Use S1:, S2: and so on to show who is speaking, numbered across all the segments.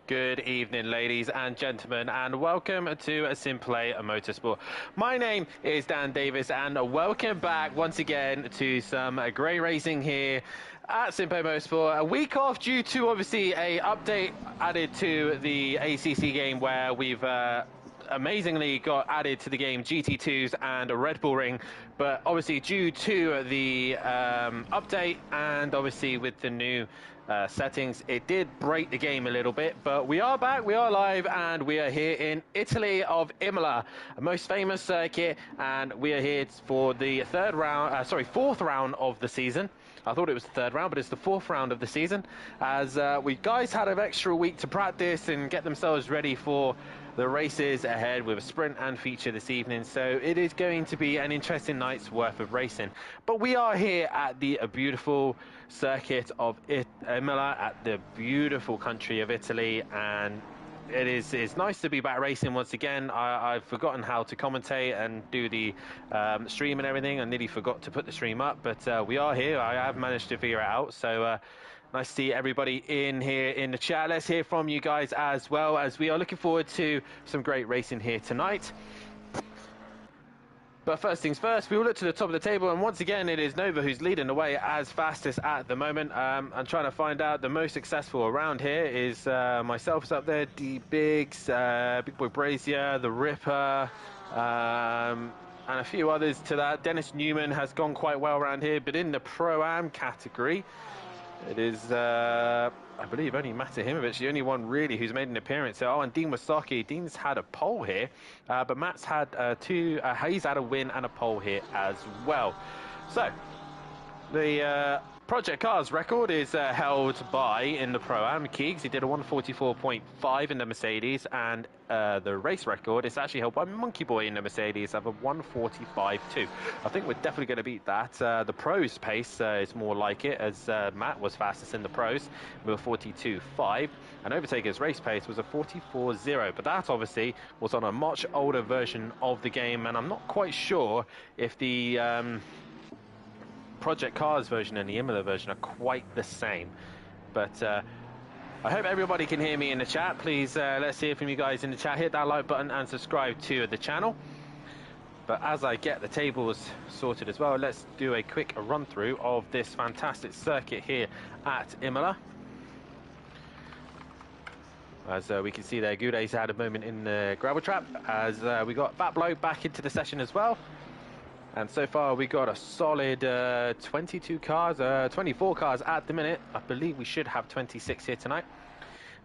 S1: Good evening, ladies and gentlemen, and welcome to SimPlay Motorsport. My name is Dan Davis, and welcome back once again to some great racing here at SimPlay Motorsport. A week off due to obviously a update added to the ACC game where we've amazingly got added to the game GT2s and a Red Bull Ring, but obviously due to the update and obviously with the new settings, it did break the game a little bit. But we are back, we are live, and we are here in Italy of Imola, a most famous circuit, and we are here for the fourth round of the season. I thought it was the third round, but it's the fourth round of the season, as we guys had an extra week to practice and get themselves ready for the races ahead with a sprint and feature this evening. So it is going to be an interesting night's worth of racing. But we are here at the beautiful circuit of Imola, at the beautiful country of Italy, and it's nice to be back racing once again. I've forgotten how to commentate and do the stream and everything. I nearly forgot to put the stream up, but we are here. I have managed to figure it out. So nice to see everybody in here in the chat. Let's hear from you guys as well, as we are looking forward to some great racing here tonight. But first things first, we will look to the top of the table, and once again it is Nova who's leading the way as fastest at the moment. I'm trying to find out the most successful around here is myself is up there, D Biggs, Big Boy Brazier, the Ripper, and a few others to that. Dennis Newman has gone quite well around here, but in the Pro-Am category, it is, I believe, only Matt Himovic, the only one really who's made an appearance. Oh, and Dean Wasaki. Dean's had a pole here, but Matt's had he's had a win and a pole here as well. So, the Project Cars record is held by, in the Pro-Am, Keegs. He did a 144.5 in the Mercedes, and the race record is actually held by Monkey Boy in the Mercedes of a 145.2. I think we're definitely going to beat that. The Pros pace is more like it, as Matt was fastest in the Pros with a 42.5, and Overtaker's race pace was a 44.0, but that obviously was on a much older version of the game, and I'm not quite sure if the Project Cars version and the Imola version are quite the same. But I hope everybody can hear me in the chat. Please, let's hear from you guys in the chat. Hit that like button and subscribe to the channel. But as I get the tables sorted as well, let's do a quick run through of this fantastic circuit here at Imola. As we can see there, Goude's had a moment in the gravel trap, as we got Fat Bloke back into the session as well. And so far we got a solid 24 cars at the minute. I believe we should have 26 here tonight.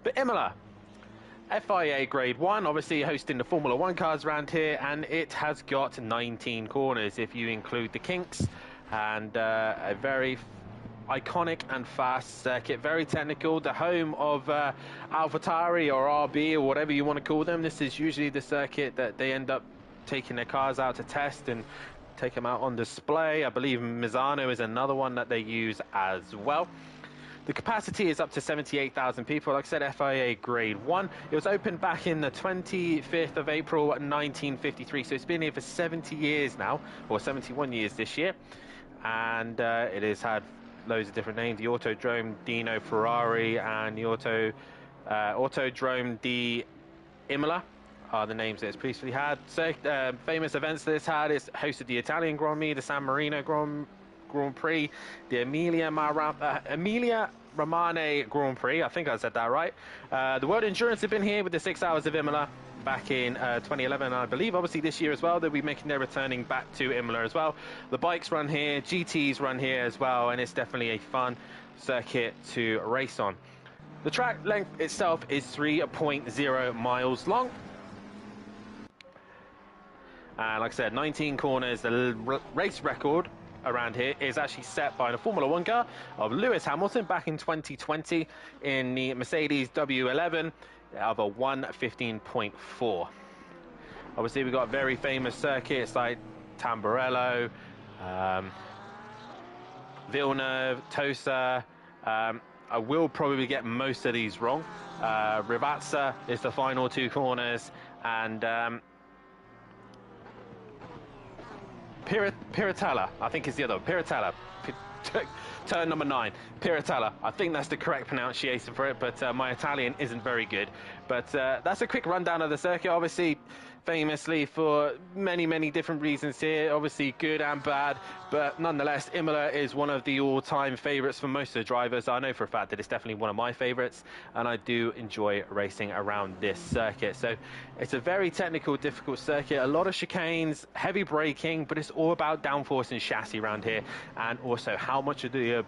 S1: But Imola, FIA Grade 1, obviously hosting the Formula 1 cars around here, and it has got 19 corners if you include the kinks, and a very iconic and fast circuit, very technical, the home of AlphaTauri or RB or whatever you want to call them. This is usually the circuit that they end up taking their cars out to test and take them out on display. I believe Misano is another one that they use as well. The capacity is up to 78,000 people. Like I said, FIA Grade 1. It was opened back in the 25th of April 1953, so it's been here for 70 years now, or 71 years this year, and it has had loads of different names: the Autodrome Dino Ferrari and the Autodrome di Imola are the names that it's previously had. So famous events that it's had: it's hosted the Italian Grand Prix, the San Marino Grand Prix, the Emilia Romagna Grand Prix, I think I said that right. The World Endurance have been here with the 6 Hours of Imola back in 2011, I believe. Obviously this year as well they'll be making their returning back to Imola as well. The bikes run here, GTs run here as well, and it's definitely a fun circuit to race on. The track length itself is 3.0 miles long. And like I said, 19 corners. The race record around here is actually set by the Formula 1 car of Lewis Hamilton back in 2020 in the Mercedes W11 of a 1:15.4. Obviously, we've got very famous circuits like Tamburello, Villeneuve, Tosa. I will probably get most of these wrong. Rivazza is the final two corners, and Piratella, I think is the other one. Piratella, turn number 9, Piratella. I think that's the correct pronunciation for it, but my Italian isn't very good. But that's a quick rundown of the circuit. Obviously, famously for many different reasons here, obviously good and bad, but nonetheless, Imola is one of the all-time favourites for most of the drivers. I know for a fact that it's definitely one of my favourites, and I do enjoy racing around this circuit. So it's a very technical, difficult circuit, a lot of chicanes, heavy braking, but it's all about downforce and chassis around here, and also how much of the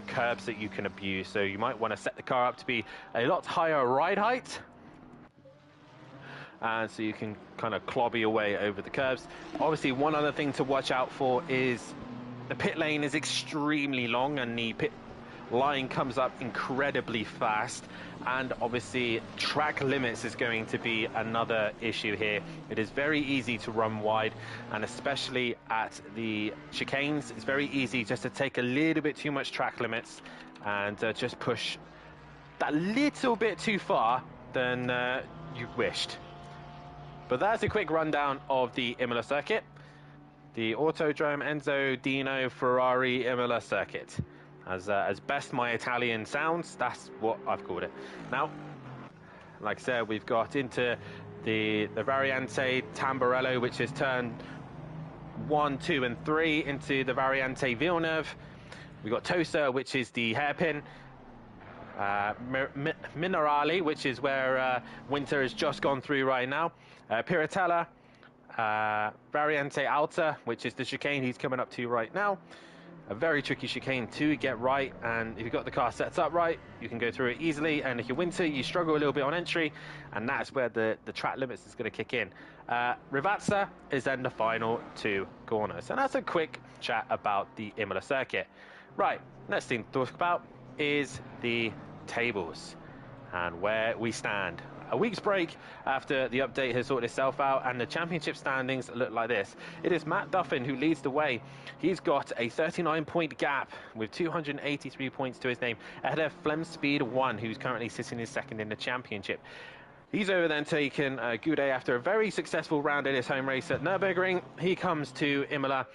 S1: curbs that you can abuse. So you might want to set the car up to be a lot higher ride height, and so you can kind of clobber your way over the curves. Obviously, one other thing to watch out for is the pit lane is extremely long, and the pit line comes up incredibly fast, and obviously track limits is going to be another issue here. It is very easy to run wide, and especially at the chicanes, it's very easy just to take a little bit too much track limits and just push that little bit too far than you wished. But that's a quick rundown of the Imola circuit, the Autodrome Enzo Dino Ferrari Imola circuit. As best my Italian sounds, that's what I've called it. Now, like I said, we've got into the Variante Tamburello, which is turn 1, 2 and 3 into the Variante Villeneuve. We've got Tosa, which is the hairpin. Minerali, which is where Winter has just gone through right now. Piratella, Variante Alta, which is the chicane he's coming up to right now. A very tricky chicane to get right, and if you've got the car set up right, you can go through it easily. And if you're Winter, you struggle a little bit on entry, and that's where the track limits is going to kick in. Rivazza is then the final 2 corners, and that's a quick chat about the Imola circuit. Right, next thing to talk about is the tables and where we stand. A week's break after the update has sorted itself out, and the championship standings look like this. It is Matt Duffin who leads the way. He's got a 39-point gap with 283 points to his name, ahead of Flem Speed 1, who's currently sitting in second in the championship. He's over then taken Goudet after a very successful round in his home race at Nürburgring. He comes to Imola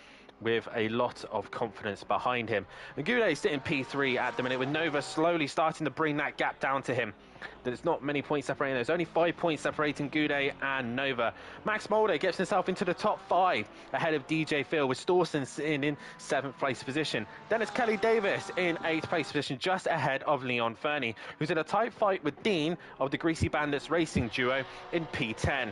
S1: with a lot of confidence behind him. And Goudet is sitting P3 at the minute, with Nova slowly starting to bring that gap down to him. There's not many points separating. There's only 5 points separating Goudet and Nova. Max Mulder gets himself into the top 5 ahead of DJ Phil, with Stawson sitting in 7th place position. Then it's Kelly Davis in 8th place position, just ahead of Leon Fernie, who's in a tight fight with Dean of the Greasy Bandits Racing duo in P10.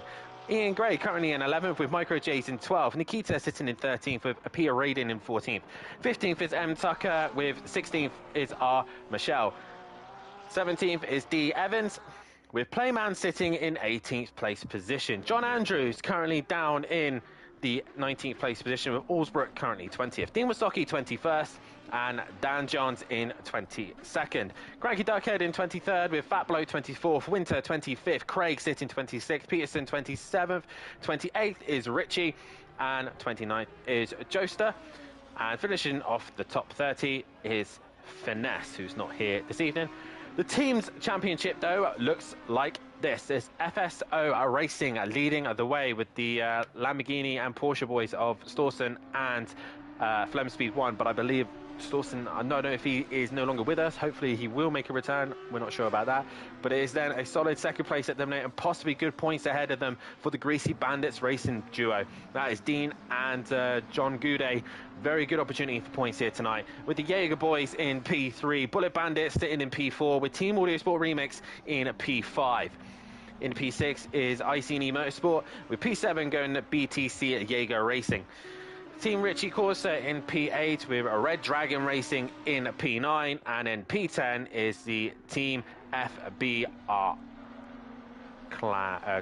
S1: Ian Gray currently in 11th with Micro J's in 12th. Nikita sitting in 13th with Apia Radin in 14th. 15th is M. Tucker, with 16th is R. Michelle. 17th is D. Evans, with Playman sitting in 18th place position. John Andrews currently down in the 19th place position, with Allsbrook currently 20th. Dean Wysocki 21st, and Dan Johns in 22nd. Cranky Duckhead in 23rd, with Fat Blow 24th, Winter 25th, Craig sitting 26th, Peterson 27th, 28th is Richie, and 29th is Joester. And finishing off the top 30 is Finesse, who's not here this evening. The team's championship, though, looks like this. It's FSO Racing leading the way with the Lamborghini and Porsche boys of Stawson and Flem Speed 1, but I believe Stawson, I don't know if he is no longer with us. Hopefully he will make a return. We're not sure about that. But it is then a solid second place at them, and possibly good points ahead of them for the Greasy Bandits Racing duo. That is Dean and John Goudet. Very good opportunity for points here tonight. With the Jaeger boys in P3, Bullet Bandits sitting in P4, with Team Audio Sport Remix in P5. In P6 is ICE Motorsport, with P7 going to BTC at Jaeger Racing. Team Richie Corsa in P8, with Red Dragon Racing in P9, and in P10 is the Team FBR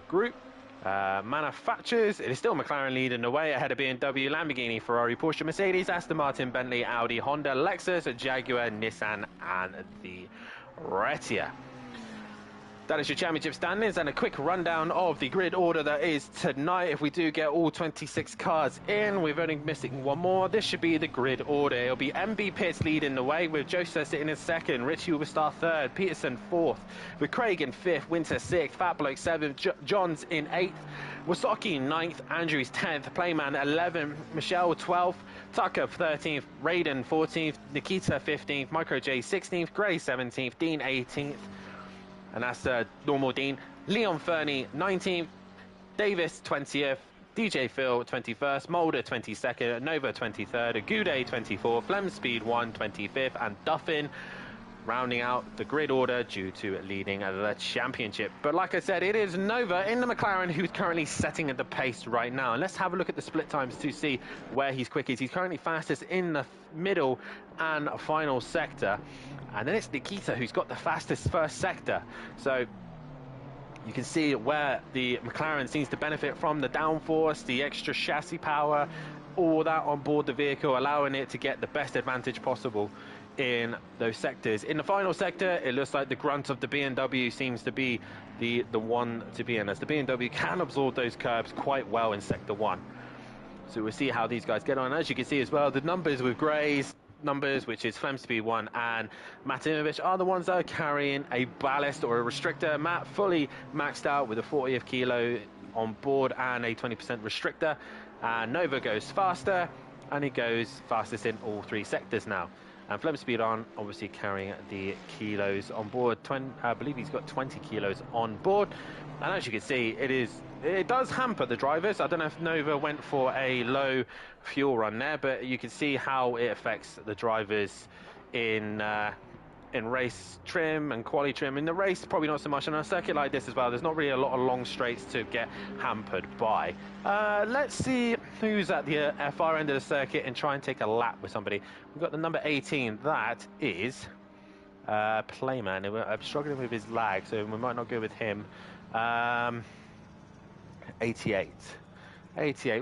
S1: group. Manufacturers, it is still McLaren leading the way, ahead of BMW, Lamborghini, Ferrari, Porsche, Mercedes, Aston Martin, Bentley, Audi, Honda, Lexus, Jaguar, Nissan, and the Retia. That is your championship standings and a quick rundown of the grid order that is tonight. If we do get all 26 cars in, we're only missing one more. This should be the grid order. It'll be MB Pitts leading the way with Joseph sitting in second, Richie Uberstar third, Peterson fourth, with Craig in fifth, Winter sixth, Fat Bloke seventh, Johns in eighth, Wasaki ninth, Andrews 10th, Playman 11th, Michelle 12th, Tucker 13th, Raiden 14th, Nikita 15th, Micro J 16th, Gray 17th, Dean 18th. And that's normal Dean. Leon Fernie 19th, Davis 20th, DJ Phil 21st, Mulder 22nd, Nova 23rd, Agude 24th, Flem Speed 1 25th, and Duffin rounding out the grid order due to leading the championship. But like I said, it is Nova in the McLaren who's currently setting at the pace right now. And let's have a look at the split times to see where he's quickest. He's currently fastest in the middle and final sector. And then it's Nikita who's got the fastest first sector. So you can see where the McLaren seems to benefit from the downforce, the extra chassis power, all that on board the vehicle, allowing it to get the best advantage possible in those sectors. In the final sector, it looks like the grunt of the BMW seems to be the one to be in, as the BMW can absorb those curbs quite well in sector 1. So we'll see how these guys get on. As you can see as well, the numbers with Gray's numbers, which is Flem Speed 1 and Matimovic, are the ones that are carrying a ballast or a restrictor. Matt fully maxed out with a 40th kilo on board and a 20% restrictor. And Nova goes faster, and he goes fastest in all 3 sectors now. And Flem Speed on, obviously carrying the kilos on board. I believe he's got 20 kilos on board. And as you can see, it does hamper the drivers. I don't know if Nova went for a low fuel run there, but you can see how it affects the drivers in race trim and quali trim. In the race, probably not so much. On a circuit like this as well, there's not really a lot of long straights to get hampered by. Let's see who's at the far end of the circuit and try and take a lap with somebody. We've got the number 18. That is Playman. I'm struggling with his lag, so we might not go with him. 88.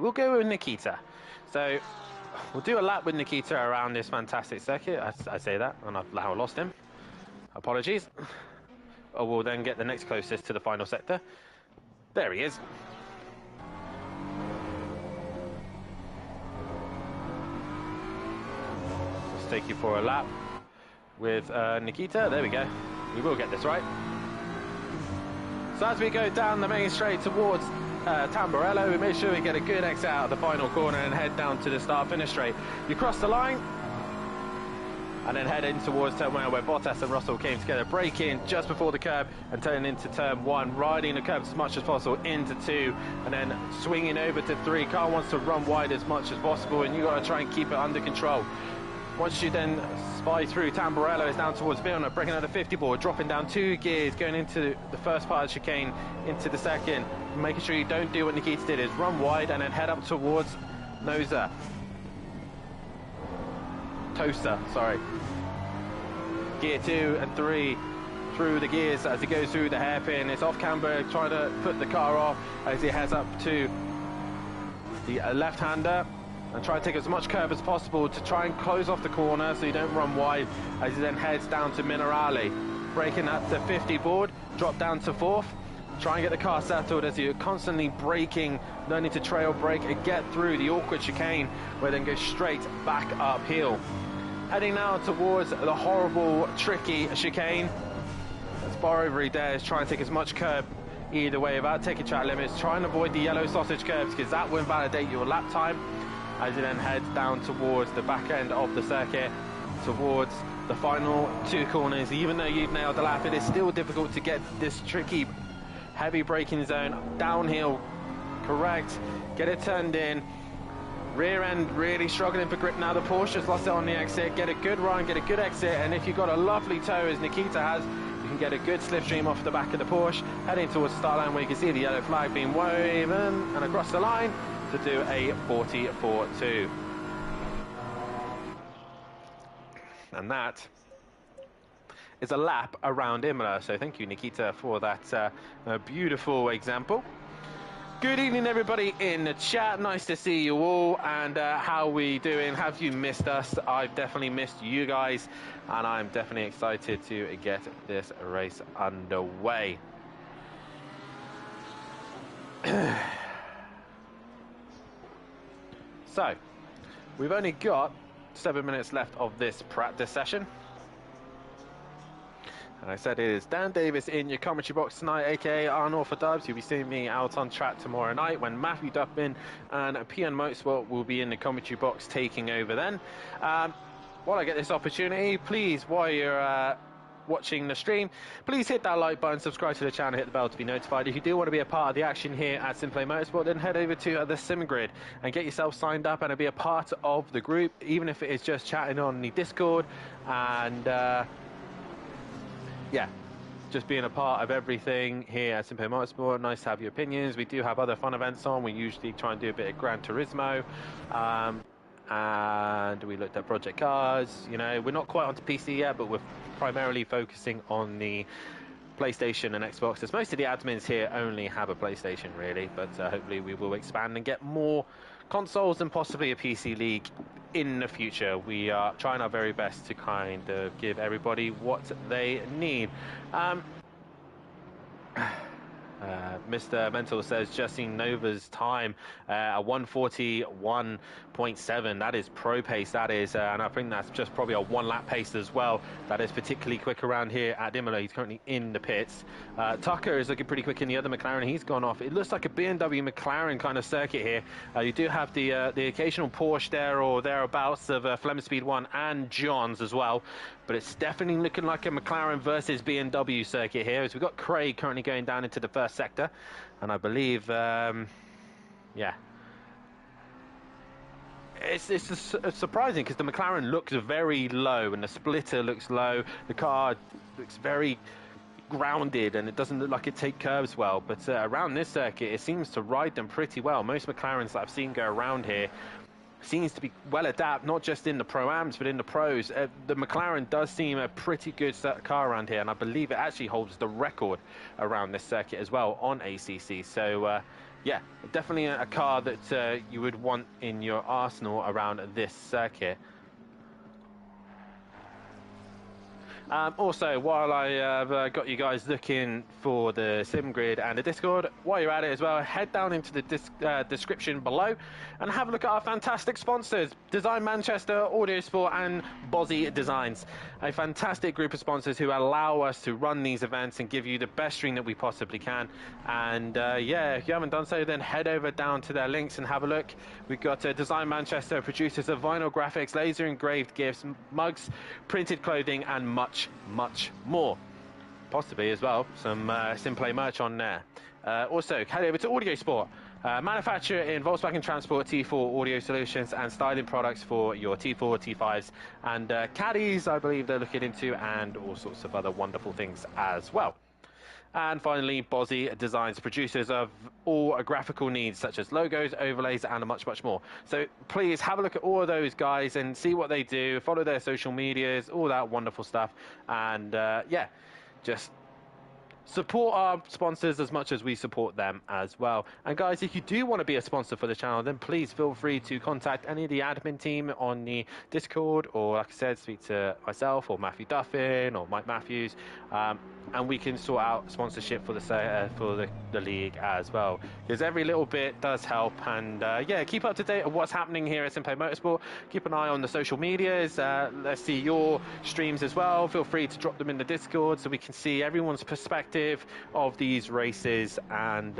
S1: We'll go with Nikita. So we'll do a lap with Nikita around this fantastic circuit. I say that, and I've now lost him. Apologies. Oh, we'll then get the next closest to the final sector. There he is. Let's take you for a lap with Nikita. There we go. We will get this right. So as we go down the main straight towards Tamburello, we make sure we get a good exit out of the final corner and head down to the start-finish straight. You cross the line and then head in towards turn 1 where Bottas and Russell came together, break in just before the curb and turn into turn 1, riding the curbs as much as possible into 2 and then swinging over to 3. Car wants to run wide as much as possible and you got to try and keep it under control. Once you then spy through, Tamburello is down towards Vilna, breaking out the 50 board, dropping down 2 gears, going into the first part of the chicane, into the second, making sure you don't do what Nikita did, is run wide and then head up towards Toaster, sorry. Gear 2 and 3 through the gears as he goes through the hairpin. It's off camber, trying to put the car off as he heads up to the left-hander. And try and take as much curve as possible to try and close off the corner so you don't run wide as he then heads down to Minerale. Braking at the 50 board, drop down to 4th. Try and get the car settled as you're constantly braking, learning to trail brake and get through the awkward chicane where then go straight back uphill. Heading now towards the horrible, tricky chicane. As far over he dares, try and take as much curb either way without taking track limits. Try and avoid the yellow sausage curbs because that will invalidate your lap time. As you then head down towards the back end of the circuit, towards the final 2 corners. Even though you've nailed the lap, it is still difficult to get this tricky, heavy braking zone downhill correct. Get it turned in. Rear end really struggling for grip now. The Porsche's lost it on the exit. Get a good run, get a good exit, and if you've got a lovely toe, as Nikita has, you can get a good slipstream off the back of the Porsche, heading towards the start line where you can see the yellow flag being waved and across the line to do a 40.42. And that is a lap around Imola. So thank you, Nikita, for that beautiful example. Good evening, everybody in the chat. Nice to see you all. And how we doing? Have you missed us? I've definitely missed you guys, and I'm definitely excited to get this race underway. So, we've only got 7 minutes left of this practice session. And I said it is Dan Davis in your commentary box tonight, aka Arnold for Dubs. You'll be seeing me out on track tomorrow night when Matthew Duffin and PN Motorsport will be in the commentary box taking over then. While I get this opportunity, please, while you're watching the stream, please hit that like button, subscribe to the channel, hit the bell to be notified. If you do want to be a part of the action here at SimPlay Motorsport, then head over to the Sim Grid and get yourself signed up and be a part of the group, even if it is just chatting on the Discord and yeah, just being a part of everything here at SimPlay Motorsport. Nice to have your opinions. We do have other fun events on. We usually try and do a bit of Gran Turismo, and we looked at Project Cars. You know, we're not quite onto PC yet, but we're primarily focusing on the PlayStation and Xbox, as most of the admins here only have a PlayStation really, but hopefully we will expand and get more consoles and possibly a PC league in the future. We are trying our very best to kind of give everybody what they need. Mr. Mental says just seen Nova's time at 1:41.7. That is pro pace, that is, and I think that's just probably a 1 lap pace as well. That is particularly quick around here at Imola. He's currently in the pits. Tucker is looking pretty quick in the other McLaren. He's gone off. It looks like a BMW McLaren kind of circuit here. You do have the occasional Porsche there or thereabouts of Fleming Speed 1 and John's as well. But it's definitely looking like a McLaren versus BMW circuit here, as we've got Craig currently going down into the first sector. And I believe, yeah, it's surprising because the McLaren looks very low and the splitter looks low. The car looks very grounded and it doesn't look like it takes curves well. But around this circuit, it seems to ride them pretty well. Most McLarens that I've seen go around here seems to be well adapted, not just in the Pro-Ams, but in the Pros. The McLaren does seem a pretty good car around here, and I believe it actually holds the record around this circuit as well on ACC. So, yeah, definitely a car that you would want in your arsenal around this circuit. Also, while I have got you guys looking for the Sim Grid and the Discord, while you're at it as well, head down into the description below and have a look at our fantastic sponsors, Design Manchester, Audio Sport and Bozzy Designs. A fantastic group of sponsors who allow us to run these events and give you the best stream that we possibly can. And yeah, if you haven't done so, then head over down to their links and have a look. We've got Design Manchester, producers of vinyl graphics, laser engraved gifts, mugs, printed clothing and much more, possibly as well some SimPlay merch on there. Also head over to Audio Sport, manufacturer in Volkswagen Transport T4 audio solutions and styling products for your T4, T5s and caddies, I believe they're looking into, and all sorts of other wonderful things as well. And finally, Bozzy Designs, producers of all graphical needs such as logos, overlays and much more. So please have a look at all of those guys and see what they do, follow their social medias, all that wonderful stuff. And yeah, just support our sponsors as much as we support them as well. And guys, if you do want to be a sponsor for the channel, then please feel free to contact any of the admin team on the Discord, or like I said, speak to myself or Matthew Duffin or Mike Matthews, and we can sort out sponsorship for the league as well, because every little bit does help. And yeah, keep up to date on what's happening here at SimPlay Motorsport. Keep an eye on the social medias. Let's see your streams as well. Feel free to drop them in the Discord so we can see everyone's perspective of these races. And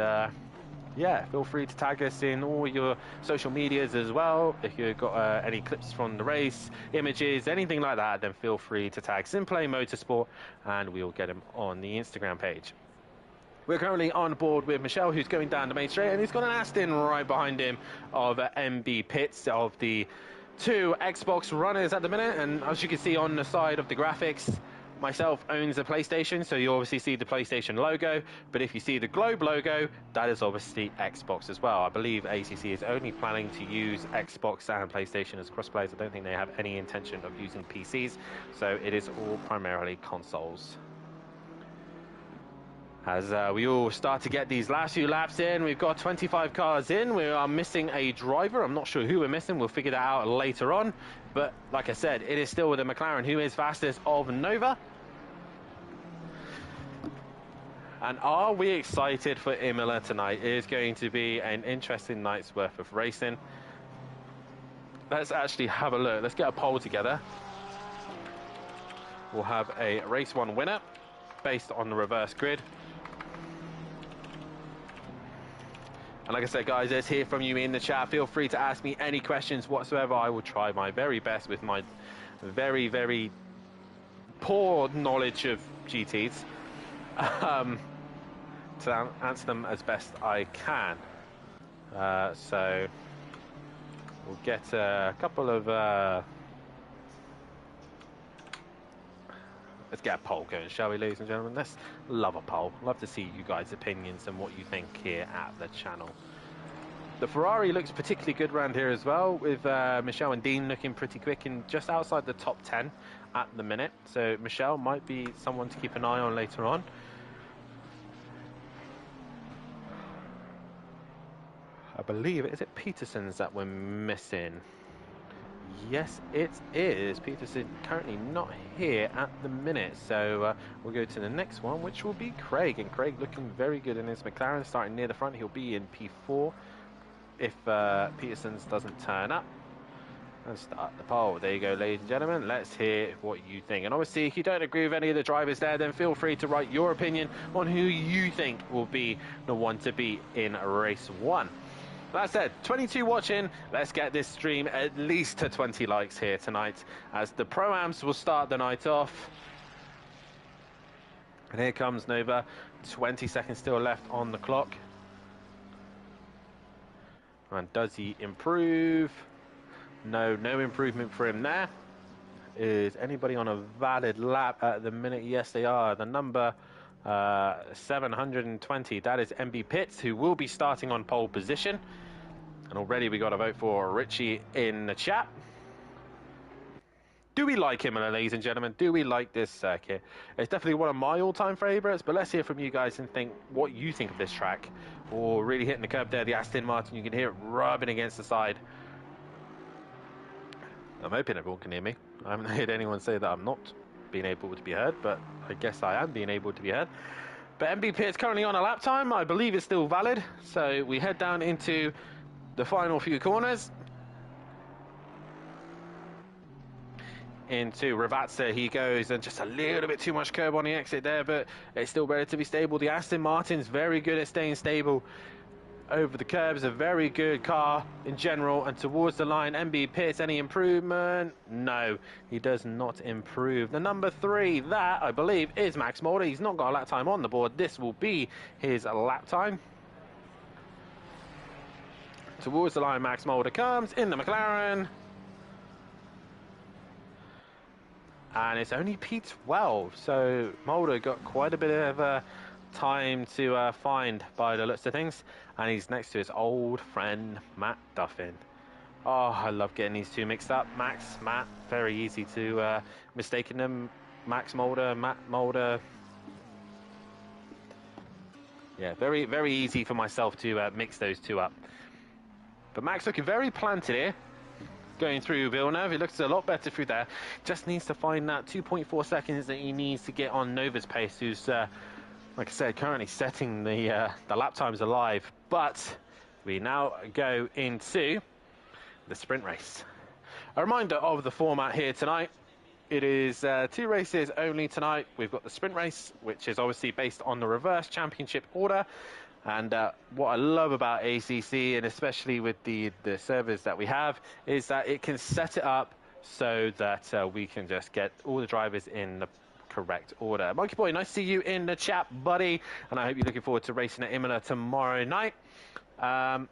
S1: yeah, feel free to tag us in all your social medias as well. If you've got any clips from the race, images, anything like that, then feel free to tag SimPlay Motorsport and we'll get them on the Instagram page. We're currently on board with Michelle, who's going down the main straight, and he's got an Aston right behind him of MB Pitts, of the two Xbox runners at the minute. And as you can see on the side of the graphics, myself owns a PlayStation, so you obviously see the PlayStation logo, but if you see the Globe logo, that is obviously Xbox as well. I believe ACC is only planning to use Xbox and PlayStation as crossplays. I don't think they have any intention of using PCs, so it is all primarily consoles. As we all start to get these last few laps in, we've got 25 cars in. We are missing a driver. I'm not sure who we're missing. We'll figure that out later on. But like I said, it is still with the McLaren, who is fastest of Nova. And are we excited for Imola tonight? It is going to be an interesting night's worth of racing. Let's actually have a look. Let's get a poll together. We'll have a race 1 winner based on the reverse grid. And like I said, guys, let's hear from you in the chat. Feel free to ask me any questions whatsoever. I will try my very best with my very, very poor knowledge of GTs to answer them as best I can. So we'll get a couple of... let's get a poll going, shall we, ladies and gentlemen? Let's love a poll. Love to see you guys' opinions and what you think here at the channel. The Ferrari looks particularly good around here as well, with Michelle and Dean looking pretty quick and just outside the top 10 at the minute. So Michelle might be someone to keep an eye on later on. I believe, is it Peterson's that we're missing? Yes, it is. Peterson currently not here at the minute, so we'll go to the next one, which will be Craig. And Craig looking very good in his McLaren, starting near the front. He'll be in P4 if Peterson's doesn't turn up. And start the poll. There you go, ladies and gentlemen. Let's hear what you think. And obviously, if you don't agree with any of the drivers there, then feel free to write your opinion on who you think will be the one to beat in race 1. That said, 22 watching. Let's get this stream at least to 20 likes here tonight, as the Pro-Ams will start the night off. And here comes Nova. 20 seconds still left on the clock. And does he improve? No improvement for him there. Is anybody on a valid lap at the minute? Yes, they are. The number 720, that is MB Pitts, who will be starting on pole position. And already we got a vote for Richie in the chat. Do we like him, ladies and gentlemen? Do we like this circuit? It's definitely one of my all-time favourites, but let's hear from you guys and think what you think of this track. Or really hitting the curb there, the Aston Martin, you can hear it rubbing against the side. I'm hoping everyone can hear me. I haven't heard anyone say that I'm not being able to be heard, but I guess I am being able to be heard. But MVP is currently on a lap time. I believe it's still valid. So we head down into the final few corners. Into Ravazza he goes, and just a little bit too much curb on the exit there, but it's still relatively stable. The Aston Martin's very good at staying stable over the curbs. A very good car in general. And towards the line, MB Pitts, any improvement? No, he does not improve. The number 3, that I believe is Max Mulder. He's not got a lap time on the board. This will be his lap time. Towards the line, Max Mulder comes in the McLaren. And it's only P12, so Mulder got quite a bit of time to find by the looks of things. And he's next to his old friend Matt Duffin. Oh, I love getting these two mixed up. Max, Matt, very easy to mistaken them. Max Mulder, Matt Mulder. Yeah, very, very easy for myself to mix those two up. But Max looking very planted here. Going through Villeneuve, he looks a lot better through there. Just needs to find that 2.4 seconds that he needs to get on Nova's pace, who's, like I said, currently setting the lap times alive. But we now go into the sprint race. A reminder of the format here tonight. It is 2 races only tonight. We've got the sprint race, which is obviously based on the reverse championship order. And what I love about ACC, and especially with the servers that we have, is that it can set it up so that we can just get all the drivers in the correct order. Monkey Boy, nice to see you in the chat, buddy. And I hope you're looking forward to racing at Imola tomorrow night. Yeah,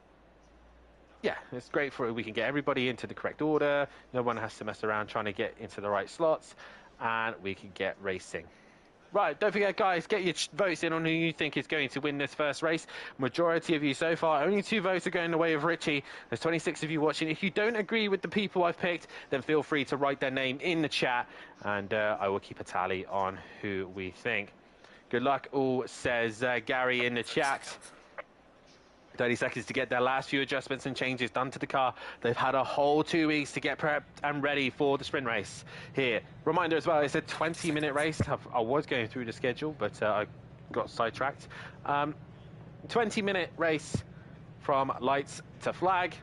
S1: it's great for we can get everybody into the correct order. No one has to mess around trying to get into the right slots. And we can get racing. Right, don't forget, guys, get your votes in on who you think is going to win this first race. Majority of you so far, only 2 votes are going the way of Richie. There's 26 of you watching. If you don't agree with the people I've picked, then feel free to write their name in the chat, and I will keep a tally on who we think. Good luck all, says Gary in the chat. 30 seconds to get their last few adjustments and changes done to the car. They've had a whole 2 weeks to get prepped and ready for the sprint race here. Reminder as well, it's a 20-minute race. I was going through the schedule, but I got sidetracked. 20-minute race from lights to flag.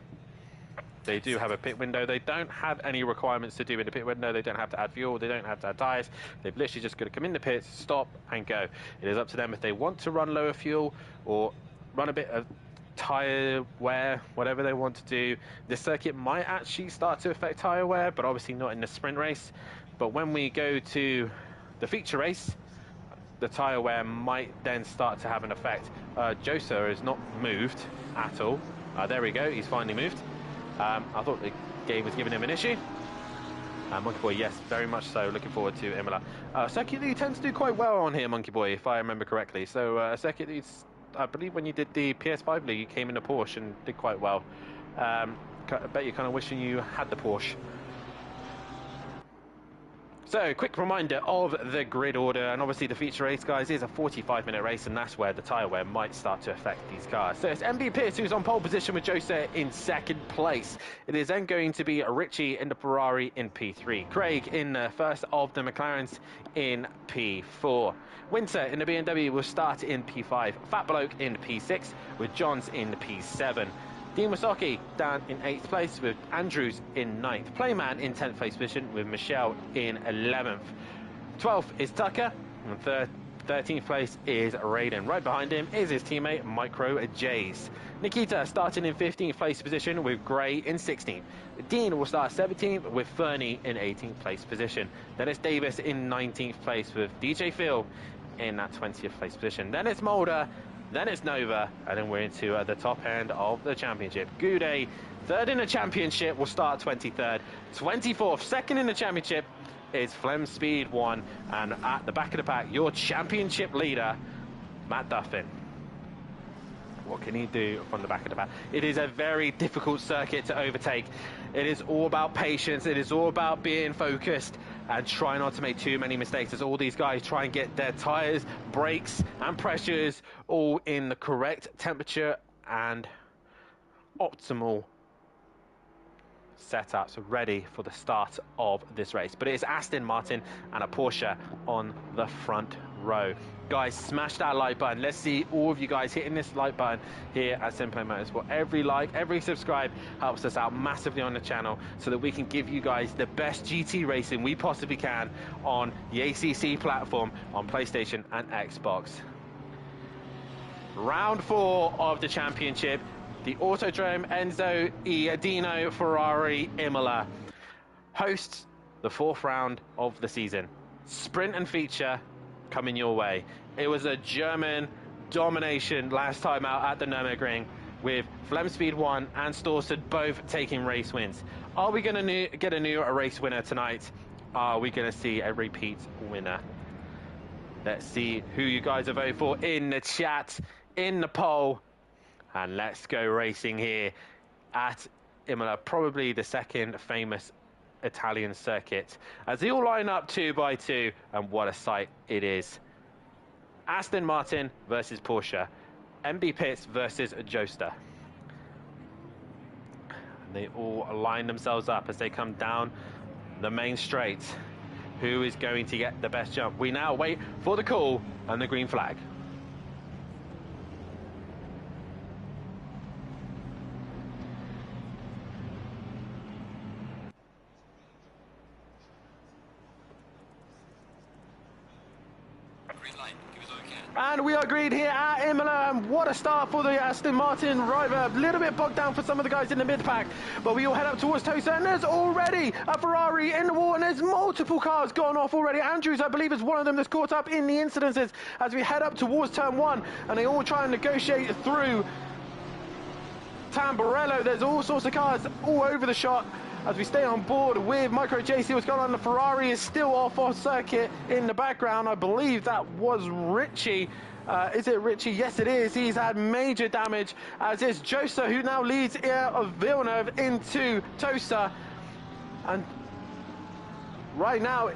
S1: They do have a pit window. They don't have any requirements to do in the pit window. They don't have to add fuel. They don't have to add tyres. They've literally just got to come in the pits, stop and go. It is up to them if they want to run lower fuel or run a bit of tyre wear, whatever they want to do. This circuit might actually start to affect tyre wear, but obviously not in the sprint race. But when we go to the feature race, the tyre wear might then start to have an effect. Josa has not moved at all. There we go, he's finally moved. I thought the game was giving him an issue. Monkey Boy, yes, very much so. Looking forward to Imola. Circuit Lead tends to do quite well on here, Monkey Boy, if I remember correctly. So Circuit Lead, I believe when you did the PS5 League, you came in a Porsche and did quite well. I bet you're kind of wishing you had the Porsche. So, quick reminder of the grid order, and obviously the feature race, guys, is a 45-minute race, and that's where the tyre wear might start to affect these cars. So it's MB Pierce who's on pole position with Josa in second place. It is then going to be Richie in the Ferrari in P3, Craig in the first of the McLarens in P4. Winter in the BMW will start in P5, Fat Bloke in P6, with Johns in P7. Dean Wasocki down in 8th place with Andrews in 9th. Playman in 10th place position with Michelle in 11th. 12th is Tucker, and 13th place is Raiden. Right behind him is his teammate Micro Jays. Nikita starting in 15th place position with Gray in 16th. Dean will start 17th with Fernie in 18th place position. Then it's Davis in 19th place with DJ Phil in that 20th place position. Then it's Mulder. Then it's Nova, and then we're into the top end of the championship. Goudet, third in the championship, will start 23rd. 24th, second in the championship, is Flem Speed 1. And at the back of the pack, your championship leader, Matt Duffin. What can he do from the back of the pack? It is a very difficult circuit to overtake. It is all about patience. It is all about being focused and try not to make too many mistakes as all these guys try and get their tyres, brakes and pressures all in the correct temperature and optimal setups ready for the start of this race. But it is Aston Martin and a Porsche on the front row. Guys, smash that like button. Let's see all of you guys hitting this like button here at SimPlay Motorsport. Every like, every subscribe helps us out massively on the channel so that we can give you guys the best GT racing we possibly can on the ACC platform on PlayStation and Xbox. Round 4 of the championship. The Autodrome Enzo e Dino Ferrari Imola hosts the 4th round of the season. Sprint and feature coming your way. It was a German domination last time out at the Nürburgring with Flem Speed 1 and Storsted both taking race wins. Are we going to get a new race winner tonight? Are we going to see a repeat winner? Let's see who you guys are voting for in the chat, in the poll. And let's go racing here at Imola, probably the second famous Italian circuit. As they all line up 2 by 2, and what a sight it is. Aston Martin versus Porsche. MB Pitts versus Josta. And they all line themselves up as they come down the main straight. Who is going to get the best jump? We now wait for the call and the green flag. And we are agreed here at Imola, and what a start for the Aston Martin driver. A little bit bogged down for some of the guys in the mid-pack, but we all head up towards Tosa, and there's already a Ferrari in the wall, and there's multiple cars gone off already. Andrews, I believe, is one of them that's caught up in the incidences as we head up towards turn 1, and they all try and negotiate through Tamburello. There's all sorts of cars all over the shot as we stay on board with Micro JC. What's going on? The Ferrari is still off circuit in the background. I believe that was Richie. Is it Richie? Yes, it is. He's had major damage, as is Josa, who now leads out of Villeneuve into Tosa. And right now,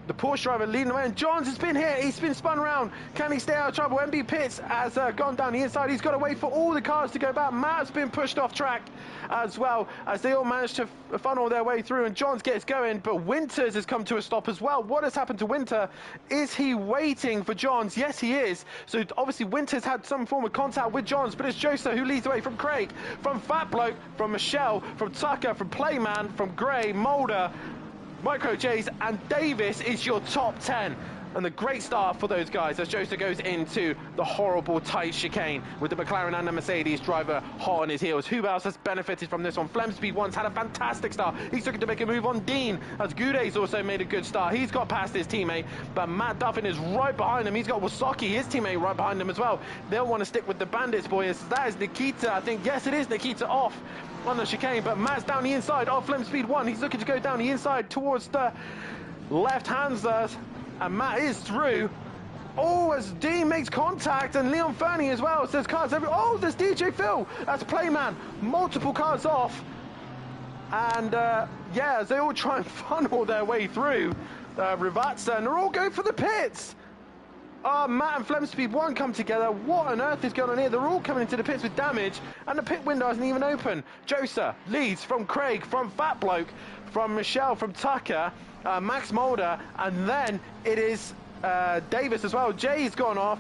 S1: The Porsche driver leading the way, and Johns has been hit. He's been spun around. Can he stay out of trouble? MB Pitts has gone down the inside. He's got to wait for all the cars to go back. Matt's been pushed off track as well, as they all managed to funnel their way through, and Johns gets going, but Winters has come to a stop as well. What has happened to Winter? Is he waiting for Johns? Yes, he is. So obviously Winters had some form of contact with Johns, but it's Josa who leads the way from Craig, from Fat Bloke, from Michelle, from Tucker, from Playman, from Gray, Mulder, Micro J's, and Davis is your top 10. And the great start for those guys as Josa goes into the horrible tight chicane with the McLaren and the Mercedes driver hot on his heels. Who else has benefited from this one? Flemspeed once had a fantastic start. He's looking to make a move on Dean, as Goude's also made a good start. He's got past his teammate, but Matt Duffin is right behind him. He's got Wasaki, his teammate, right behind him as well. They'll want to stick with the Bandits, boys. That is Nikita, I think. Yes, it is Nikita off on the chicane, but Matt's down the inside of Flemspeed 1. He's looking to go down the inside towards the left hands there. And Matt is through. Oh, as Dean makes contact, and Leon Fernie as well. So there's cars every. Oh, there's DJ Phil. That's Playman. Multiple cars off. And yeah, as they all try and funnel their way through Rivatsa, and they're all going for the pits. Matt and Flemspeed 1 come together. What on earth is going on here? They're all coming into the pits with damage, and the pit window isn't even open. Josa leads from Craig, from Fat Bloke, from Michelle, from Tucker, Max Mulder, and then it is Davis as well. Jay's gone off.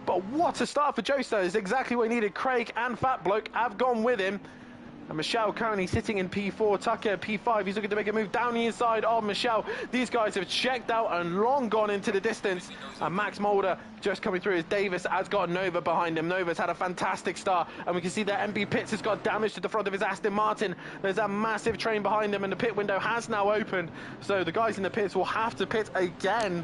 S1: But what a start for Josa. Is exactly what he needed. Craig and Fat Bloke have gone with him. And Michelle currently sitting in P4, Tucker P5. He's looking to make a move down the inside of Michelle. These guys have checked out and long gone into the distance. And Max Mulder just coming through as Davis has got Nova behind him. Nova's had a fantastic start. And we can see that MB Pitts has got damage to the front of his Aston Martin. There's a massive train behind him, and the pit window has now opened. So the guys in the pits will have to pit again.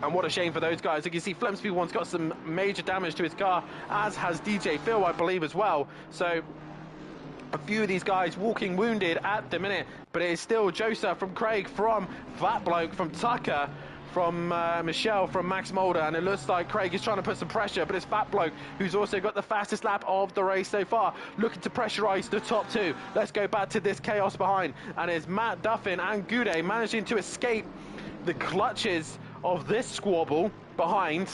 S1: And what a shame for those guys. You can see Flemsby one's got some major damage to his car, as has DJ Phil, I believe, as well. So a few of these guys walking wounded at the minute, but it is still Josa from Craig, from Fat Bloke, from Tucker, from Michelle, from Max Mulder, and it looks like Craig is trying to put some pressure, but it's Fat Bloke who's also got the fastest lap of the race so far, looking to pressurize the top two. Let's go back to this chaos behind, and it's Matt Duffin and Goude managing to escape the clutches of this squabble behind,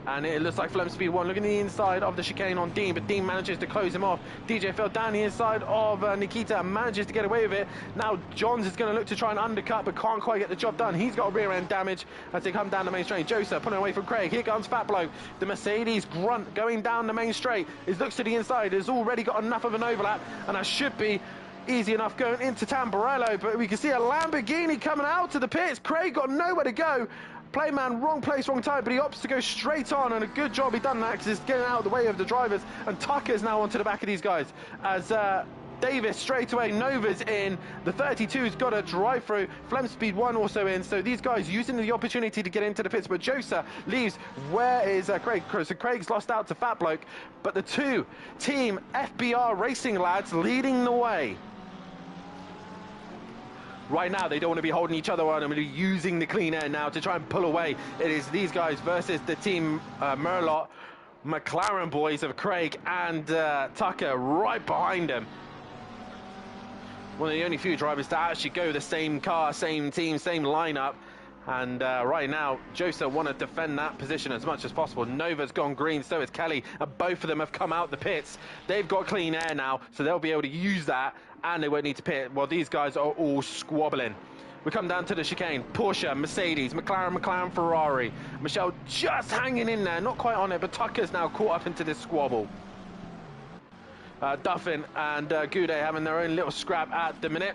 S1: and it looks like Flemspeed 1 looking at the inside of the chicane on Dean, but Dean manages to close him off. DJ fell down the inside of Nikita and manages to get away with it. Now Johns is going to look to try and undercut, but can't quite get the job done. He's got rear end damage as they come down the main straight. Josa pulling away from Craig. Here comes Fat Bloke. The Mercedes grunt going down the main straight. It looks to the inside. Has already got enough of an overlap, and that should be easy enough going into Tamburello, but we can see a Lamborghini coming out to the pits. Craig got nowhere to go. Playman, wrong place, wrong time, but he opts to go straight on, and a good job he done that because it's getting out of the way of the drivers. And Tucker's now onto the back of these guys as Davis straight away. Nova's in. The 32's got a drive through. Flemspeed 1 also in. So these guys using the opportunity to get into the pits, but Josa leaves. Where is Craig? So Craig's lost out to Fat Bloke, but the two Team FBR Racing lads leading the way. Right now, they don't want to be holding each other on. I'm going to be using the clean air now to try and pull away. It is these guys versus the Team Merlot McLaren boys of Craig and Tucker right behind them. One of the only few drivers to actually go the same car, same team, same lineup. And right now, Josa want to defend that position as much as possible. Nova's gone green, so is Kelly, and both of them have come out the pits. They've got clean air now, so they'll be able to use that, and they won't need to pit. Well, these guys are all squabbling. We come down to the chicane. Porsche, Mercedes, McLaren, Ferrari. Michelle just hanging in there, not quite on it, but Tucker's now caught up into this squabble. Duffin and Goude having their own little scrap at the minute.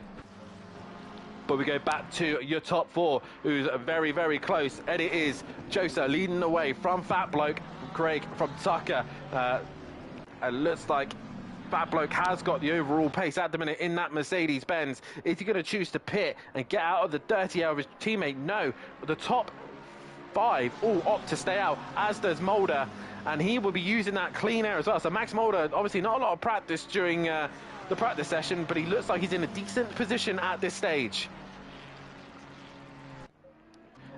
S1: But we go back to your top four, who's very, very close. And it is Josa leading the way from Fat Bloke, Craig from Tucker. It looks like Fat Bloke has got the overall pace at the minute in that Mercedes-Benz. Is he going to choose to pit and get out of the dirty air of his teammate? No. The top five all opt to stay out, as does Mulder. And he will be using that clean air as well. So Max Mulder, obviously not a lot of practice during the practice session, but he looks like he's in a decent position at this stage.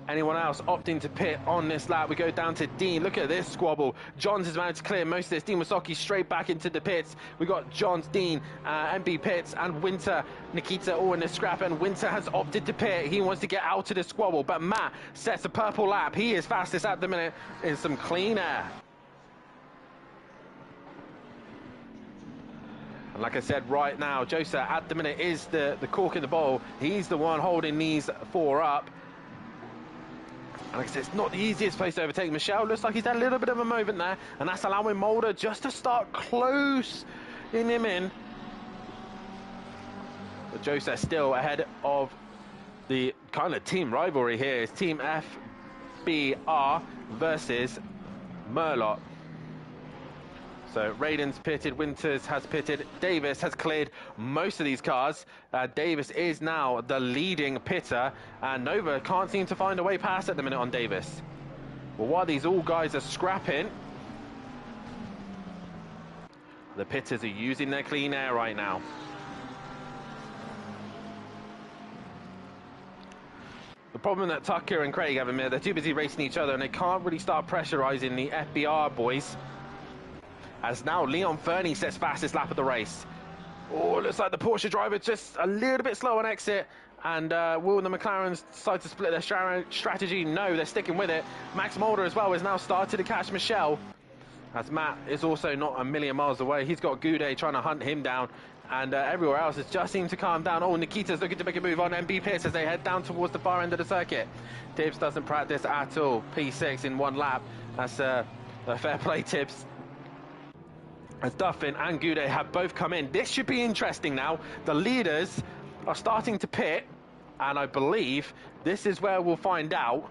S1: Anyone else opting to pit on this lap? We go down to Dean. Look at this squabble. Johns has managed to clear most of this. Dean Wasocki straight back into the pits. We got Johns, Dean, MB Pits, and Winter, Nikita all in the scrap, and Winter has opted to pit. He wants to get out of the squabble, but Matt sets a purple lap. He is fastest at the minute in some clean air. And like I said, right now, Josa at the minute is the cork in the bowl. He's the one holding these four up. And like I said, it's not the easiest place to overtake. Michelle looks like he's had a little bit of a moment there, and that's allowing Mulder just to start close in him in. But Josa still ahead of the kind of team rivalry here. It's Team FBR versus Merlot. So Raiden's pitted, Winters has pitted, Davis has cleared most of these cars. Davis is now the leading pitter, and Nova can't seem to find a way past at the minute on Davis. Well, while these all guys are scrapping, the pitters are using their clean air right now. The problem that Tucker and Craig have, they're too busy racing each other, and they can't really start pressurizing the FBR boys. As now Leon Fernie sets fastest lap of the race. Oh, looks like the Porsche driver just a little bit slow on exit. And will the McLarens decide to split their strategy? No, they're sticking with it. Max Mulder as well has now started to catch Michelle. As Matt is also not a million miles away. He's got Goudet trying to hunt him down. And everywhere else has just seemed to calm down. Oh, Nikita's looking to make a move on MB Pierce as they head down towards the far end of the circuit. Tibbs doesn't practice at all. P6 in one lap. That's a fair play, Tibbs. As Duffin and Goudet have both come in. This should be interesting now. The leaders are starting to pit, and I believe this is where we'll find out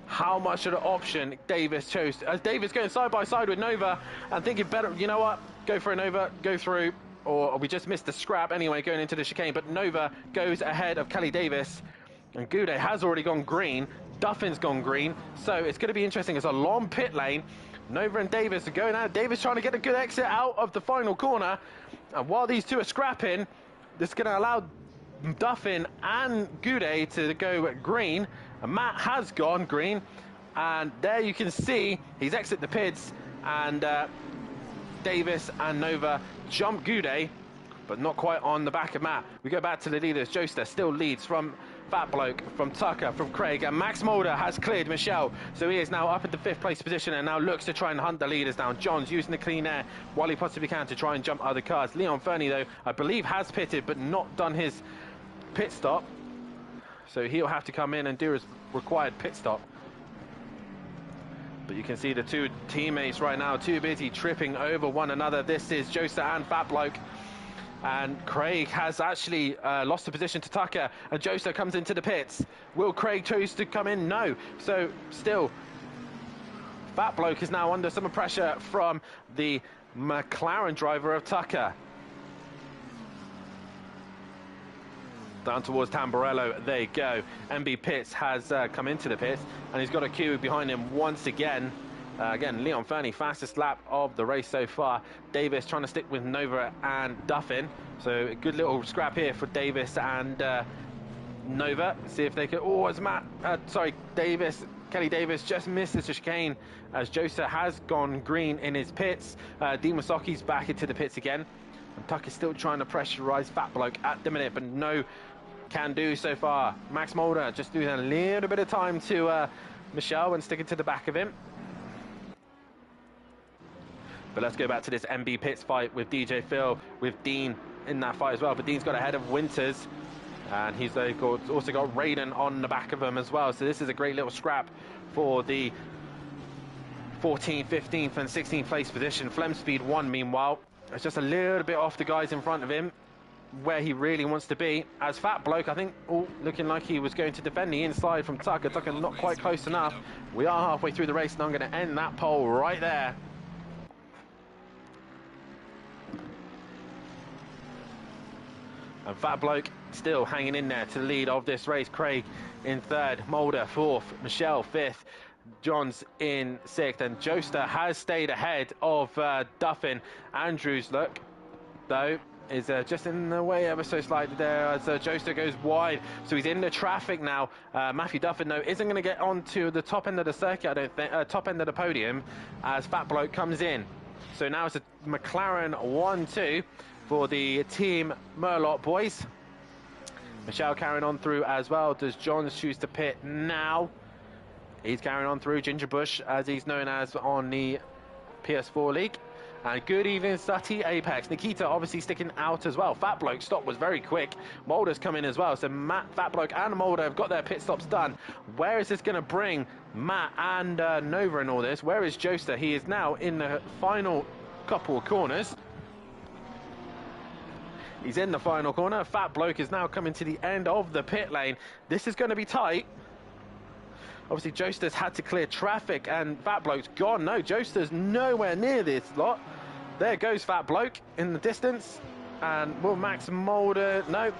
S1: how much of the option Davis chose. As Davis going side by side with Nova and thinking better, you know what, go for a Nova, go through, or we just missed the scrap anyway going into the chicane, but Nova goes ahead of Kelly Davis, and Goudet has already gone green. Duffin's gone green, so it's going to be interesting. It's a long pit lane. Nova and Davis are going out. Davis trying to get a good exit out of the final corner. And while these two are scrapping, this is going to allow Duffin and Goudet to go green. And Matt has gone green. And there you can see he's exited the pits. And Davis and Nova jump Goudet, but not quite on the back of Matt. We go back to the leaders. Joester still leads from Fat Bloke, from Tucker, from Craig, and Max Mulder has cleared Michelle, so he is now up at the 5th place position and now looks to try and hunt the leaders down. John's using the clean air while he possibly can to try and jump other cars. Leon Fernie, though, I believe has pitted but not done his pit stop, so he'll have to come in and do his required pit stop. But you can see the two teammates right now too busy tripping over one another. This is Joester and Fat Bloke. And Craig has actually lost the position to Tucker, and Joester comes into the pits. Will Craig choose to come in? No. So still, Fat Bloke is now under some pressure from the McLaren driver of Tucker. Down towards Tamburello, there you go. MB Pitts has come into the pits, and he's got a queue behind him once again. Again, Leon Fernie, fastest lap of the race so far. Davis trying to stick with Nova and Duffin. So a good little scrap here for Davis and Nova. See if they can... Oh, it's Matt... Davis. Kelly Davis just missed the chicane as Joester has gone green in his pits. Dean Wasoki's back into the pits again. And Tucker's still trying to pressurize Fat Bloke at the minute, but no can do so far. Max Mulder just doing a little bit of time to Michelle and sticking to the back of him. But let's go back to this MB Pitts fight with DJ Phil, with Dean in that fight as well. But Dean's got ahead of Winters, and he's also got Raiden on the back of him as well. So this is a great little scrap for the 14th, 15th and 16th place position. Flem Speed 1, meanwhile, it's just a little bit off the guys in front of him, where he really wants to be. As Fat Bloke, I think, looking like he was going to defend the inside from Tucker. Tucker not quite close enough. We are halfway through the race, and I'm going to end that poll right there. And Fat Bloke still hanging in there to the lead of this race. Craig in 3rd, Mulder 4th, Michelle 5th, Johns in 6th, and Joester has stayed ahead of Duffin. Andrews, look, though, is just in the way ever so slightly there as Joester goes wide, so he's in the traffic now. Matthew Duffin though isn't going to get onto the top end of the circuit, I don't think, top end of the podium, as Fat Bloke comes in. So now it's a McLaren 1-2 for the Team Merlot boys. Michelle carrying on through as well. Does Johns choose to pit now? He's carrying on through. Ginger Bush, as he's known as on the PS4 League. And good evening, Sutty Apex. Nikita obviously sticking out as well. Fat Bloke's stop was very quick. Mulder's come in as well. So Matt, Fat Bloke and Mulder have got their pit stops done. Where is this going to bring Matt and Nova in all this? Where is Joester? He is now in the final couple of corners. He's in the final corner. Fat Bloke is now coming to the end of the pit lane. This is going to be tight. Obviously, Joester's had to clear traffic, and Fat Bloke's gone. No, Joester's nowhere near this lot. There goes Fat Bloke in the distance. And will Max Mulder... No.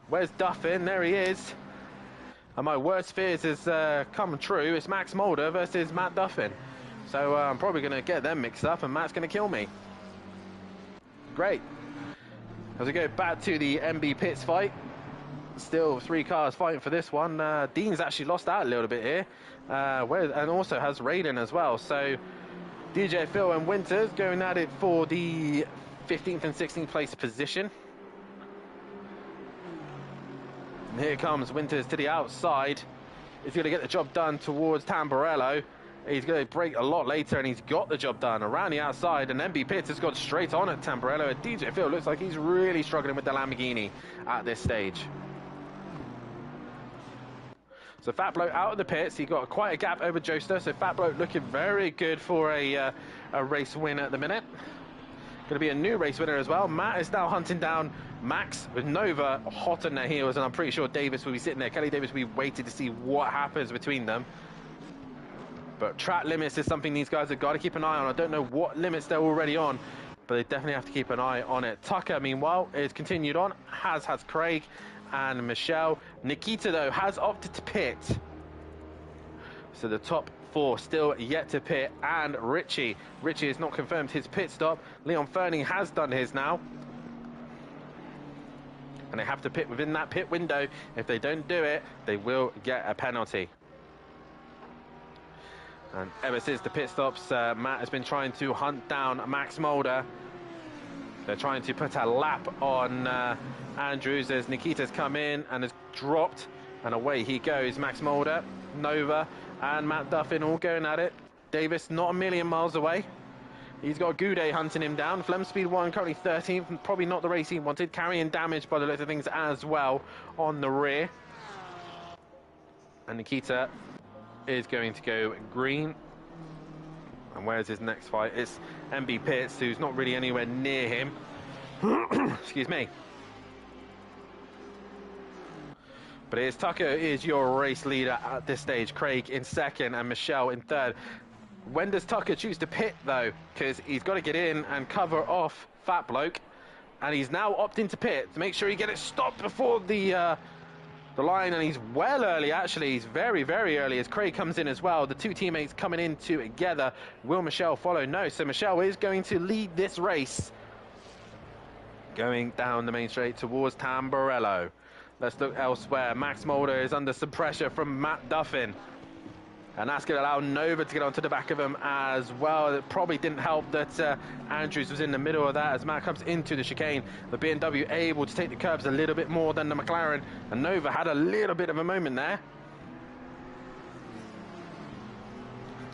S1: Where's Duffin? There he is. And my worst fears has come true. It's Max Mulder versus Matt Duffin. So I'm probably going to get them mixed up, and Matt's going to kill me. Great. As we go back to the MB Pits fight. Still 3 cars fighting for this one. Dean's actually lost out a little bit here, and also has Raiden as well. So DJ Phil and Winters going at it for the 15th and 16th place position. And here comes Winters to the outside. He's going to get the job done towards Tamburello. He's going to brake a lot later, and he's got the job done around the outside. And MB Pitts has got straight on at Tamburello. And DJ Phil looks like he's really struggling with the Lamborghini at this stage. So Fat Bloke out of the pits. He got quite a gap over Joester. So Fat Bloke looking very good for a race win at the minute. Going to be a new race winner as well. Matt is now hunting down Max with Nova hot on their heels, and I'm pretty sure Davis will be sitting there. Kelly Davis will be waiting to see what happens between them. But track limits is something these guys have got to keep an eye on. I don't know what limits they're already on, but they definitely have to keep an eye on it. Tucker, meanwhile, is continued on, has Craig and Michelle. Nikita, though, has opted to pit. So the top 4 still yet to pit. And Richie has not confirmed his pit stop. Leon Fernie has done his now. And they have to pit within that pit window. If they don't do it, they will get a penalty. And ever since the pit stops, Matt has been trying to hunt down Max Mulder. They're trying to put a lap on Andrews as Nikita's come in and has dropped. And away he goes. Max Mulder, Nova, and Matt Duffin all going at it. Davis not a million miles away. He's got Goudet hunting him down. Flem Speed 1 currently 13th. Probably not the race he wanted. Carrying damage by the looks of things as well on the rear. And Nikita is going to go green. And where's his next fight? It's MB Pitts, who's not really anywhere near him. Excuse me. But it is Tucker is your race leader at this stage. Craig in second and Michelle in third. When does Tucker choose to pit, though? Because he's got to get in and cover off Fat Bloke. And he's now opting to pit to make sure he gets it stopped before the line. And he's well early, actually. He's very, very early as Craig comes in as well. The two teammates coming in together. Will Michelle follow? No. So Michelle is going to lead this race. Going down the main straight towards Tamburello. Let's look elsewhere. Max Mulder is under some pressure from Matt Duffin. And that's going to allow Nova to get onto the back of him as well. It probably didn't help that Andrews was in the middle of that as Matt comes into the chicane. The BMW able to take the curbs a little bit more than the McLaren. And Nova had a little bit of a moment there.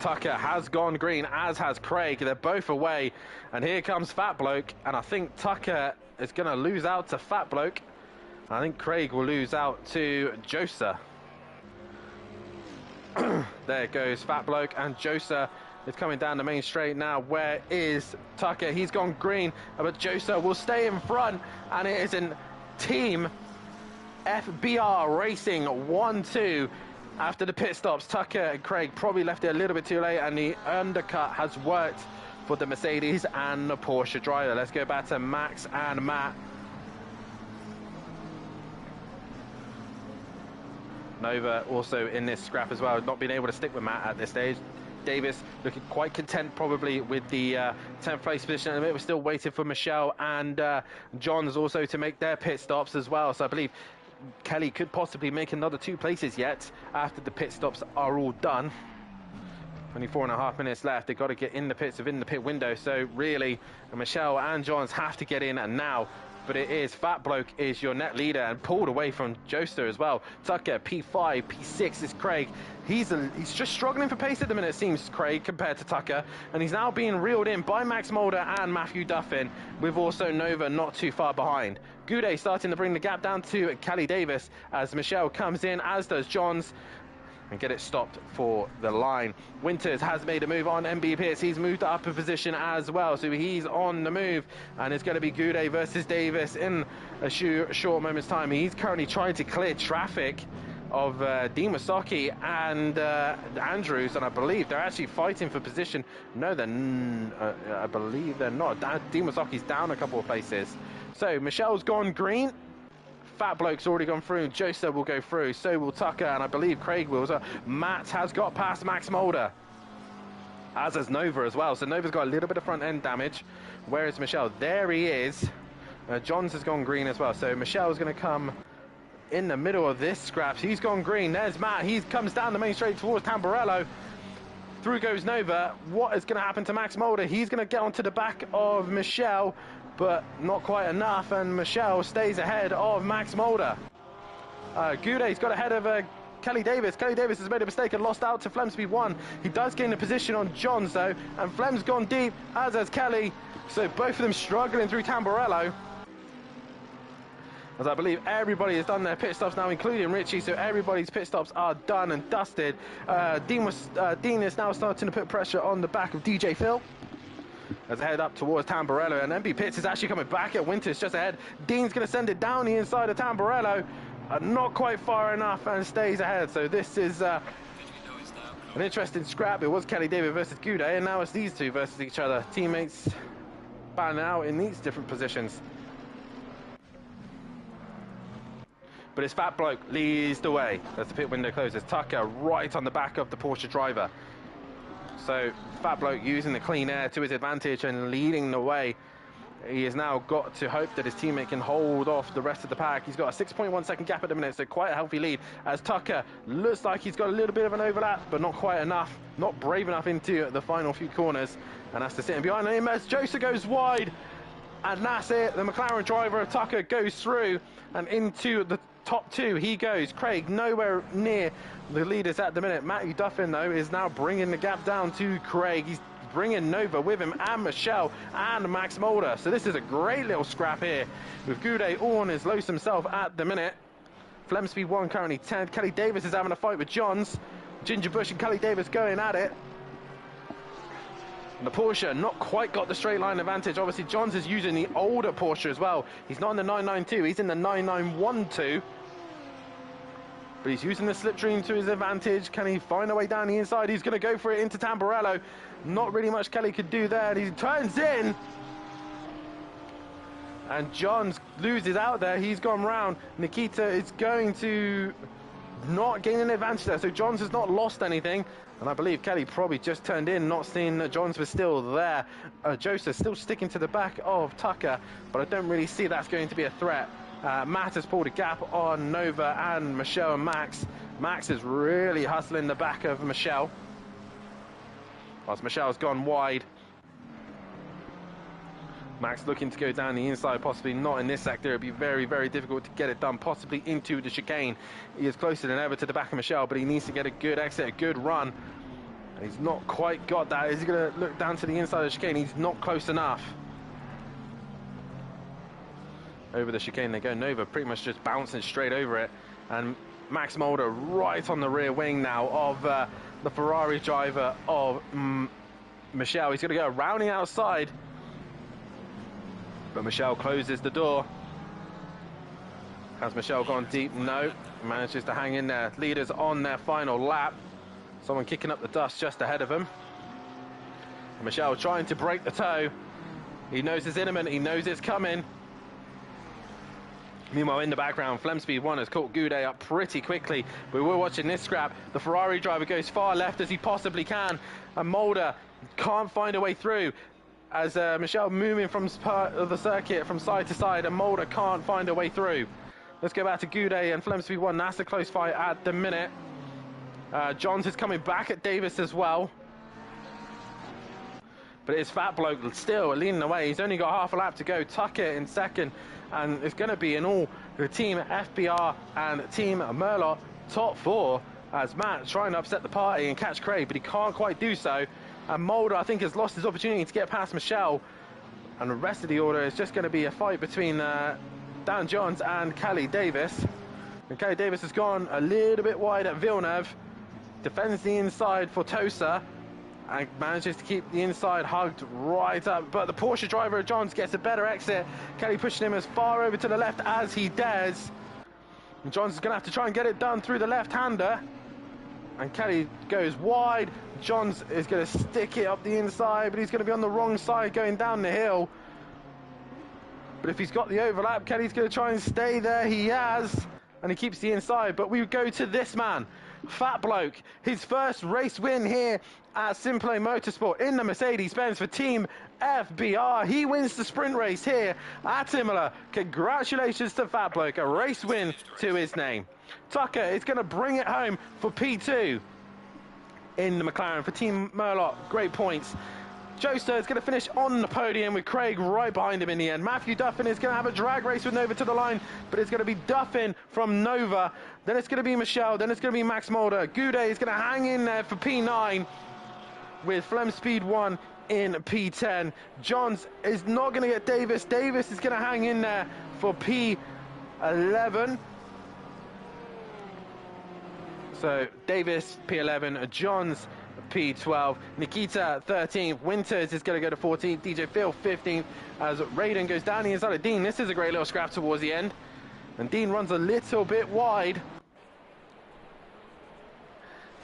S1: Tucker has gone green, as has Craig. They're both away. And here comes Fat Bloke. And I think Tucker is going to lose out to Fat Bloke. I think Craig will lose out to Joester. There goes Fat Bloke, and Joester is coming down the main straight now. Where is Tucker? He's gone green, but Joester will stay in front, and it is in Team FBR Racing 1-2. After the pit stops, Tucker and Craig probably left it a little bit too late, and the undercut has worked for the Mercedes and the Porsche driver. Let's go back to Max and Matt. Nova also in this scrap as well, not being able to stick with Matt at this stage. Davis looking quite content probably with the 10th place position. And we're still waiting for Michelle and Johns also to make their pit stops as well. So I believe Kelly could possibly make another 2 places yet after the pit stops are all done. Only 4.5 minutes left. They've got to get in the pits within the pit window. So really, Michelle and Johns have to get in and now. But it is Fat Bloke is your net leader and pulled away from Joester as well. Tucker, P5, P6 is Craig. He's just struggling for pace at the minute, it seems, Craig, compared to Tucker. And he's now being reeled in by Max Mulder and Matthew Duffin, with also Nova not too far behind. Goudet starting to bring the gap down to Kelly Davis as Michelle comes in, as does Johns, and get it stopped for the line. Winters has made a move on MB Pitts. He's moved up a position as well, so he's on the move, and it's going to be Goudet versus Davis in a short moment's time. He's currently trying to clear traffic of Dean Masaki and Andrews, and I believe they're actually fighting for position. No, I believe they're not. Dean Masaki's down a couple of places. So Michelle's gone green. Fat Bloke's already gone through. Joester will go through. So will Tucker, and I believe Craig will. So Matt has got past Max Mulder, as has Nova as well. So Nova's got a little bit of front end damage. Where is Michelle? There he is. Johns has gone green as well. So Michelle's going to come in the middle of this scraps. He's gone green. There's Matt. He comes down the main straight towards Tamburello. Through goes Nova. What is going to happen to Max Mulder? He's going to get onto the back of Michelle, but not quite enough, and Michelle stays ahead of Max Mulder. Goudet's got ahead of Kelly Davis. Kelly Davis has made a mistake and lost out to Flemsby 1. He does gain a position on Johns though, and Flem's gone deep, as has Kelly. So both of them struggling through Tamburello. As I believe everybody has done their pit stops now, including Richie, so everybody's pit stops are done and dusted. Dean is now starting to put pressure on the back of DJ Phil as they head up towards Tamburello, and MB Pitts is actually coming back at Winters just ahead. Dean's going to send it down the inside of Tamburello, not quite far enough, and stays ahead. So this is an interesting scrap. It was Kelly David versus Goudet, and now it's these two versus each other. Teammates batting out in these different positions. But his Fat Bloke leads the way as the pit window closes. Tucker right on the back of the Porsche driver. So Fat Bloke using the clean air to his advantage and leading the way. He has now got to hope that his teammate can hold off the rest of the pack. He's got a 6.1 second gap at the minute, so quite a healthy lead, as Tucker looks like he's got a little bit of an overlap, but not quite enough, not brave enough into the final few corners, and has to sit in behind him as Joester goes wide, and that's it. The McLaren driver of Tucker goes through and into the top 2 he goes. Craig nowhere near the leaders at the minute. Matthew Duffin though is now bringing the gap down to Craig. He's bringing Nova with him, and Michelle and Max Mulder. So this is a great little scrap here with Goudet all on his lows himself at the minute. Flemsby 1 currently 10. Kelly Davis is having a fight with Johns. Ginger Bush and Kelly Davis going at it. And the Porsche not quite got the straight line advantage. Obviously Johns is using the older Porsche as well. He's not in the 992, he's in the 9912. But he's using the slipstream to his advantage. Can he find a way down the inside? He's going to go for it into Tamburello. Not really much Kelly could do there. And he turns in. And Johns loses out there. He's gone round. Nikita is going to not gain an advantage there. So Johns has not lost anything. And I believe Kelly probably just turned in, not seeing that Johns was still there. Joseph still sticking to the back of Tucker. But I don't really see that's going to be a threat. Matt has pulled a gap on Nova and Michelle and Max. Max is really hustling the back of Michelle, whilst Michelle's gone wide. Max looking to go down the inside, possibly not in this sector. It'd be very, very difficult to get it done, possibly into the chicane. He is closer than ever to the back of Michelle, but he needs to get a good exit, a good run. And he's not quite got that. Is he going to look down to the inside of the chicane? He's not close enough. Over the chicane they go. Nova pretty much just bouncing straight over it, and Max Mulder right on the rear wing now of the Ferrari driver of Michelle. He's going to go around the outside, but Michelle closes the door. Has Michelle gone deep? No, manages to hang in there. Leaders on their final lap. Someone kicking up the dust just ahead of him, and Michelle trying to break the toe. He knows it's imminent, he knows it's coming. Meanwhile, in the background, Flemspeed 1 has caught Goudet up pretty quickly. But we're watching this scrap. The Ferrari driver goes far left as he possibly can. And Mulder can't find a way through. As Michel moving from part of the circuit from side to side, and Mulder can't find a way through. Let's go back to Goudet and Flemspeed 1. That's a close fight at the minute. Johns is coming back at Davis as well. But it's Fat Bloke still leading the way. He's only got half a lap to go. Tucker in second. And it's going to be in all the Team FBR and Team Merlot top 4 as Matt's trying to upset the party and catch Craig, but he can't quite do so. And Mulder, I think, has lost his opportunity to get past Michelle. And the rest of the order is just going to be a fight between Dan Johns and Kelly Davis. And Kelly Davis has gone a little bit wide at Villeneuve. Defends the inside for Tosa. And manages to keep the inside hugged right up. But the Porsche driver, Johns, gets a better exit. Kelly pushing him as far over to the left as he dares. And Johns is going to have to try and get it done through the left-hander. And Kelly goes wide. Johns is going to stick it up the inside, but he's going to be on the wrong side going down the hill. But if he's got the overlap, Kelly's going to try and stay there. He has. And he keeps the inside. But we go to this man, Fat Bloke. His first race win here at SimPlay Motorsport in the Mercedes-Benz for Team FBR. He wins the sprint race here at Imola. Congratulations to Fat Bloke. A race win to his name. Tucker is going to bring it home for P2 in the McLaren for Team Merlot. Great points. Joester is going to finish on the podium with Craig right behind him in the end. Matthew Duffin is going to have a drag race with Nova to the line, but it's going to be Duffin from Nova. Then it's going to be Michelle. Then it's going to be Max Mulder. Goudet is going to hang in there for P9 with Flemspeed 1 in P10. Johns is not going to get Davis. Davis is going to hang in there for P11. So Davis P11, Johns P12, Nikita 13th, Winters is going to go to 14th, DJ Phil 15th as Raiden goes down the inside of Dean. This is a great little scrap towards the end, and Dean runs a little bit wide,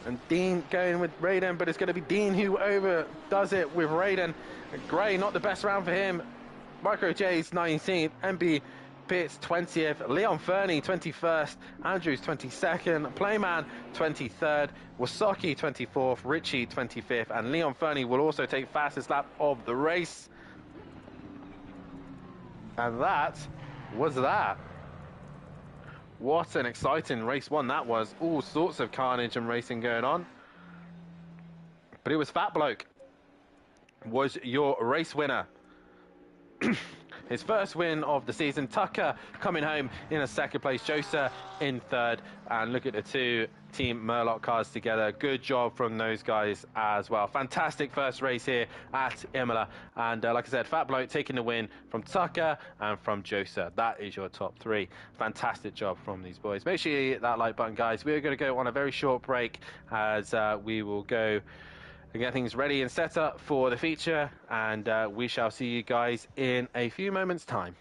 S1: and Dean going with Raiden, but it's going to be Dean who overdoes it with Raiden. Gray, not the best round for him. Micro J's 19th, MB Pitts 20th, Leon Fernie 21st, Andrews 22nd, Playman 23rd, Wasaki 24th, Richie 25th, and Leon Fernie will also take fastest lap of the race. And that was that. What an exciting race one that was. All sorts of carnage and racing going on. But it was Fat Bloke was your race winner. His first win of the season. Tucker coming home in a second place. Joser in third. And look at the two Team Merlot cars together. Good job from those guys as well. Fantastic first race here at Imola. And like I said, Fat Bloke taking the win from Tucker and from Joser. That is your top 3. Fantastic job from these boys. Make sure you hit that like button, guys. We're going to go on a very short break as we will go and get things ready and set up for the feature, and we shall see you guys in a few moments' time.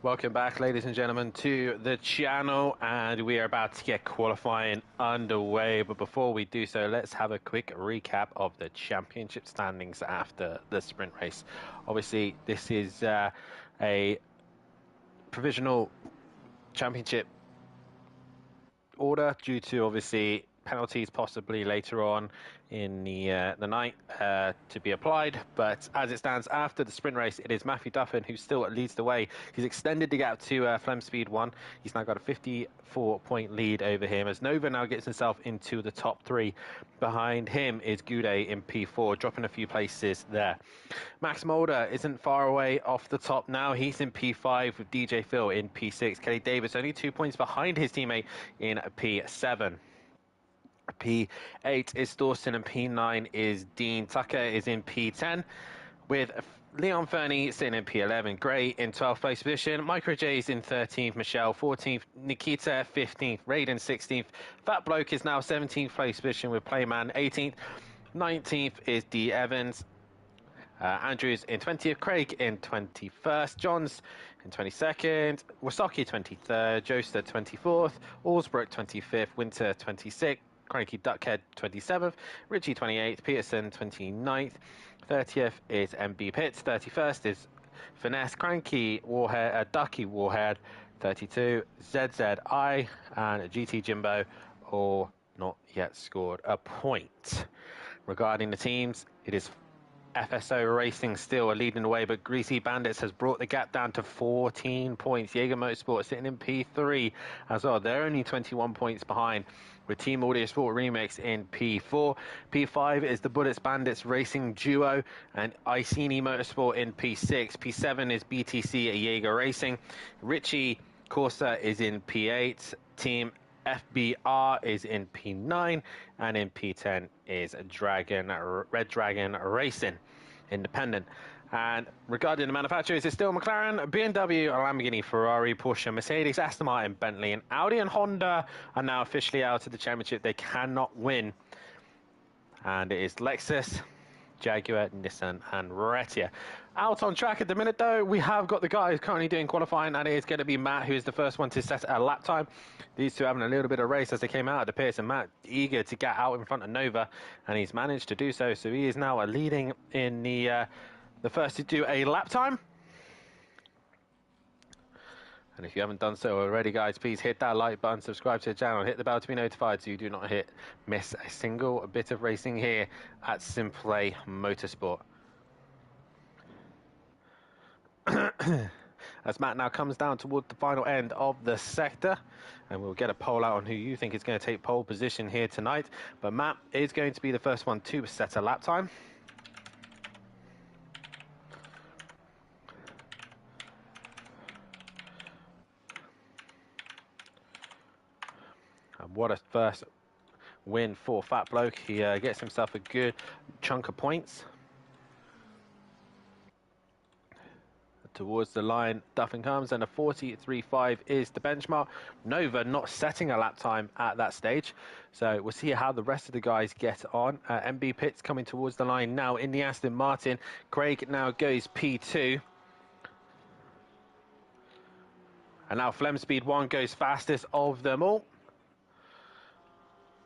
S1: Welcome back, ladies and gentlemen, to the channel, and we are about to get qualifying underway. But before we do so, let's have a quick recap of the championship standings after the sprint race. Obviously, this is a provisional championship order due to obviously penalties possibly later on in the night to be applied. But as it stands after the sprint race, it is Matthew Duffin who still leads the way. He's extended the gap to Flem Speed 1. He's now got a 54-point lead over him as Nova now gets himself into the top 3. Behind him is Goudet in P4, dropping a few places there. Max Mulder isn't far away off the top now. He's in P5 with DJ Phil in P6. Kelly Davis only 2 points behind his teammate in P7. P8 is Dawson and P9 is Dean. Tucker is in P10 with Leon Fernie sitting in P11. Gray in 12th place position. Micro J's in 13th. Michelle 14th. Nikita 15th. Raiden 16th. Fat Bloke is now 17th place position with Playman 18th. 19th is D. Evans. Andrews in 20th. Craig in 21st. Johns in 22nd. Wasaki 23rd. Joester 24th. Allsbrook 25th. Winter 26th. Cranky Duckhead 27th, Richie 28th, Peterson 29th, 30th is MB Pitts, 31st is Finesse, Cranky Warhead, Ducky Warhead, 32, ZZI and GT Jimbo all not yet scored a point. Regarding the teams, it is FSO Racing still are leading the way, but Greasy Bandits has brought the gap down to 14 points. Jaeger Motorsport sitting in P3 as well. They're only 21 points behind, with Team Audio Sport Remix in P4. P5 is the Bullets Bandits Racing Duo and Iceni Motorsport in P6. P7 is BTC Jaeger Racing. Richie Corsa is in P8. Team FBR is in P9, and in P10 is Red Dragon Racing Independent. And regarding the manufacturers, it's still McLaren, BMW, Lamborghini, Ferrari, Porsche, Mercedes, Aston Martin, Bentley, and Audi and Honda are now officially out of the championship. They cannot win. And it is Lexus, Jaguar, Nissan, and Retia. Out on track at the minute, though, we have got the guy who's currently doing qualifying, and it is going to be Matt, who is the first one to set a lap time. These two having a little bit of race as they came out of the pits, and Matt eager to get out in front of Nova, and he's managed to do so. So he is now leading in the first to do a lap time. And if you haven't done so already, guys, please hit that like button, subscribe to the channel, hit the bell to be notified so you do not miss a single bit of racing here at SimPlay Motorsport. As Matt now comes down towards the final end of the sector, and we'll get a poll out on who you think is going to take pole position here tonight. But Matt is going to be the first one to set a lap time. And what a first win for Fat Bloke. He gets himself a good chunk of points. Towards the line, Duffin comes, and a 43.5 is the benchmark. Nova not setting a lap time at that stage, so we'll see how the rest of the guys get on. MB Pitts coming towards the line now in the Aston Martin. Craig now goes P2. And now Flem Speed 1 goes fastest of them all.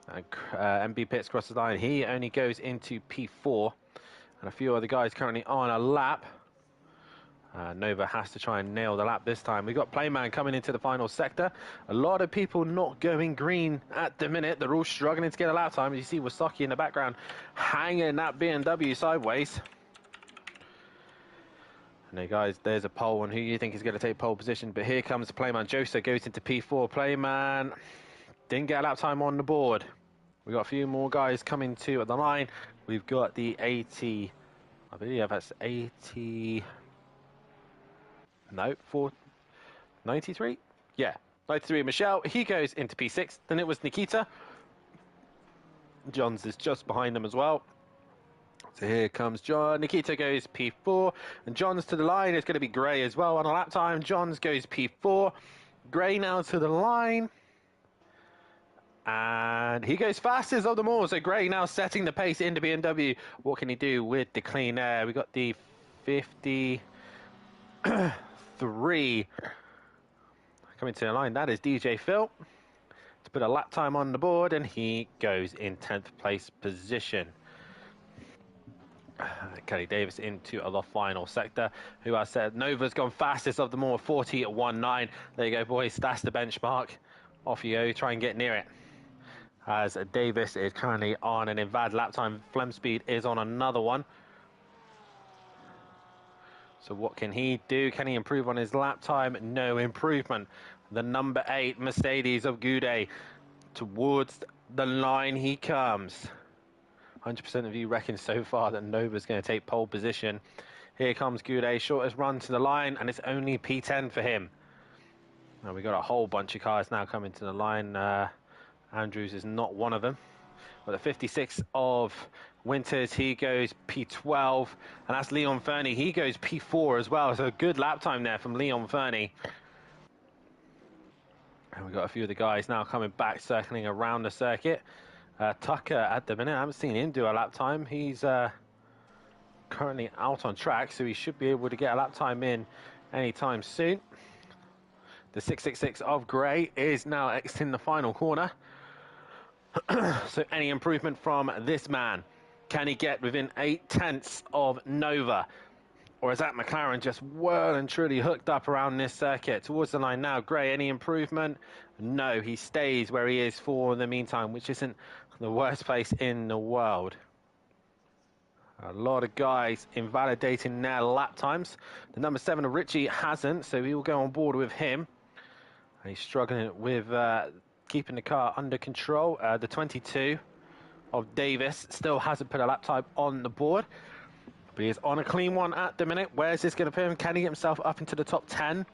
S1: And MB Pitts crosses the line. He only goes into P4. And a few other guys currently on a lap. Nova has to try and nail the lap this time. We've got Playman coming into the final sector. A lot of people not going green at the minute. They're all struggling to get a lap time. As you see Wasaki in the background hanging that BMW sideways. And there, guys, there's a poll on who you think is going to take pole position. But here comes Playman. Josa goes into P4. Playman didn't get a lap time on the board. We've got a few more guys coming to the line. We've got the 80. I believe that's 80. No, 93? Yeah, 93. Michelle, he goes into P6. Then it was Nikita. Johns is just behind them as well. So here comes John. Nikita goes P4. And Johns to the line. It's going to be Gray as well on a lap time. Johns goes P4. Gray now to the line. And he goes fastest of them all. So Gray now setting the pace into BMW. What can he do with the clean air? We got the 53 coming to the line. That is DJ Phil to put a lap time on the board, and he goes in 10th place position. Kelly Davis into the final sector, who I said Nova's gone fastest of them all, 40.19. There you go, boys, that's the benchmark. Off you go, try and get near it. As Davis is currently on an invalid lap time. Flem Speed is on another one. So what can he do? Can he improve on his lap time? No improvement. The number 8 Mercedes of Goudet. Towards the line he comes. 100% of you reckon so far that Nova's going to take pole position. Here comes Goudet, shortest run to the line, and it's only P10 for him. Now we've got a whole bunch of cars now coming to the line. Andrews is not one of them. But the 56 of Winters, he goes P12, and that's Leon Fernie. He goes P4 as well, so a good lap time there from Leon Fernie. And we've got a few of the guys now coming back, circling around the circuit. Tucker at the minute, I haven't seen him do a lap time. He's currently out on track, so he should be able to get a lap time in anytime soon. The 666 of Gray is now exiting the final corner. So any improvement from this man? Can he get within 8/10 of Nova? Or is that McLaren just well and truly hooked up around this circuit? Towards the line now, Gray, any improvement? No, he stays where he is for the meantime, which isn't the worst place in the world. A lot of guys invalidating their lap times. The number 7 of Richie hasn't, so we will go on board with him. He's struggling with keeping the car under control. The 22 of Davis still hasn't put a lap time on the board, but he is on a clean one at the minute. Where's this going to put him? Can he get himself up into the top 10?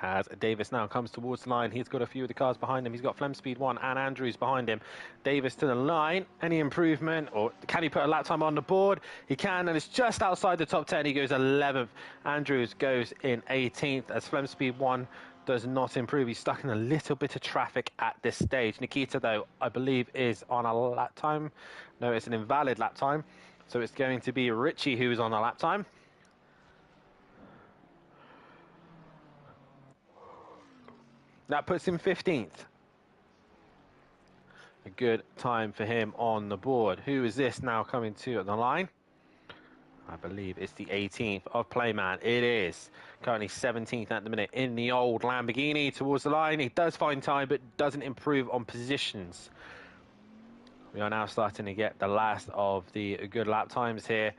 S1: As Davis now comes towards the line, he's got a few of the cars behind him. He's got Flem Speed 1 and Andrews behind him. Davis to the line. Any improvement, or can he put a lap time on the board? He can, and it's just outside the top 10. He goes 11th. Andrews goes in 18th as Flem Speed 1 does not improve. He's stuck in a little bit of traffic at this stage. Nikita, though, I believe is on a lap time. No, it's an invalid lap time. So it's going to be Richie who's on a lap time. That puts him 15th. A good time for him on the board. Who is this now coming to the line? I believe it's the 18th of Playman. It is. Currently 17th at the minute in the old Lamborghini towards the line. He does find time, but doesn't improve on positions. We are now starting to get the last of the good lap times here.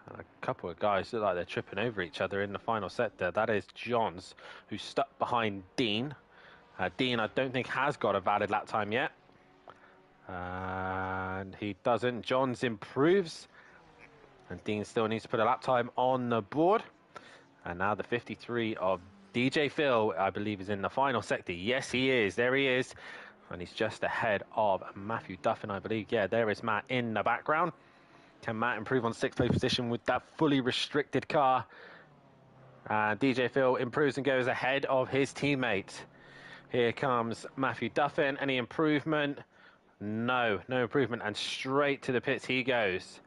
S1: And a couple of guys look like they're tripping over each other in the final set there. That is Johns, who's stuck behind Dean. Dean, I don't think, has got a valid lap time yet. And he doesn't. Johns improves. And Dean still needs to put a lap time on the board. And now the 53 of DJ Phil, I believe, is in the final sector. Yes, he is. There he is. And he's just ahead of Matthew Duffin, I believe. Yeah, there is Matt in the background. Can Matt improve on 6th place position with that fully restricted car? DJ Phil improves and goes ahead of his teammate. Here comes Matthew Duffin. Any improvement? No improvement. And straight to the pits he goes.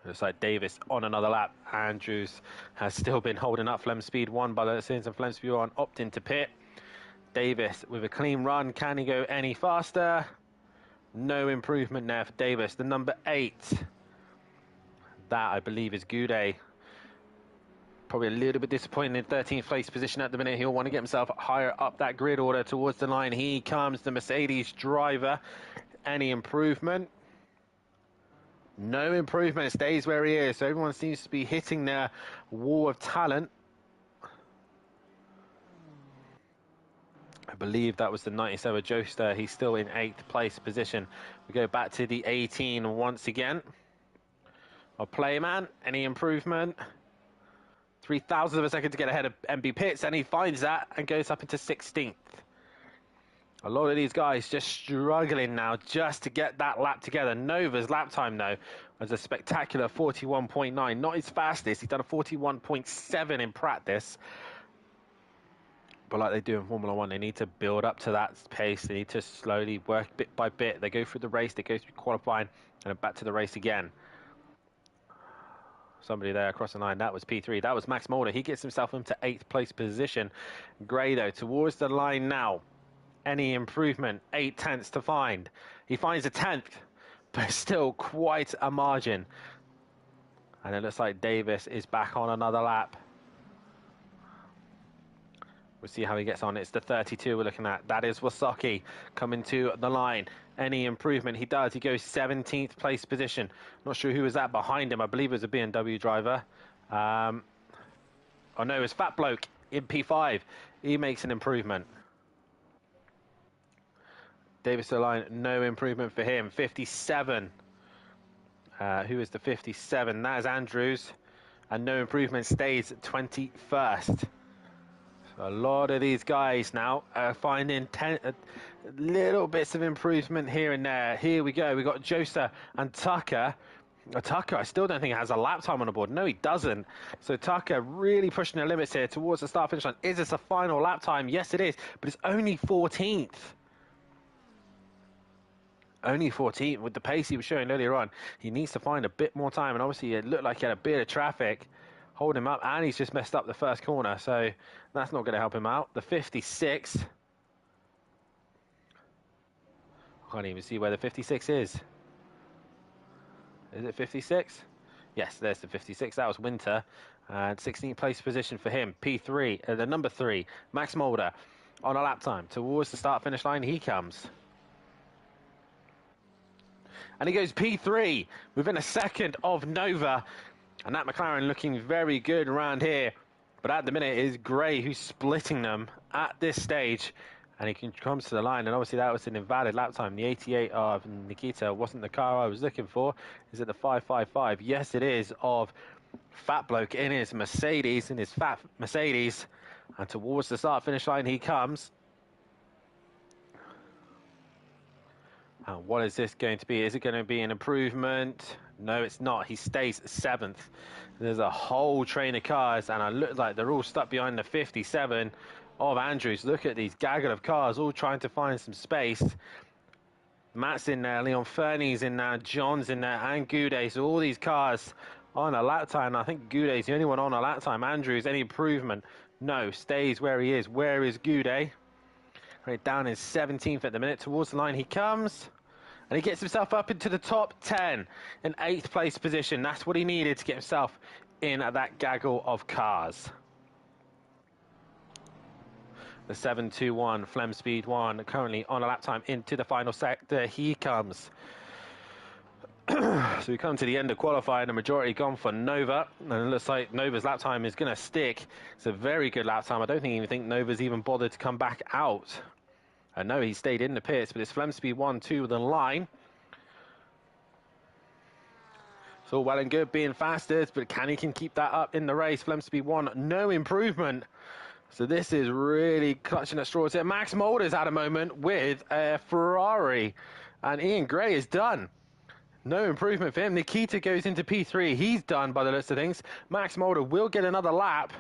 S1: Looks like Davis on another lap. Andrews has still been holding up Flem Speed 1 by the scenes, and Flem Speed 1 opting to pit. Davis with a clean run. Can he go any faster? No improvement there for Davis. The number 8. That, I believe, is Goudet. Probably a little bit disappointed in 13th place position at the minute. He'll want to get himself higher up that grid order towards the line. He comes, the Mercedes driver. Any improvement? No improvement. It stays where he is. So everyone seems to be hitting their wall of talent. I believe that was the 97 Joester. He's still in 8th place position. We go back to the 18 once again. Our Playman, any improvement? 3,000 of a second to get ahead of MB Pitts, and he finds that and goes up into 16th. A lot of these guys just struggling now just to get that lap together. Nova's lap time, though, was a spectacular 41.9. Not his fastest. He's done a 41.7 in practice. But like they do in Formula 1, they need to build up to that pace. They need to slowly work bit by bit. They go through the race, they go through qualifying, and then back to the race again. Somebody there across the line, that was P3. That was Max Mulder. He gets himself into 8th place position. Gray, though, towards the line now. Any improvement? 8 tenths to find. He finds a 10th, but still quite a margin. And it looks like Davis is back on another lap. We'll see how he gets on. It's the 32 we're looking at. That is Wasaki coming to the line. Any improvement? He does. He goes 17th place position. Not sure who was that behind him. I believe it was a BMW driver. Oh no, it's Fat Bloke in P5. He makes an improvement. Davis to the line. No improvement for him. 57. Who is the 57? That is Andrews. And no improvement, stays 21st. A lot of these guys now are finding little bits of improvement here and there. Here we go. We got Josa and Tucker. Tucker, I still don't think has a lap time on the board. No, he doesn't. So Tucker really pushing the limits here towards the start finish line. Is this a final lap time? Yes, it is. But it's only 14th. Only 14th with the pace he was showing earlier on. He needs to find a bit more time. And obviously it looked like he had a bit of traffic hold him up, and he's just messed up the first corner, so that's not going to help him out. The 56. I can't even see where the 56 is. Is it 56? Yes, there's the 56. That was Winter. And 16th place position for him. P3, the number 3, Max Mulder. on a lap time. Towards the start-finish line he comes. And he goes P3 within a second of Nova. And that McLaren looking very good around here. But at the minute, it is Gray who's splitting them at this stage. And he comes to the line. And obviously, that was an invalid lap time. The 88 of Nikita wasn't the car I was looking for. Is it the 555? Yes, it is, of Fat Bloke in his Mercedes, in his fat Mercedes. And towards the start-finish line he comes. And what is this going to be? Is it going to be an improvement? No, it's not. He stays 7th. There's a whole train of cars, and I look like they're all stuck behind the 57 of Andrews. Look at these gaggle of cars, all trying to find some space. Matt's in there, Leon Fernie's in there, John's in there, and Goudet. So all these cars on a lap time. I think Goudet's the only one on a lap time. Andrews, any improvement? No, stays where he is. Where is Goudet? Right down in 17th at the minute. Towards the line he comes. And he gets himself up into the top 10 in 8th place position. That's what he needed to get himself in that gaggle of cars. The 721 Flem Speed 1 currently on a lap time into the final sector. He comes. So we come to the end of qualifying. The majority gone for Nova. And it looks like Nova's lap time is going to stick. It's a very good lap time. I don't even think Nova's even bothered to come back out. I know he stayed in the pits, but it's Flem Speed 1, 2 with the line. It's all well and good being fastest, but can he keep that up in the race? Flem Speed 1, no improvement. So this is really clutching at straws here. Max Mulder's had a moment with a Ferrari, and Ian Gray is done. No improvement for him. Nikita goes into P3. He's done by the looks of things. Max Mulder will get another lap.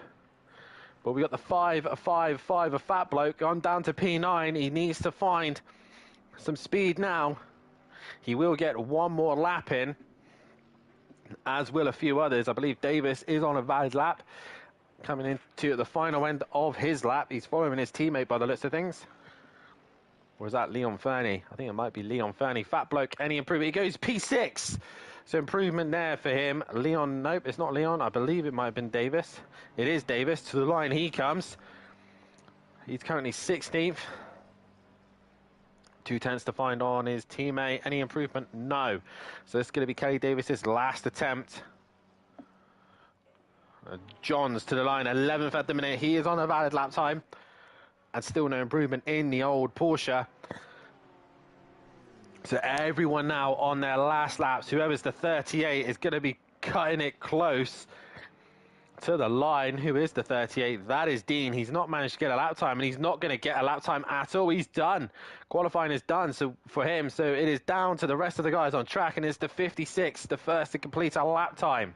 S1: But we got the 5-5-5 of Fat Bloke on down to P9. He needs to find some speed now. He will get one more lap in, as will a few others. I believe Davis is on a valid lap, coming into the final end of his lap. He's following his teammate by the looks of things. Or is that Leon Fernie? I think it might be Leon Fernie. Fat Bloke, any improvement? He goes P6. So improvement there for him. Leon, nope, it's not Leon. I believe it might have been Davis. It is Davis. To the line he comes. He's currently 16th. 2 tenths to find on his teammate. Any improvement? No. So this is going to be Kelly Davis's last attempt. Johns to the line, 11th at the minute. He is on a valid lap time. And still no improvement in the old Porsche. So everyone now on their last laps, whoever's the 38 is going to be cutting it close to the line. Who is the 38? That is Dean. He's not managed to get a lap time, and he's not going to get a lap time at all. He's done. Qualifying is done so for him. So it is down to the rest of the guys on track, and it's the 56, the first to complete a lap time.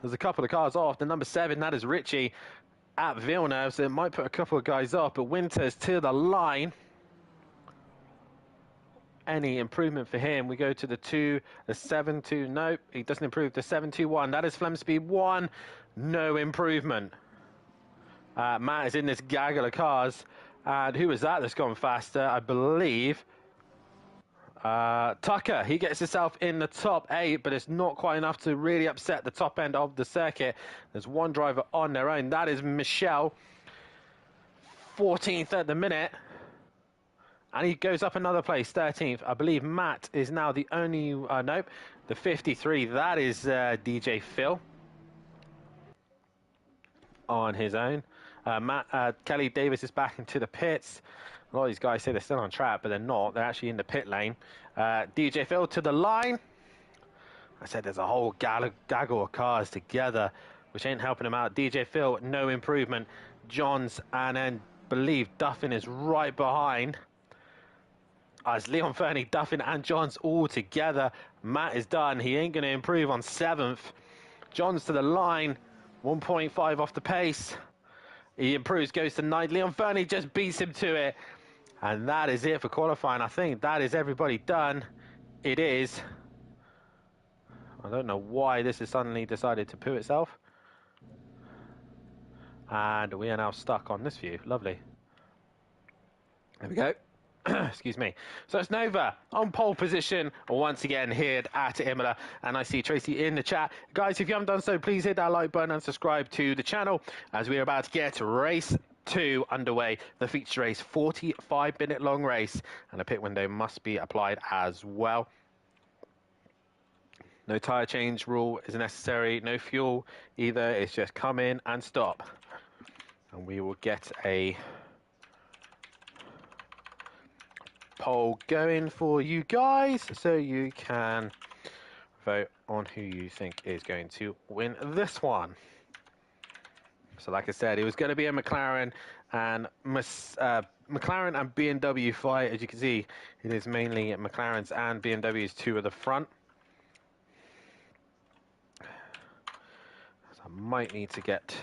S1: There's a couple of cars off. The number 7, that is Richie at Villeneuve, so it might put a couple of guys off, but Winters to the line. Any improvement for him? We go to the 7-2. Nope, he doesn't improve. The 7-2-1. That is Flem Speed 1. No improvement. Matt is in this gaggle of cars. And who was that that's gone faster? I believe Tucker. He gets himself in the top 8, but it's not quite enough to really upset the top end of the circuit. There's one driver on their own. That is Michelle. 14th at the minute. And he goes up another place, 13th. I believe Matt is now the only... nope, the 53. That is DJ Phil on his own. Kelly Davis is back into the pits. A lot of these guys say they're still on track, but they're not. They're actually in the pit lane. DJ Phil to the line. I said there's a whole gaggle of cars together, which ain't helping him out. DJ Phil, no improvement. Johns, and then believe Duffin is right behind. As Leon Fernie, Duffin and Johns all together. Matt is done. He ain't going to improve on 7th. Johns to the line. 1.5 off the pace. He improves, goes to 9th. Leon Fernie just beats him to it. And that is it for qualifying. I think that is everybody done. It is. I don't know why this has suddenly decided to poo itself. And we are now stuck on this view. Lovely. There we go. Excuse me. So it's Nova on pole position once again here at Imola, and I see Tracy in the chat. Guys, if you haven't done so, please hit that like button and subscribe to the channel, as we are about to get race 2 underway. The feature race, 45-minute long race, and a pit window must be applied as well. No tyre change rule is necessary, no fuel either. It's just come in and stop. And we will get a poll going for you guys so you can vote on who you think is going to win this one. So like I said, it was going to be a McLaren and BMW fight. As you can see, it is mainly McLarens and BMWs, 2 at the front. So I might need to get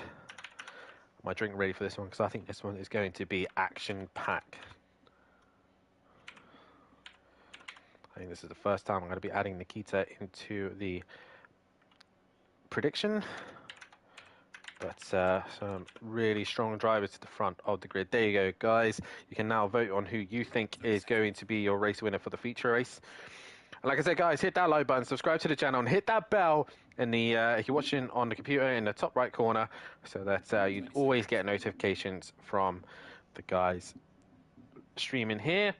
S1: my drink ready for this one, because I think this one is going to be action-packed. I think this is the first time I'm going to be adding Nikita into the prediction. But some really strong drivers to the front of the grid. There you go, guys. You can now vote on who you think is going to be your race winner for the feature race. And like I said, guys, hit that like button, subscribe to the channel, and hit that bell in the if you're watching on the computer, in the top right corner, so that you'd always get notifications from the guys streaming here.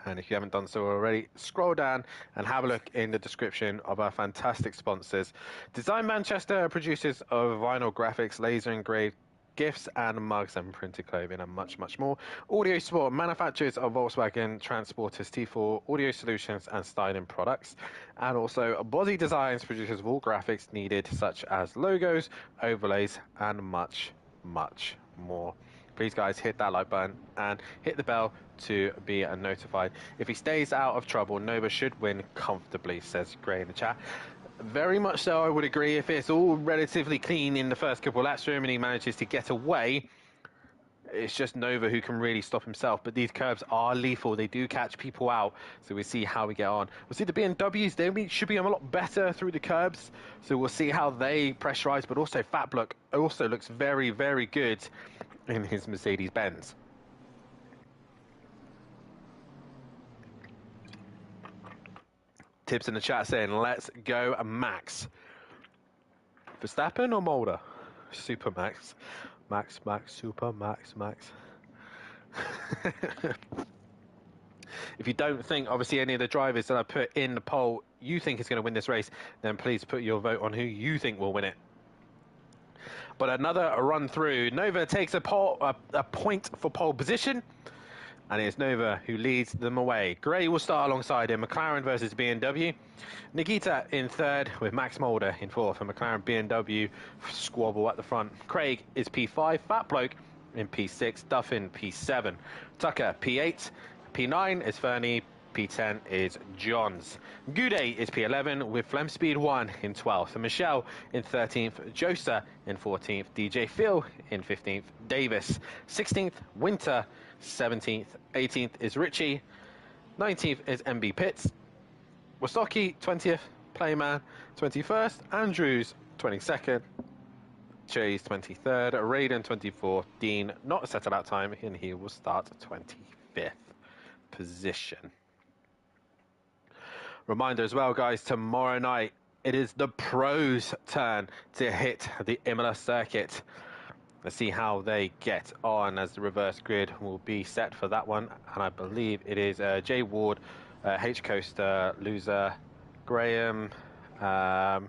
S1: And if you haven't done so already, scroll down and have a look in the description of our fantastic sponsors. Design Manchester, producers of vinyl graphics, laser engraved gifts and mugs and printed clothing, and much, much more. Audio Sport, manufacturers of Volkswagen Transporters T4 audio solutions and styling products. And also Body Designs, producers of all graphics needed, such as logos, overlays, and much, much more. Please, guys, hit that like button and hit the bell to be notified. If he stays out of trouble, Nova should win comfortably, says Gray in the chat. Very much so, I would agree. If it's all relatively clean in the first couple of laps for him and he manages to get away, it's just Nova who can really stop himself. But these curbs are lethal. They do catch people out. So we'll see how we get on. We'll see the BMWs. They should be a lot better through the curbs. So we'll see how they pressurize. But also Fat Block also looks very, very good in his Mercedes-Benz. Tips in the chat saying, let's go Max. Verstappen or Mulder? Super Max. Max, Super Max. If you don't think, obviously, any of the drivers that I put in the poll you think is going to win this race, then please put your vote on who you think will win it. But another run through. Nova takes a point for pole position. And it's Nova who leads them away. Gray will start alongside him. McLaren versus BMW. Nikita in third with Max Mulder in fourth. And McLaren BMW squabble at the front. Craig is P5. Fat Bloke in P6. Duff in P7. Tucker P8. P9 is Fernie. P10 is Johns. Goudet is P11 with Flem Speed 1 in 12th. And Michelle in 13th. Josa in 14th. DJ Phil in 15th. Davis 16th. Winter 17th. 18th is Richie. 19th is MB Pitts. Wasocki 20th. Playman 21st. Andrews 22nd. Chase 23rd. Raiden 24th. Dean not set at that time, and he will start 25th position. Reminder as well, guys, tomorrow night it is the pros' turn to hit the Imola circuit. Let's see how they get on, as the reverse grid will be set for that one. And I believe it is Jay Ward, H Coaster, Loser, Graham, the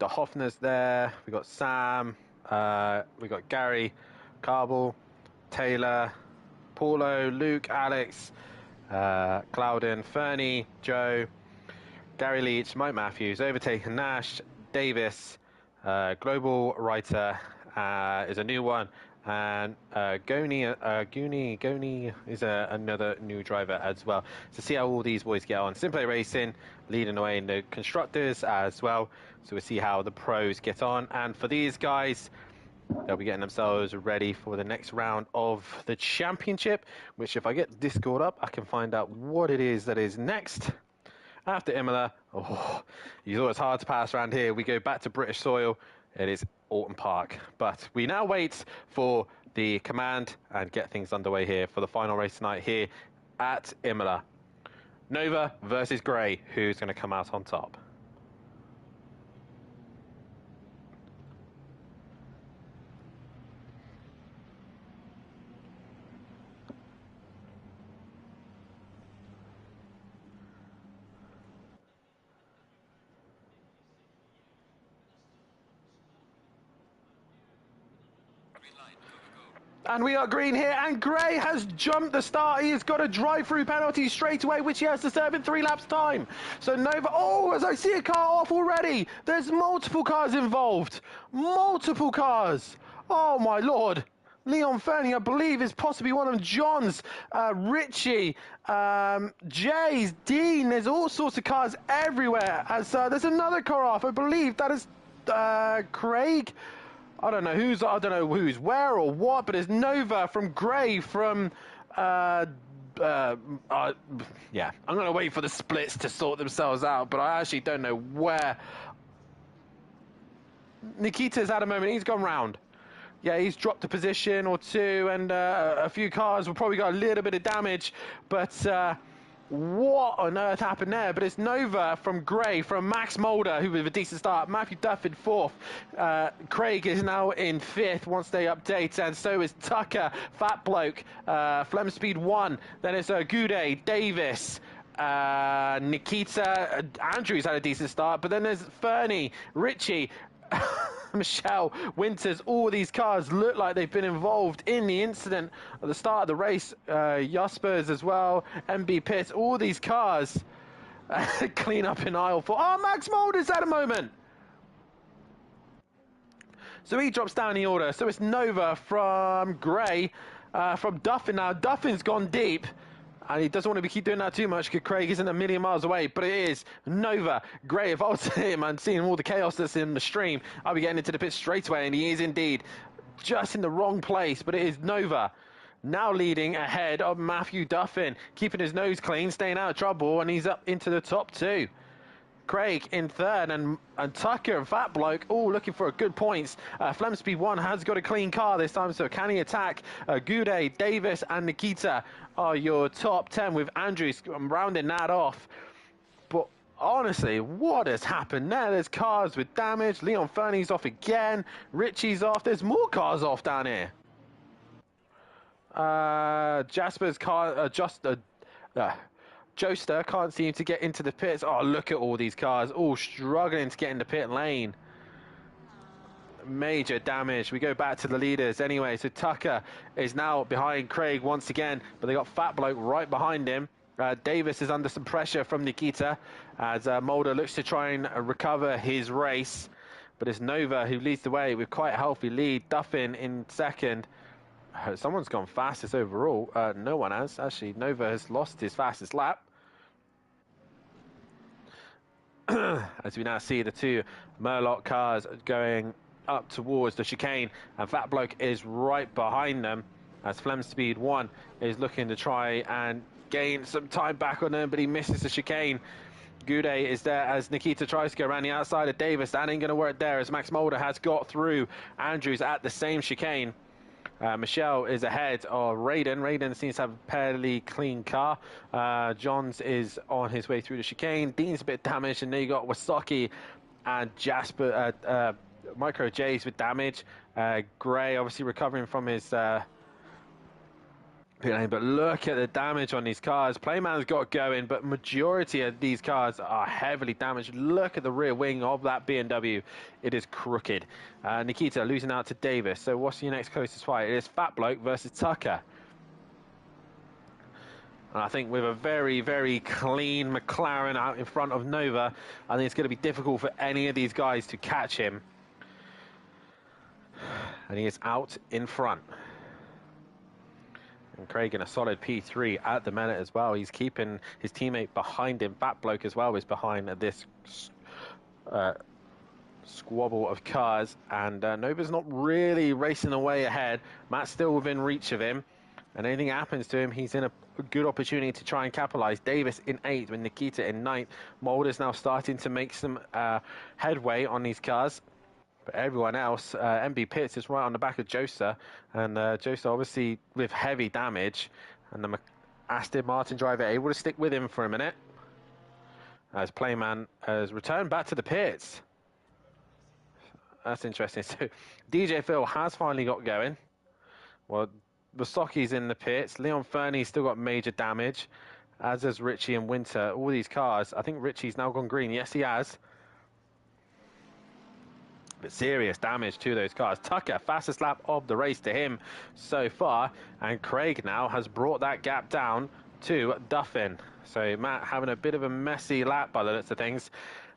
S1: Hoffner's there. We got Sam, we got Gary, Carbel, Taylor, Paulo, Luke, Alex, Clouden, Fernie, Joe, Gary Leach, Mike Matthews, Overtaken Nash, Davis, Global Writer is a new one, and Goni is another new driver as well. So see how all these boys get on. SimPlay Racing leading away in the constructors as well. So we'll see how the pros get on. And for these guys, they'll be getting themselves ready for the next round of the championship, which if I get Discord up, I can find out what it is that is next. After Imola, you thought it's hard to pass around here. We go back to British soil. It is Alton Park. But we now wait for the command and get things underway here for the final race tonight here at Imola. Nova versus Gray. Who's going to come out on top? And we are green here, and Gray has jumped the start. He has got a drive-through penalty straight away, which he has to serve in 3 laps' time. So Nova, oh, as I see a car off already. There's multiple cars involved. Multiple cars. Oh, my Lord. Leon Fernie, I believe, is possibly one of John's, Richie, Jay's, Dean. There's all sorts of cars everywhere. As there's another car off. I believe that is Craig. I don't know who's where or what, but it's Nova from Gray from yeah, I'm gonna wait for the splits to sort themselves out, but I actually don't know where Nikita's at a moment. He's gone round. Yeah, he's dropped a position or two, and a few cars will probably got a little bit of damage, but what on earth happened there? But it's Nova from Gray, from Max Mulder, who with a decent start. Matthew Duff in 4th. Craig is now in 5th once they update, and so is Tucker, Fat Bloke, Flem Speed 1. Then it's Gude, Davis, Nikita, Andrews had a decent start, but then there's Fernie, Richie, Michelle, Winters. All these cars look like they've been involved in the incident at the start of the race. Jaspers as well, MB Pitts, all these cars clean up in aisle 4. Oh, Max Mulder's at a moment. So he drops down the order. So it's Nova from Gray, from Duffin now. Duffin's gone deep. And he doesn't want to keep doing that too much because Craig isn't a million miles away. But it is Nova. Gray, if I was him and seeing all the chaos that's in the stream, I'll be getting into the pit straight away. And he is indeed just in the wrong place. But it is Nova now leading ahead of Matthew Duffin, keeping his nose clean, staying out of trouble. And he's up into the top 2. Craig in 3rd, and Tucker and Fat Bloke all looking for a good points. Flem Speed 1 has got a clean car this time, so can he attack? Gude, Davis and Nikita are your top 10 with Andrews rounding that off. But honestly, what has happened there? There's cars with damage. Leon Fernie's off again. Richie's off. There's more cars off down here. Jasper's car, Joester can't seem to get into the pits. Oh, look at all these cars, all struggling to get in the pit lane. Major damage. We go back to the leaders anyway. So Tucker is now behind Craig once again, but they got Fat Bloke right behind him. Davis is under some pressure from Nikita as Mulder looks to try and recover his race. But it's Nova who leads the way with quite a healthy lead. Duffin in 2nd. Someone's gone fastest overall. No one has. Actually, Nova has lost his fastest lap. As we now see the 2 Murloc cars going up towards the chicane, and Fat Bloke is right behind them as Flem Speed 1 is looking to try and gain some time back on them, but he misses the chicane. Gude is there as Nikita tries to go around the outside of Davis. That ain't going to work there as Max Mulder has got through Andrews at the same chicane. Michelle is ahead of Raiden. Raiden seems to have a fairly clean car. Johns is on his way through the chicane. Dean's a bit damaged, and then you got Wasaki and Jasper, Micro J's with damage. Gray obviously recovering from his pit lane, but look at the damage on these cars. Playman's got going, but majority of these cars are heavily damaged. Look at the rear wing of that BMW. It is crooked. Nikita losing out to Davis. So what's your next closest fight? It is Fat Bloke versus Tucker. And I think with a very, very clean McLaren out in front of Nova, I think it's going to be difficult for any of these guys to catch him. And he is out in front. And Craig in a solid P3 at the minute as well. He's keeping his teammate behind him. Fat Bloke as well is behind this squabble of cars. And Nova's not really racing away ahead. Matt's still within reach of him. And anything happens to him, he's in a good opportunity to try and capitalise. Davis in 8th with Nikita in 9th. Mulder's now starting to make some headway on these cars. But everyone else, MB Pitts is right on the back of Joester. And Joester obviously with heavy damage. And the Aston Martin driver able to stick with him for a minute. As Playman has returned back to the pits. That's interesting. So DJ Phil has finally got going. Well, Wasaki's in the pits. Leon Fernie's still got major damage. As has Richie and Winter. All these cars. I think Richie's now gone green. Yes, he has. But serious damage to those cars. Tucker, fastest lap of the race to him so far. And Craig now has brought that gap down to Duffin. So Matt having a bit of a messy lap by the looks of things.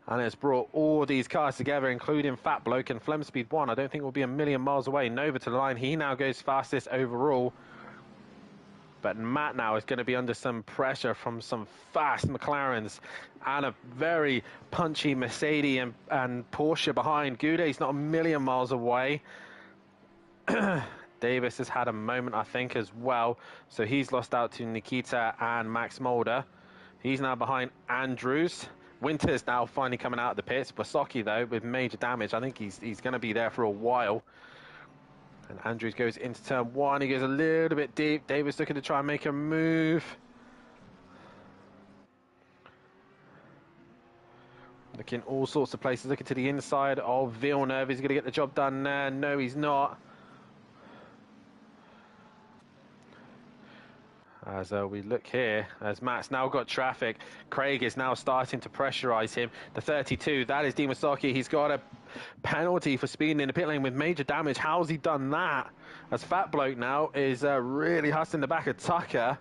S1: And it's brought all these cars together, including Fat Bloke and Flem Speed 1. I don't think will be a million miles away. Nova to the line. He now goes fastest overall. But Matt now is going to be under some pressure from some fast McLarens and a very punchy Mercedes and Porsche behind. Goude's not a million miles away. Davis has had a moment, I think, as well. So he's lost out to Nikita and Max Mulder. He's now behind Andrews. Winter's now finally coming out of the pits. Wasocki, though, with major damage. I think he's going to be there for a while. And Andrews goes into turn 1. He goes a little bit deep. Davis looking to try and make a move. Looking all sorts of places. Looking to the inside of Villeneuve. He's going to get the job done there. No, he's not. As we look here, as Matt's now got traffic, Craig is now starting to pressurise him. The 32, that is Dean Wasocki. He's got a penalty for speeding in the pit lane with major damage. How's he done that? As Fat Bloke now is really hustling the back of Tucker.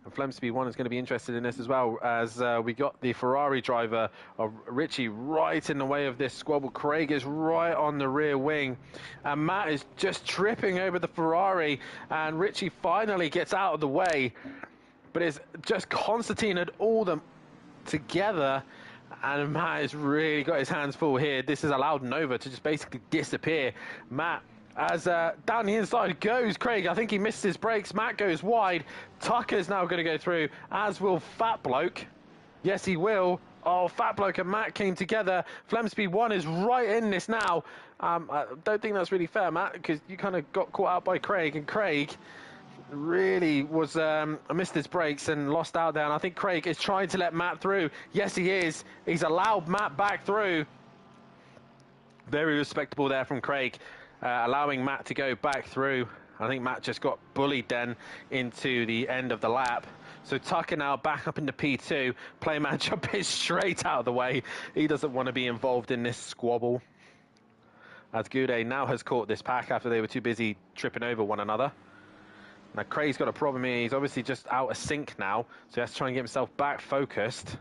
S1: And Flem Speed 1 is going to be interested in this as well, as we got the Ferrari driver of Richie right in the way of this squabble. Craig is right on the rear wing, and Matt is just tripping over the Ferrari, and Richie finally gets out of the way, but it's just Constantine and all them together, and Matt has really got his hands full here. This has allowed Nova to just basically disappear. Matt, as down the inside goes Craig. I think he missed his brakes. Matt goes wide. Tucker's now going to go through, as will Fat Bloke. Yes, he will. Oh, Fat Bloke and Matt came together. Flem Speed 1 is right in this now. I don't think that's really fair, Matt, because you kind of got caught out by Craig, and Craig really was missed his brakes and lost out there. And I think Craig is trying to let Matt through. Yes, he is. He's allowed Matt back through. Very respectable there from Craig. Allowing Matt to go back through. I think Matt just got bullied then into the end of the lap. So Tucker now back up into P2. Playman jump is straight out of the way. He doesn't want to be involved in this squabble. As Goude now has caught this pack after they were too busy tripping over one another. Now Craig's got a problem here. He's obviously just out of sync now. So he has to try and get himself back focused.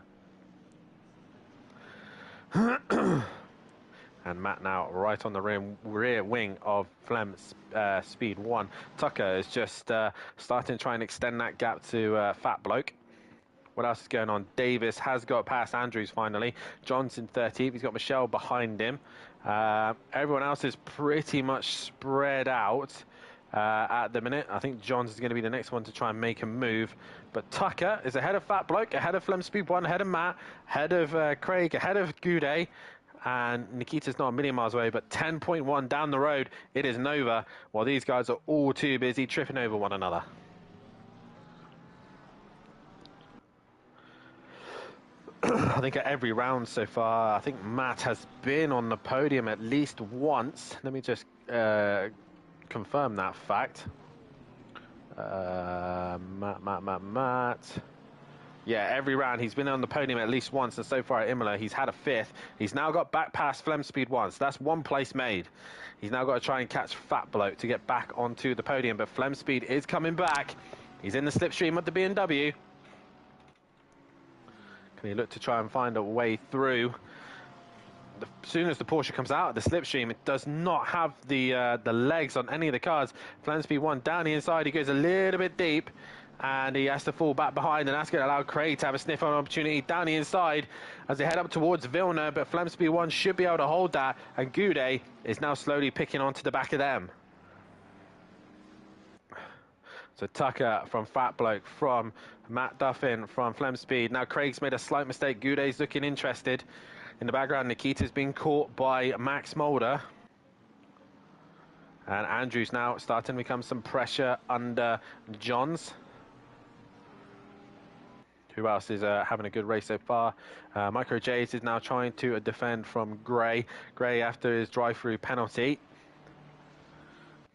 S1: And Matt now right on the rear wing of Flem Speed 1. Tucker is just starting to try and extend that gap to Fat Bloke. What else is going on? Davis has got past Andrews finally. Johnson 30th. He's got Michelle behind him. Everyone else is pretty much spread out at the minute. I think Johns is going to be the next one to try and make a move. But Tucker is ahead of Fat Bloke, ahead of Flem Speed 1, ahead of Matt, ahead of Craig, ahead of Goude. And Nikita's not a million miles away, but 10.1 down the road, it is Nova, while these guys are all too busy tripping over one another. I think at every round so far, I think Matt has been on the podium at least once. Let me just confirm that fact. Matt. Yeah, every round he's been on the podium at least once, and so far at Imola he's had a 5th. He's now got back past Flem Speed 1, so that's 1 place made. He's now got to try and catch Fat Bloke to get back onto the podium, but Flem Speed is coming back. He's in the slipstream of the BMW. Can he look to try and find a way through? As soon as the Porsche comes out of the slipstream, it does not have the legs on any of the cars. Flem Speed 1 down the inside, he goes a little bit deep. And he has to fall back behind, and that's going to allow Craig to have a sniff on opportunity down the inside as they head up towards Villeneuve, but Flem Speed 1 should be able to hold that, and Goude is now slowly picking onto the back of them. So Tucker from Fat Bloke, from Matt Duffin, from Flem Speed. Now Craig's made a slight mistake. Goude's looking interested. In the background, Nikita's been caught by Max Mulder. And Andrews now starting to become some pressure under Johns. Who else is having a good race so far? Micro J's is now trying to defend from Gray. Gray after his drive-through penalty.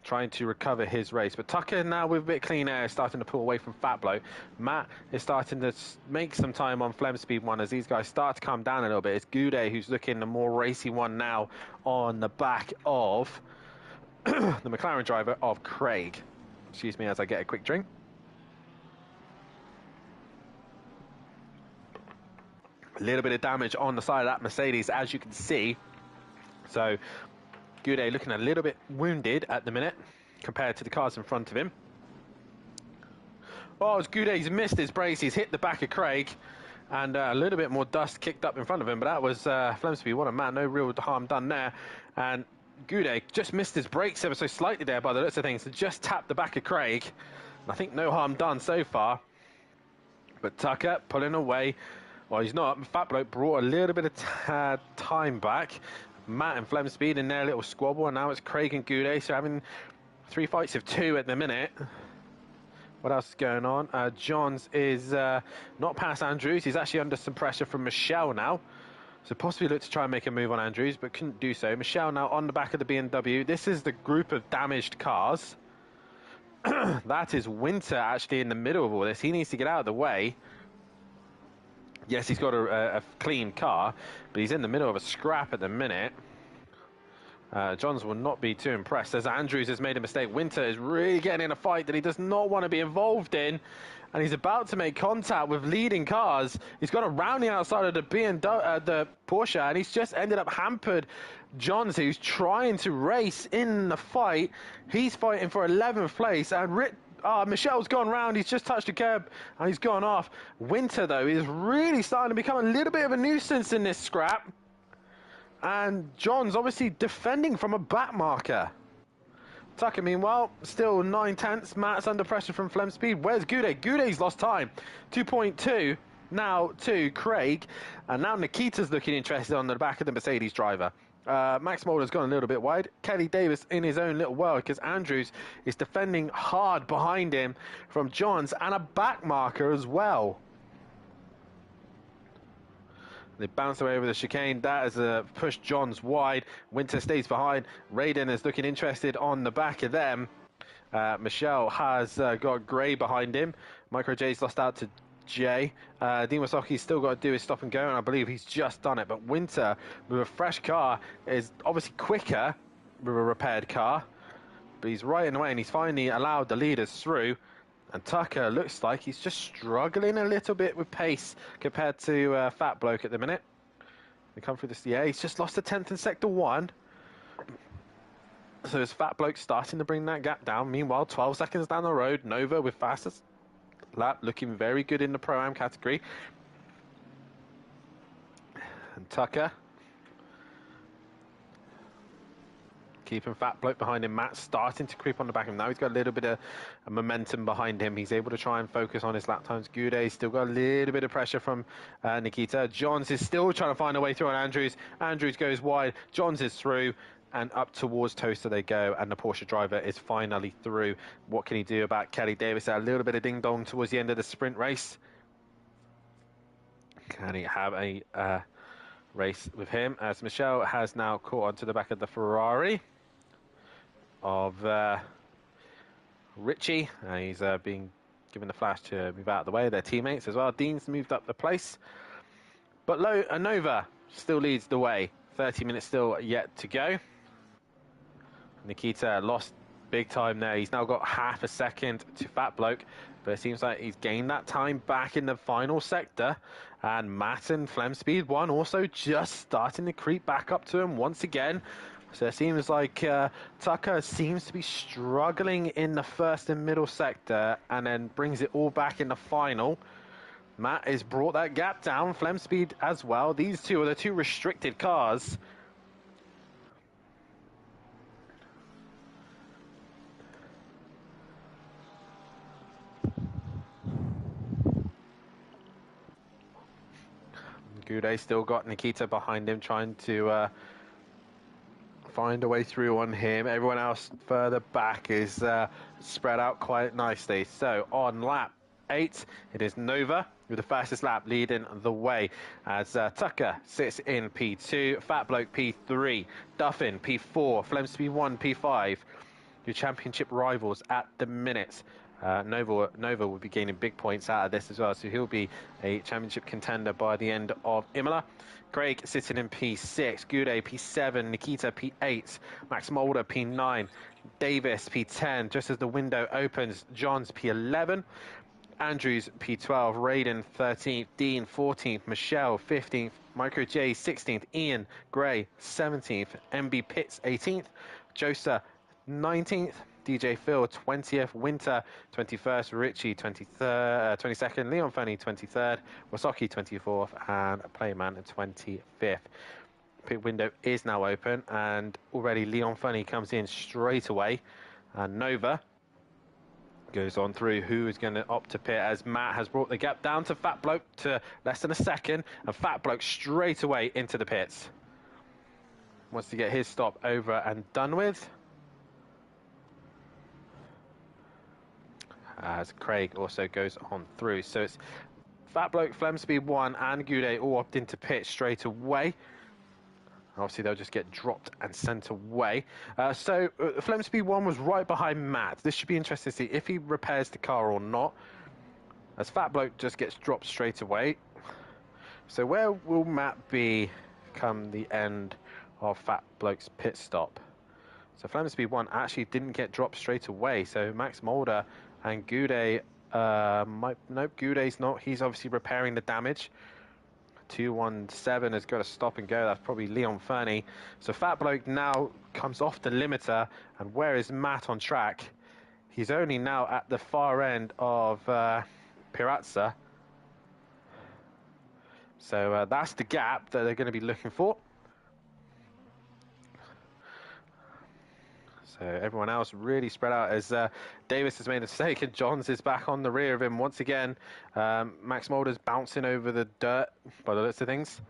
S1: trying to recover his race. But Tucker now with a bit of clean air is starting to pull away from Fat Bloke. Matt is starting to make some time on Flem Speed 1 as these guys start to come down a little bit. It's Goudet who's looking the more racy one now on the back of the McLaren driver of Craig. Excuse me as I get a quick drink. A little bit of damage on the side of that Mercedes, as you can see. So Goudet looking a little bit wounded at the minute compared to the cars in front of him. Oh, as Goudet's missed his brakes, he's hit the back of Craig, and a little bit more dust kicked up in front of him. But that was Flem Speed 1, man, no real harm done there. And Goudet just missed his brakes ever so slightly there by the looks of things, so just tapped the back of Craig. And I think no harm done so far. But Tucker pulling away. Well, he's not. Fat Bloke brought a little bit of time back. Matt and Flem Speed in their little squabble, and now it's Craig and Goudet, so having 3 fights of 2 at the minute. What else is going on? Johns is not past Andrews. He's actually under some pressure from Michelle now. So possibly look to try and make a move on Andrews, but couldn't do so. Michelle now on the back of the BMW. This is the group of damaged cars. That is Winter actually in the middle of all this. He needs to get out of the way. Yes, he's got a clean car, but he's in the middle of a scrap at the minute. Johns will not be too impressed as Andrews has made a mistake. Winter is really getting in a fight that he does not want to be involved in, and he's about to make contact with leading cars. He's got around the outside of the the Porsche, and he's just ended up hampered. Johns, who's trying to race in the fight, he's fighting for 11th place, and Michelle's gone round. He's just touched the curb and he's gone off. Winter, though, is really starting to become a little bit of a nuisance in this scrap. And John's obviously defending from a back marker. Tucker, meanwhile, still 9/10. Matt's under pressure from Flem Speed. Where's Goudet? Goudet's lost time. 2.2 now to Craig. And now Nikita's looking interested on the back of the Mercedes driver. Max Mulder's gone a little bit wide. Kelly Davis in his own little world because Andrews is defending hard behind him from Johns and a back marker as well. They bounce away over the chicane. That has pushed Johns wide. Winter stays behind. Raiden is looking interested on the back of them. Michelle has got Gray behind him. Micro J's lost out to Jay. Dimasoki's still got to do his stop and go, and I believe he's just done it. But Winter, with a fresh car, is obviously quicker with a repaired car. But he's right in the way, and he's finally allowed the leaders through. And Tucker looks like he's just struggling a little bit with pace compared to Fat Bloke at the minute. They come through this. Yeah, he's just lost a 10th in Sector 1. So his Fat Bloke starting to bring that gap down. Meanwhile, 12 seconds down the road, Nova with fastest lap, looking very good in the Pro-Am category. And Tucker keeping Fat Bloke behind him. Matt starting to creep on the back of him. Now he's got a little bit of momentum behind him. He's able to try and focus on his lap times. Goudet's still got a little bit of pressure from Nikita. Johns is still trying to find a way through on Andrews. Andrews goes wide. Johns is through. And up towards Toaster they go, and the Porsche driver is finally through. What can he do about Kelly Davis? A little bit of ding-dong towards the end of the sprint race. Can he have a race with him? As Michelle has now caught onto the back of the Ferrari of Richie. He's being given the flash to move out of the way. Their teammates as well. Dean's moved up the place. But Nova still leads the way. 30 minutes still yet to go. Nikita lost big time there. He's now got half a second to Fat Bloke, but it seems like he's gained that time back in the final sector. And Matt and Flem Speed 1 also just starting to creep back up to him once again. So it seems like Tucker seems to be struggling in the first and middle sector and then brings it all back in the final. Matt has brought that gap down. Flem Speed as well. These two are the two restricted cars. Goudet still got Nikita behind him, trying to find a way through on him. Everyone else further back is spread out quite nicely. So on lap 8, it is Nova with the fastest lap leading the way as Tucker sits in P2, Fat Bloke P3, Duffin P4, Flem Speed 1 P5, your championship rivals at the minute. Nova will be gaining big points out of this as well, so he'll be a championship contender by the end of Imola. Craig sitting in P6, Goudet P7, Nikita P8, Max Mulder P9, Davis P10. Just as the window opens, Johns P11, Andrews P12, Raiden 13th, Dean 14th, Michelle 15th, Micro J 16th, Ian Gray 17th, MB Pitts 18th, Josa 19th, DJ Phil 20th, Winter 21st, Richie 23rd, 22nd, Leon Funny 23rd, Wasaki 24th, and Playman 25th. Pit window is now open, and already Leon Funny comes in straight away, and Nova goes on through. Who is going to opt to pit, as Matt has brought the gap down to Fat Bloke to less than a second, and Fat Bloke straight away into the pits. Wants to get his stop over and done with, as Craig also goes on through. So it's Fat Bloke, Flem Speed 1 and Goudet all opt into pit straight away. Obviously, they'll just get dropped and sent away. Flem Speed 1 was right behind Matt. This should be interesting to see if he repairs the car or not, as Fat Bloke just gets dropped straight away. So where will Matt be come the end of Fat Bloke's pit stop? So Flem Speed 1 actually didn't get dropped straight away. So Max Mulder and Goudet, nope, Goudet's not. He's obviously repairing the damage. 217 has got to stop and go. That's probably Leon Fernie. So Fat Bloke now comes off the limiter. And where is Matt on track? He's only now at the far end of Pirazza. So that's the gap that they're going to be looking for. So everyone else really spread out, as Davis has made a mistake and Johns is back on the rear of him once again. Max Mulder's bouncing over the dirt by the looks of things.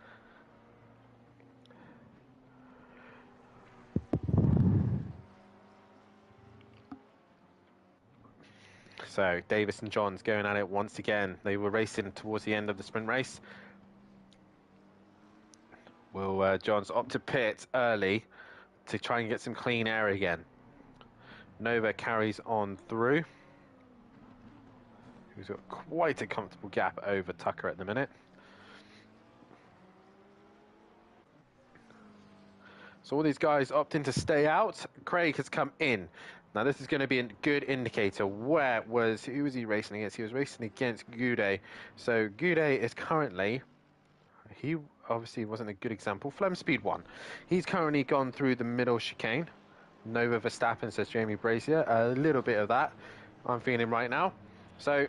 S1: So Davis and Johns going at it once again. They were racing towards the end of the sprint race. Will Johns opt to pit early to try and get some clean air again? Nova carries on through. He's got quite a comfortable gap over Tucker at the minute. So all these guys opting to stay out. Craig has come in. Now this is going to be a good indicator. Who was he racing against? He was racing against Goudet. So Goudet is currently, he obviously wasn't a good example. Flem Speed 1. He's currently gone through the middle chicane. Nova Verstappen, says Jamie Brazier. A little bit of that I'm feeling right now. So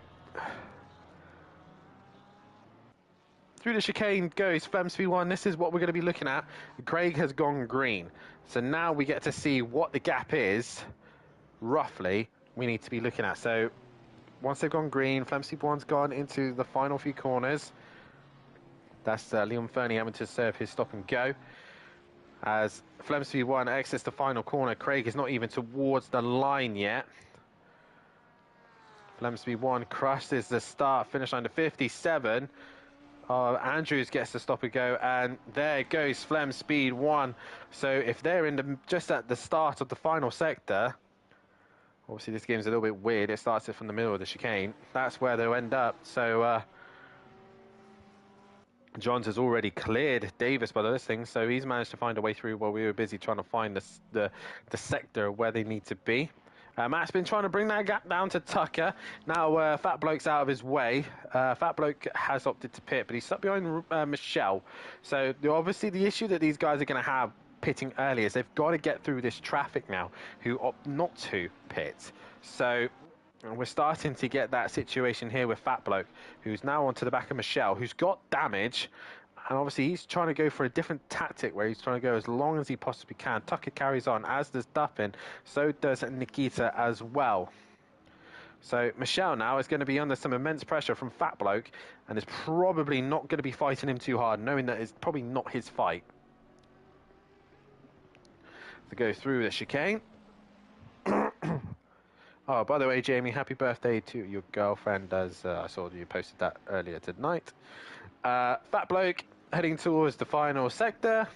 S1: through the chicane goes Flem Speed 1. This is what we're going to be looking at. Craig has gone green. So now we get to see what the gap is, roughly, we need to be looking at. So once they've gone green, Flem Speed 1's gone into the final few corners. That's Leon Fernie having to serve his stop and go. As Flem Speed 1 exits the final corner, Craig is not even towards the line yet. Flem Speed 1 crushes the start, finish under 57. Andrews gets the stop and go, and there goes Flem Speed 1. So if they're in just at the start of the final sector, obviously this game's a little bit weird. It starts it from the middle of the chicane. That's where they'll end up. So Johns has already cleared Davis by those things, so he's managed to find a way through while we were busy trying to find the sector where they need to be. Matt's been trying to bring that gap down to Tucker. Now Fat Bloke's out of his way. Fat Bloke has opted to pit, but he's stuck behind Michelle. So obviously the issue that these guys are going to have pitting early is they've got to get through this traffic now, who opt not to pit. So we're starting to get that situation here with Fat Bloke, who's now onto the back of Michelle, who's got damage. And obviously he's trying to go for a different tactic where he's trying to go as long as he possibly can. Tucker carries on, as does Duffin. So does Nikita as well. So Michelle now is going to be under some immense pressure from Fat Bloke, and is probably not going to be fighting him too hard, knowing that it's probably not his fight. To go through the chicane. Oh, by the way, Jamie, happy birthday to your girlfriend, as I saw you posted that earlier tonight. Fat Bloke heading towards the final sector.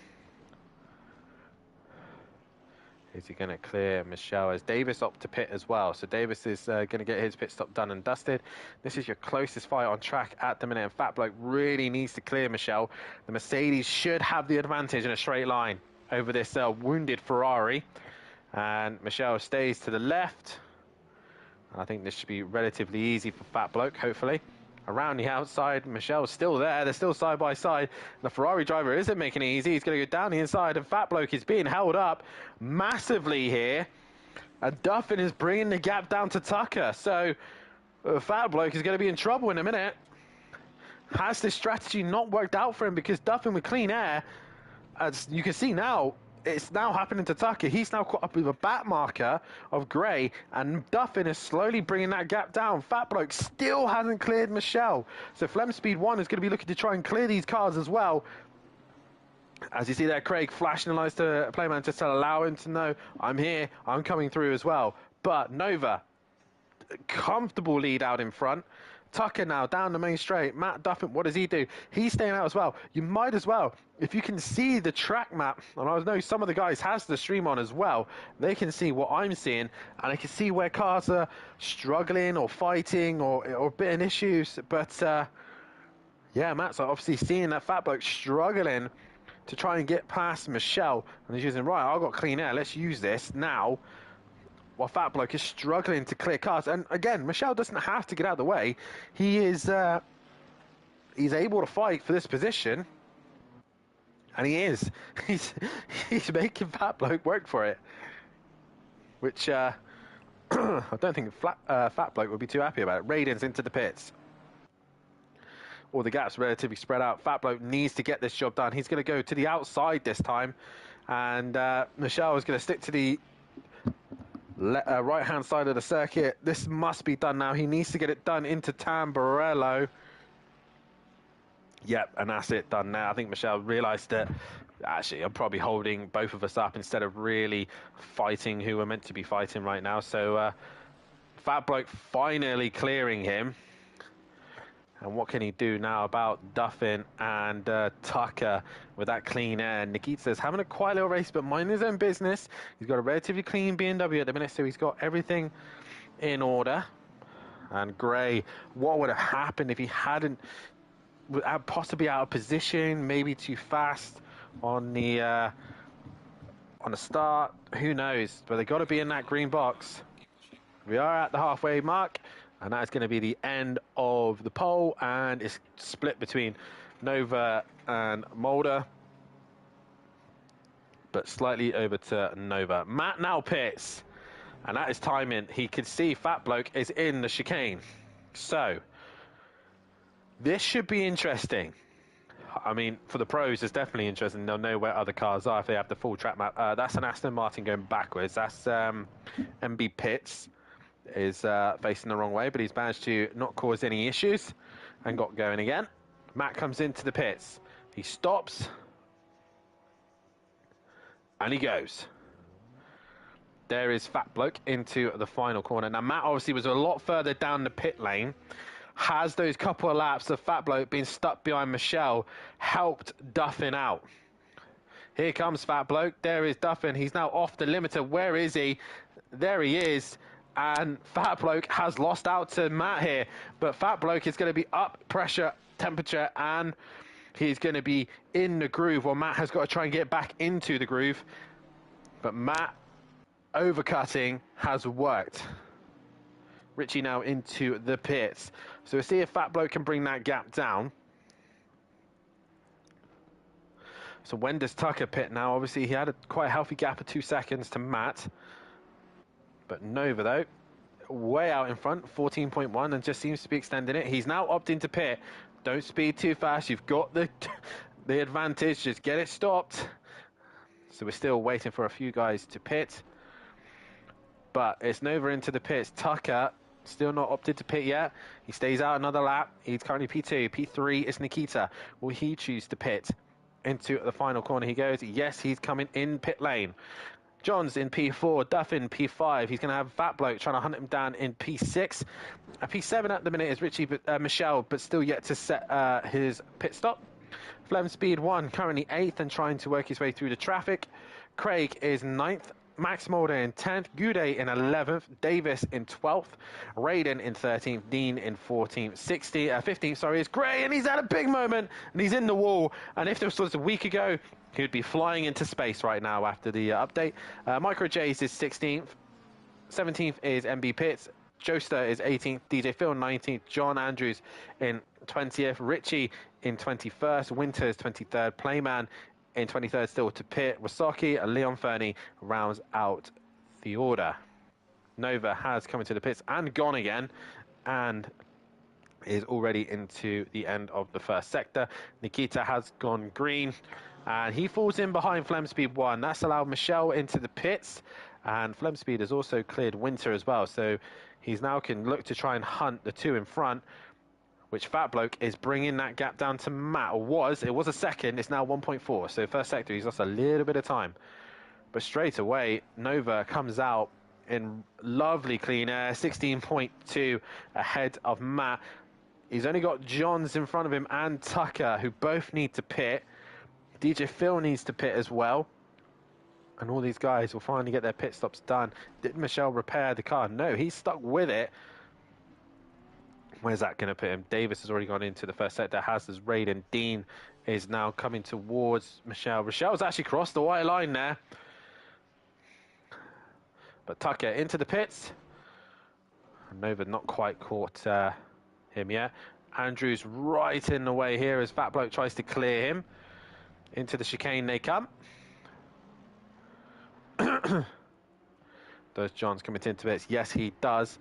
S1: Is he going to clear Michelle as Davis up to pit as well? So Davis is going to get his pit stop done and dusted. This is your closest fight on track at the minute. And Fat Bloke really needs to clear Michelle. The Mercedes should have the advantage in a straight line over this wounded Ferrari. And Michelle stays to the left. I think this should be relatively easy for Fat Bloke, hopefully. Around the outside, Michelle's still there. They're still side by side. The Ferrari driver isn't making it easy. He's going to go down the inside, and Fat Bloke is being held up massively here. And Duffin is bringing the gap down to Tucker. So Fat Bloke is going to be in trouble in a minute. Has this strategy not worked out for him? Because Duffin with clean air, as you can see now, it's now happening to Tucker. He's now caught up with a back marker of Gray, and Duffin is slowly bringing that gap down. Fat Bloke still hasn't cleared Michelle. So Flem Speed 1 is going to be looking to try and clear these cars as well. As you see there, Craig flashing the lights to Playman just to allow him to know, I'm here, I'm coming through as well. But Nova, comfortable lead out in front. Tucker now down the main straight. Matt Duffin, what does he do? He's staying out as well. You might as well, if you can see the track map, and I know some of the guys has the stream on as well, they can see what I'm seeing, and they can see where cars are struggling or fighting or bit in issues. But yeah, Matt's obviously seeing that Fat Bloke struggling to try and get past Michelle, and he's using, right, I've got clean air, let's use this now. While Fat Bloke is struggling to clear cars. And again, Michelle doesn't have to get out of the way. He is he's able to fight for this position. And he is. He's making Fat Bloke work for it. Which I don't think Fat Bloke would be too happy about it. Raiden's into the pits. All the gaps relatively spread out. Fat Bloke needs to get this job done. He's going to go to the outside this time. And Michelle is going to stick to the right-hand side of the circuit. This must be done now. He needs to get it done into Tamburello. Yep, and that's it, done now. I think Michelle realised that, actually, I'm probably holding both of us up instead of really fighting who we're meant to be fighting right now. So, Fat Bloke finally clearing him. And what can he do now about Duffin and Tucker with that clean air? Nikita's having a quiet little race, but minding his own business. He's got a relatively clean BMW at the minute, so he's got everything in order. And Gray, what would have happened if he hadn't, possibly out of position, maybe too fast on the start? Who knows? But they've got to be in that green box. We are at the halfway mark. And that is going to be the end of the poll, and it's split between Nova and Mulder, but slightly over to Nova. Matt now pits, and that is timing. He could see Fat Bloke is in the chicane. So, this should be interesting. I mean, for the pros, it's definitely interesting. They'll know where other cars are if they have the full track map. That's an Aston Martin going backwards. That's MB Pitts. Is facing the wrong way, but he's managed to not cause any issues and got going again. Matt comes into the pits. He stops and he goes. There is Fat Bloke into the final corner. Now, Matt obviously was a lot further down the pit lane. Has those couple of laps of Fat Bloke being stuck behind Michelle helped Duffin out. Here comes Fat Bloke. There is Duffin. He's now off the limiter. Where is he? There he is. And Fat Bloke has lost out to Matt here. But Fat Bloke is going to be up pressure, temperature, and he's going to be in the groove. Well, Matt has got to try and get back into the groove. But Matt overcutting has worked. Richie now into the pits. So we'll see if Fat Bloke can bring that gap down. So when does Tucker pit now? Obviously, he had a quite healthy gap of 2 seconds to Matt. But Nova, though, way out in front, 14.1, and just seems to be extending it. He's now opting to pit. Don't speed too fast. You've got the advantage. Just get it stopped. So we're still waiting for a few guys to pit. But it's Nova into the pits. Tucker still not opted to pit yet. He stays out another lap. He's currently P2. P3 is Nikita. Will he choose to pit? Into the final corner he goes. Yes, he's coming in pit lane. John's in P4, Duffin P5. He's going to have Fat Bloke trying to hunt him down in P6. P7 at the minute is Richie, Michelle, but still yet to set his pit stop. Flem Speed 1 currently 8th and trying to work his way through the traffic. Craig is 9th Max Mulder in 10th, Goudet in 11th, Davis in 12th, Raiden in 13th, Dean in 14th, 15th, sorry, is Gray, and he's had a big moment, and he's in the wall, and if this was a week ago, he would be flying into space right now after the update. Micro J's is 16th, 17th is MB Pitts, Joester is 18th, DJ Phil 19th, John Andrews in 20th, Richie in 21st, Winters 23rd, Playman in 23rd still to pit, Wasaki and Leon Fernie rounds out the order. Nova has come into the pits and gone again, and is already into the end of the first sector. Nikita has gone green, and he falls in behind Flemspeed 1. That's allowed Michelle into the pits, and Flemspeed has also cleared Winter as well, so he's now can look to try and hunt the two in front, which Fat Bloke is bringing that gap down to Matt. It was a second, it's now 1.4, so first sector he's lost a little bit of time. But straight away, Nova comes out in lovely clean air, 16.2 ahead of Matt. He's only got Johns in front of him and Tucker, who both need to pit. DJ Phil needs to pit as well. And all these guys will finally get their pit stops done. Did Michelle repair the car? No, he's stuck with it. Where's that going to put him? Davis has already gone into the first sector. Has Raiden. Dean is now coming towards Michelle. Michelle's actually crossed the white line there. But Tucker into the pits. Nova not quite caught him yet. Andrews right in the way here as Fat Bloke tries to clear him. Into the chicane they come. Does Johns commit into bits? Yes, he does.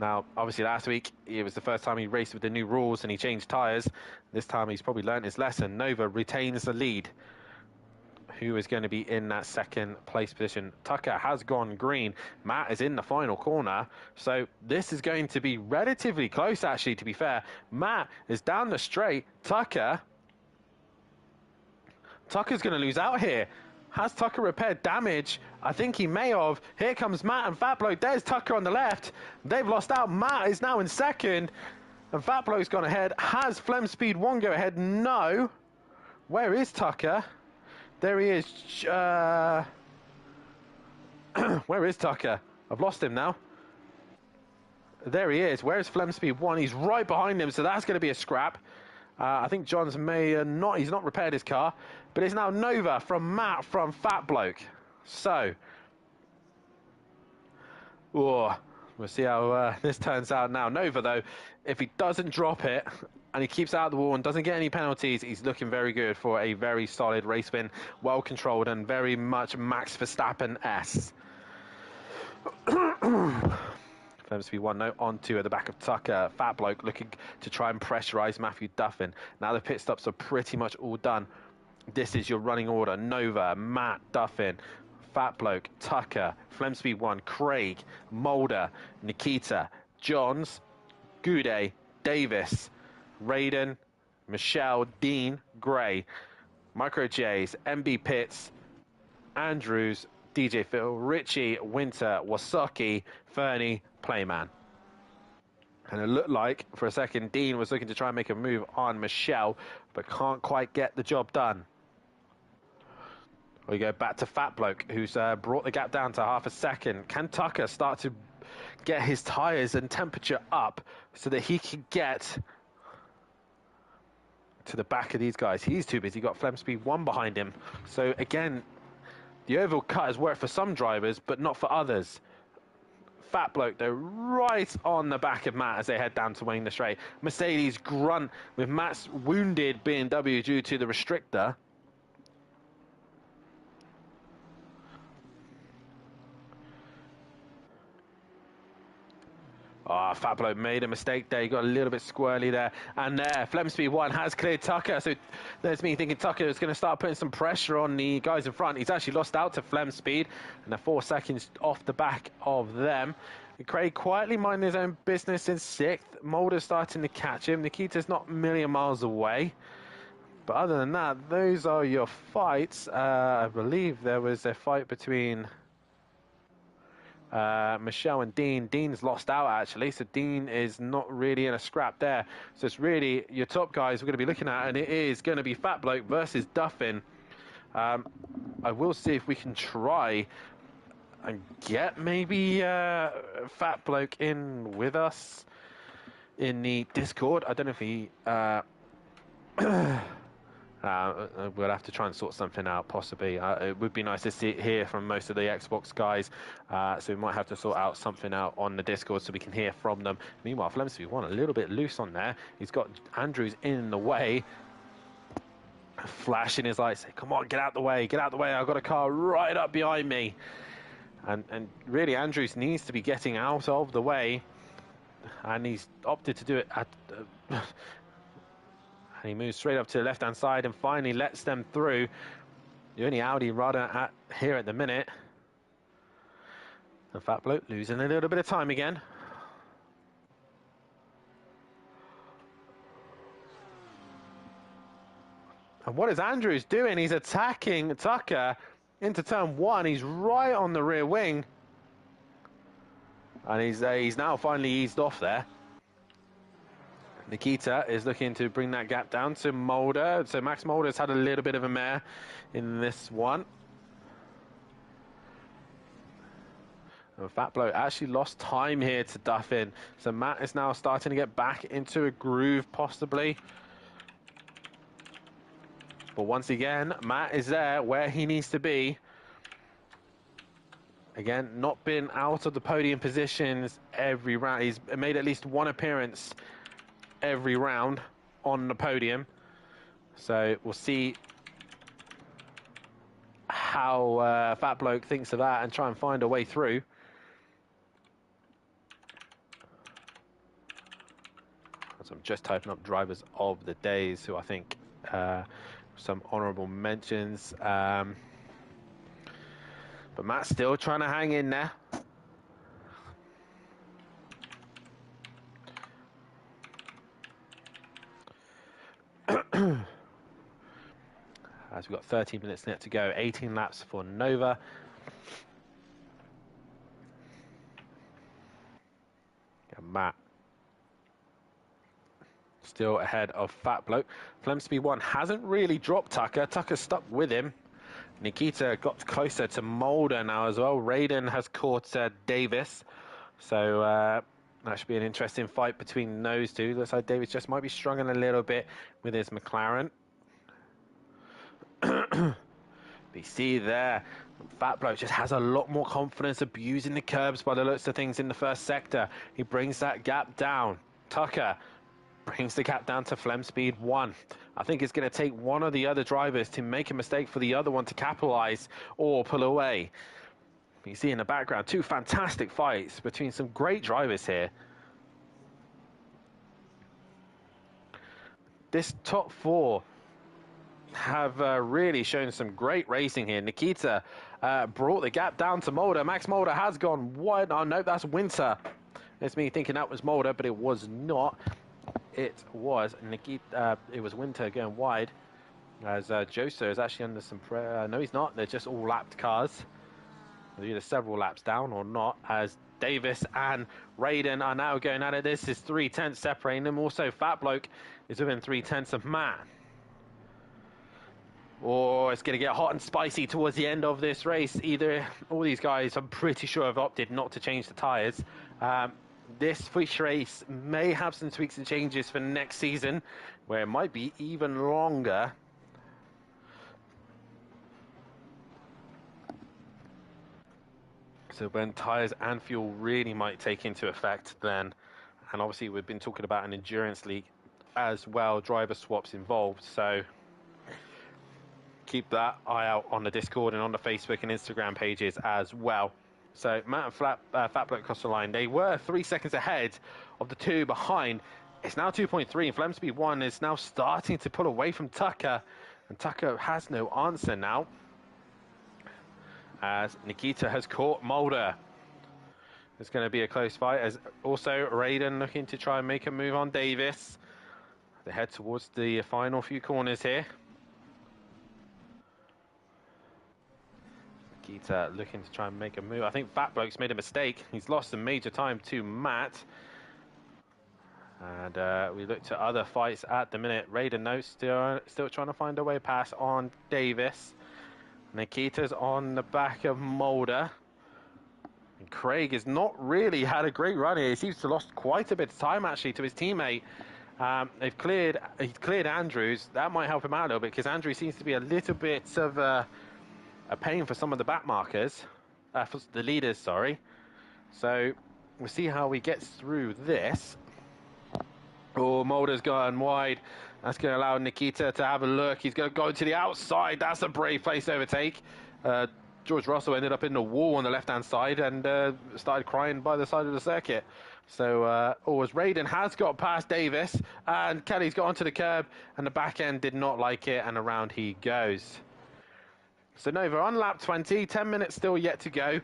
S1: Now, obviously last week, it was the first time he raced with the new rules and he changed tyres. This time he's probably learned his lesson. Nova retains the lead. Who is going to be in that second place position? Tucker has gone green. Matt is in the final corner. So this is going to be relatively close, actually, to be fair. Matt is down the straight. Tucker's going to lose out here. Has Tucker repaired damage? I think he may have. Here comes Matt and Fat Bloke. There's Tucker on the left. They've lost out. Matt is now in second. And Fat Bloke's gone ahead. Has Flemspeed 1 go ahead? No. Where is Tucker? There he is. Where is Tucker? I've lost him now. There he is. Where is Flemspeed 1? He's right behind him, so that's going to be a scrap. I think Johns may not. He's not repaired his car, but it's now Nova from Matt from Fat Bloke. So, we'll see how this turns out now. Nova, though, if he doesn't drop it and he keeps out of the wall and doesn't get any penalties, he's looking very good for a very solid race win, well controlled and very much Max Verstappen-esque. Flemspeed 1 note on two at the back of Tucker. Fat Bloke looking to try and pressurise Matthew Duffin. Now the pit stops are pretty much all done. This is your running order. Nova, Matt, Duffin, Fat Bloke, Tucker, Flemspeed 1, Craig, Mulder, Nikita, Johns, Goudet, Davis, Raiden, Michelle, Dean, Gray, Micro J's, MB Pitts, Andrews, DJ Phil, Richie, Winter, Wasaki, Fernie, Playman. And it looked like, for a second, Dean was looking to try and make a move on Michelle, but can't quite get the job done. We go back to Fat Bloke, who's brought the gap down to half a second. Can Tucker start to get his tyres and temperature up so that he can get to the back of these guys? He's too busy. Got Flemspeed 1 behind him. So, again, the oval cut has worked for some drivers, but not for others. Fat Bloke, though, right on the back of Matt as they head down to Wayne the Straight. Mercedes grunt with Matt's wounded BMW due to the restrictor. Oh, Fat Bloke made a mistake there. He got a little bit squirrely there. And there, Flemspeed 1 has cleared Tucker. So there's me thinking Tucker is going to start putting some pressure on the guys in front. He's actually lost out to Flemspeed. And they're 4 seconds off the back of them. And Craig quietly minding his own business in 6th. Mulder's starting to catch him. Nikita's not a million miles away. But other than that, those are your fights. I believe there was a fight between Michelle and Dean. Dean's lost out, actually, so Dean is not really in a scrap there. So it's really your top guys we're going to be looking at, and it is going to be Fat Bloke versus Duffin. I will see if we can try and get maybe Fat Bloke in with us in the Discord. I don't know if he we'll have to try and sort something out, possibly. It would be nice to hear from most of the Xbox guys, so we might have to sort out something out on the Discord so we can hear from them. Meanwhile, Flemsby won a little bit loose on there. He's got Andrews in the way, flashing his lights. Come on, get out the way, get out the way. I've got a car right up behind me. And really, Andrews needs to be getting out of the way, and he's opted to do it at... and he moves straight up to the left-hand side and finally lets them through. The only Audi rider here at the minute. And Fat Bloke losing a little bit of time again. And what is Andrews doing? He's attacking Tucker into turn one. He's right on the rear wing. And he's now finally eased off there. Nikita is looking to bring that gap down to Mulder. So Max Mulder's had a little bit of a mare in this one. And Fat Bloke actually lost time here to Duffin. So Matt is now starting to get back into a groove, possibly. But once again, Matt is there where he needs to be. Again, not been out of the podium positions every round. He's made at least one appearance every round on the podium, so we'll see how Fat Bloke thinks of that and try and find a way through. So I'm just typing up drivers of the days, who I think some honourable mentions, but Matt's still trying to hang in there. As we've got 13 minutes left to go, 18 laps for Nova. And Matt still ahead of Fat Bloke. Flemsby 1 hasn't really dropped Tucker. Tucker's stuck with him. Nikita got closer to Mulder now as well. Raiden has caught Davis. So that should be an interesting fight between those two. Looks like Davis just might be struggling a little bit with his McLaren. But you see there, Fat Bloke just has a lot more confidence abusing the curbs by the looks of things in the first sector. He brings that gap down. Tucker brings the gap down to Flemspeed 1. I think it's going to take one of the other drivers to make a mistake for the other one to capitalize or pull away. You see in the background, two fantastic fights between some great drivers here. This top four have really shown some great racing here. Nikita brought the gap down to Mulder. Max Mulder has gone wide. Oh no, that's Winter. It's me thinking that was Mulder, but it was not. It was Nikita. It was Winter going wide. As Joser is actually under some pressure. No, he's not. They're just all lapped cars. They're either several laps down or not. As Davis and Raiden are now going at it. This is 3/10 separating them. Also, Fat Bloke is within 3/10 of Matt. Or it's going to get hot and spicy towards the end of this race. Either all these guys, I'm pretty sure, have opted not to change the tyres. This feature race may have some tweaks and changes for next season, where it might be even longer. So when tyres and fuel really might take into effect then. And obviously we've been talking about an endurance league as well, driver swaps involved. So keep that eye out on the Discord and on the Facebook and Instagram pages as well. So Matt and Fat Bloke crossed the line. They were 3 seconds ahead of the two behind. It's now 2.3, and Flemsby 1 is now starting to pull away from Tucker. And Tucker has no answer now, as Nikita has caught Mulder. It's going to be a close fight, as also Raiden looking to try and make a move on Davis. They head towards the final few corners here. Nikita looking to try and make a move. I think Fat Bloke's made a mistake. He's lost some major time to Matt. And we look to other fights at the minute. Raiden, no, still trying to find a way past on Davis. Nikita's on the back of Mulder. And Craig has not really had a great run here. He seems to have lost quite a bit of time, actually, to his teammate. He's cleared Andrews. That might help him out a little bit, because Andrews seems to be a little bit of a pain for some of the back markers. For the leaders, sorry. So we'll see how he gets through this. Oh, Mulder's gone wide. That's going to allow Nikita to have a look. He's going to go to the outside. That's a brave place to overtake. George Russell ended up in the wall on the left-hand side and started crying by the side of the circuit. So, as Raiden has got past Davis, and Kelly's got onto the curb, and the back end did not like it, and around he goes. So Nova on lap 20, 10 minutes still yet to go.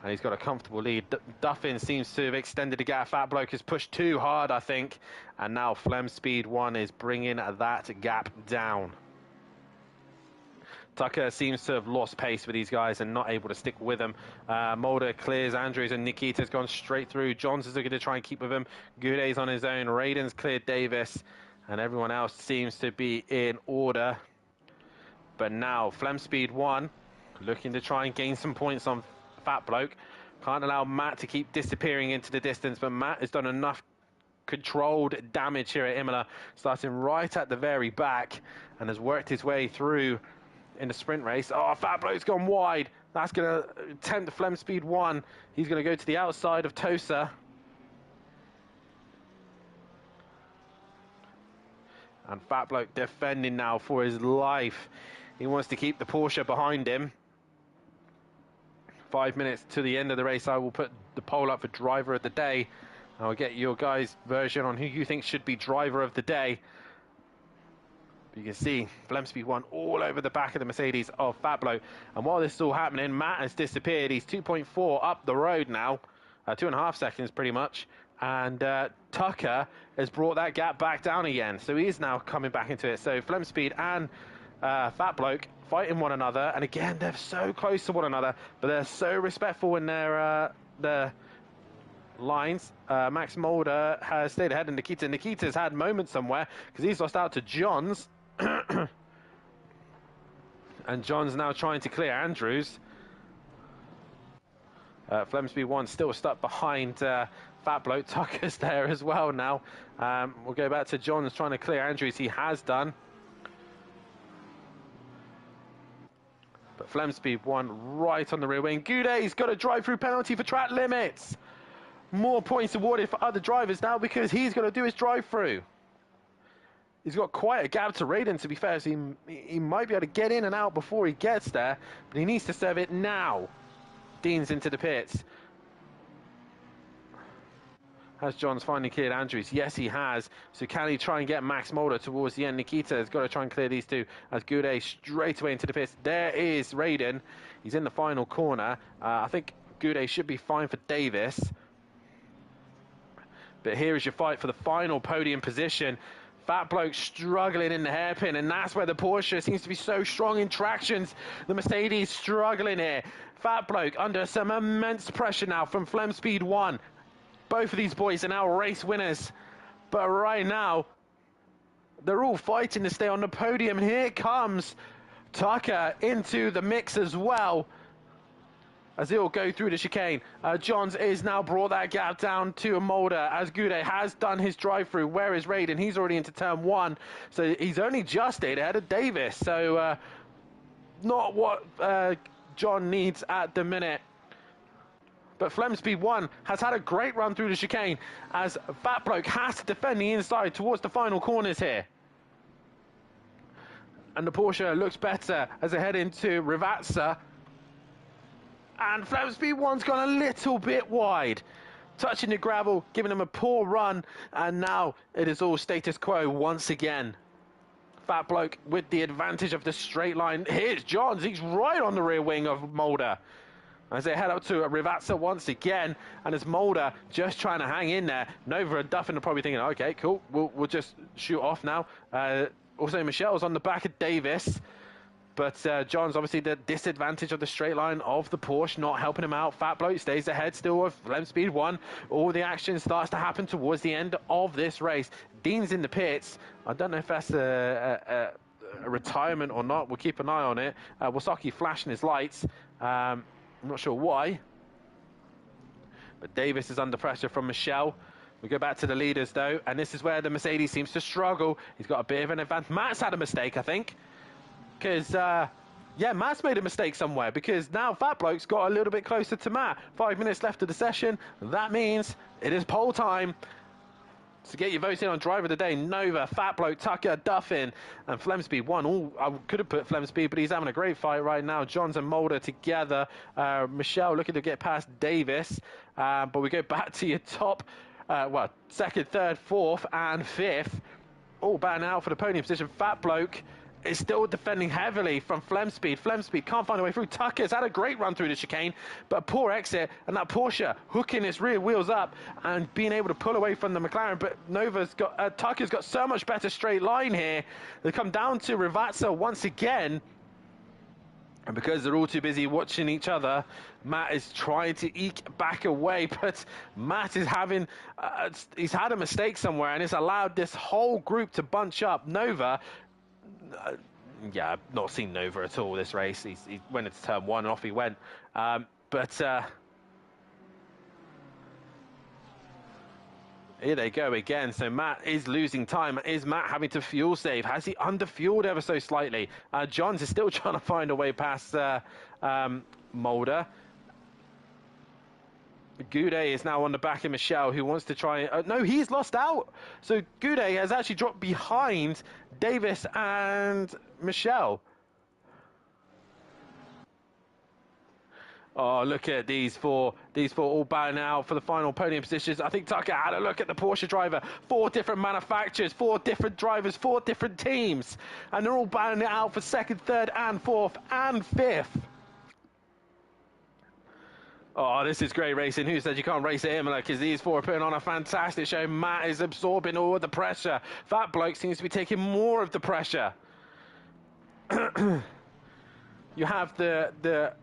S1: And he's got a comfortable lead. Duffin seems to have extended the gap. Fat Bloke has pushed too hard, I think. And now Flem Speed 1 is bringing that gap down. Tucker seems to have lost pace with these guys and not able to stick with them. Mulder clears Andrews, and Nikita's gone straight through. Johns is looking to try and keep with him. Goudet's on his own. Raiden's cleared Davis. And everyone else seems to be in order. But now Flem Speed 1 looking to try and gain some points on Fat Bloke. Can't allow Matt to keep disappearing into the distance, but Matt has done enough controlled damage here at Imola, starting right at the very back, and has worked his way through in the sprint race. Oh, Fat Bloke's gone wide. That's going to tempt Flem Speed 1. He's going to go to the outside of Tosa. And Fat Bloke defending now for his life. He wants to keep the Porsche behind him. 5 minutes to the end of the race. I will put the poll up for driver of the day. I'll get your guys' version on who you think should be driver of the day. But you can see Flem Speed 1 all over the back of the Mercedes of Fat Bloke. And while this is all happening, Matt has disappeared. He's 2.4 up the road now. 2.5 seconds pretty much. And Tucker has brought that gap back down again. So he is now coming back into it. So Flem Speed and Fat Bloke fighting one another, and again they're so close to one another, but they're so respectful in their lines. Max Mulder has stayed ahead of Nikita. Nikita's had moments somewhere because he's lost out to Johns. And Johns now trying to clear Andrews. Flem Speed 1 still stuck behind Fat Bloke. Tucker's there as well now. We'll go back to Johns trying to clear Andrews. He has done. But Flem Speed 1 right on the rear wing. Goudet's got a drive-through penalty for track limits. More points awarded for other drivers now because he's got to do his drive-through. He's got quite a gap to Raiden, to be fair, so he might be able to get in and out before he gets there, but he needs to serve it now. Dean's into the pits. Has Johns finally cleared Andrews? Yes, he has. So can he try and get Max Mulder towards the end? Nikita has got to try and clear these two as Goudet straight away into the pits. There is Raiden. He's in the final corner. I think Goudet should be fine for Davis. But here is your fight for the final podium position. Fat Bloke struggling in the hairpin, and that's where the Porsche seems to be so strong in tractions. The Mercedes struggling here. Fat Bloke under some immense pressure now from Flem Speed 1. Both of these boys are now race winners. But right now, they're all fighting to stay on the podium. And here comes Tucker into the mix as well, as he'll go through the chicane. Johns is now brought that gap down to a Mulder, as Goudet has done his drive-through. Where is Raiden? He's already into turn 1. So he's only just stayed ahead of Davis. So not what John needs at the minute. But Flem Speed 1 has had a great run through the chicane, as Fat Bloke has to defend the inside towards the final corners here. And the Porsche looks better as they head into Rivazza. And Flem Speed 1's gone a little bit wide, touching the gravel, giving them a poor run. And now it is all status quo once again. Fat Bloke with the advantage of the straight line. Here's Johns. He's right on the rear wing of Mulder as they head up to Rivazza once again, and it's Mulder just trying to hang in there. Nova and Duffin are probably thinking, okay, cool, we'll just shoot off now. Also, Michelle's on the back of Davis, but John's obviously the disadvantage of the straight line of the Porsche, not helping him out. Fat Bloke stays ahead still of Flem Speed 1. All the action starts to happen towards the end of this race. Dean's in the pits. I don't know if that's a retirement or not. We'll keep an eye on it. Wasaki flashing his lights. I'm not sure why. But Davis is under pressure from Michel. We go back to the leaders, though, and this is where the Mercedes seems to struggle. He's got a bit of an advantage. Matt's had a mistake, I think, because, yeah, Matt's made a mistake somewhere, because now Fat Bloke's got a little bit closer to Matt. 5 minutes left of the session. That means it is pole time. So get your votes in on Driver of the Day. Nova, Fat Bloke, Tucker, Duffin, and Flemspeed won. All I could have put Flemspeed, but he's having a great fight right now. Johns and Mulder together. Michelle looking to get past Davis. But we go back to your top, well, second, third, fourth, and fifth. All batting out for the podium position. Fat Bloke is still defending heavily from Flemspeed. Flemspeed can't find a way through. Tucker's had a great run through the chicane, but a poor exit, and that Porsche hooking its rear wheels up and being able to pull away from the McLaren. But Tucker's got so much better straight line here. They come down to Ravazza once again, and because they're all too busy watching each other, Matt is trying to eke back away, but Matt is having, he's had a mistake somewhere, and it's allowed this whole group to bunch up. Nova, yeah, I've not seen Nova at all this race. He went into turn one and off he went. Here they go again. So Matt is losing time. Is Matt having to fuel save? Has he underfueled ever so slightly? Johns is still trying to find a way past Mulder. Goudet is now on the back of Michel, who wants to try... no, he's lost out. So Goudet has actually dropped behind Davis and Michel. Oh, look at these four all bowing out for the final podium positions. I think Tucker had a look at the Porsche driver. 4 different manufacturers, 4 different drivers, 4 different teams. And they're all bowing it out for second, third, and fourth, and fifth. Oh, this is great racing. Who said you can't race at Imola? Because these 4 are putting on a fantastic show. Matt is absorbing all of the pressure. Fat Bloke seems to be taking more of the pressure. You have the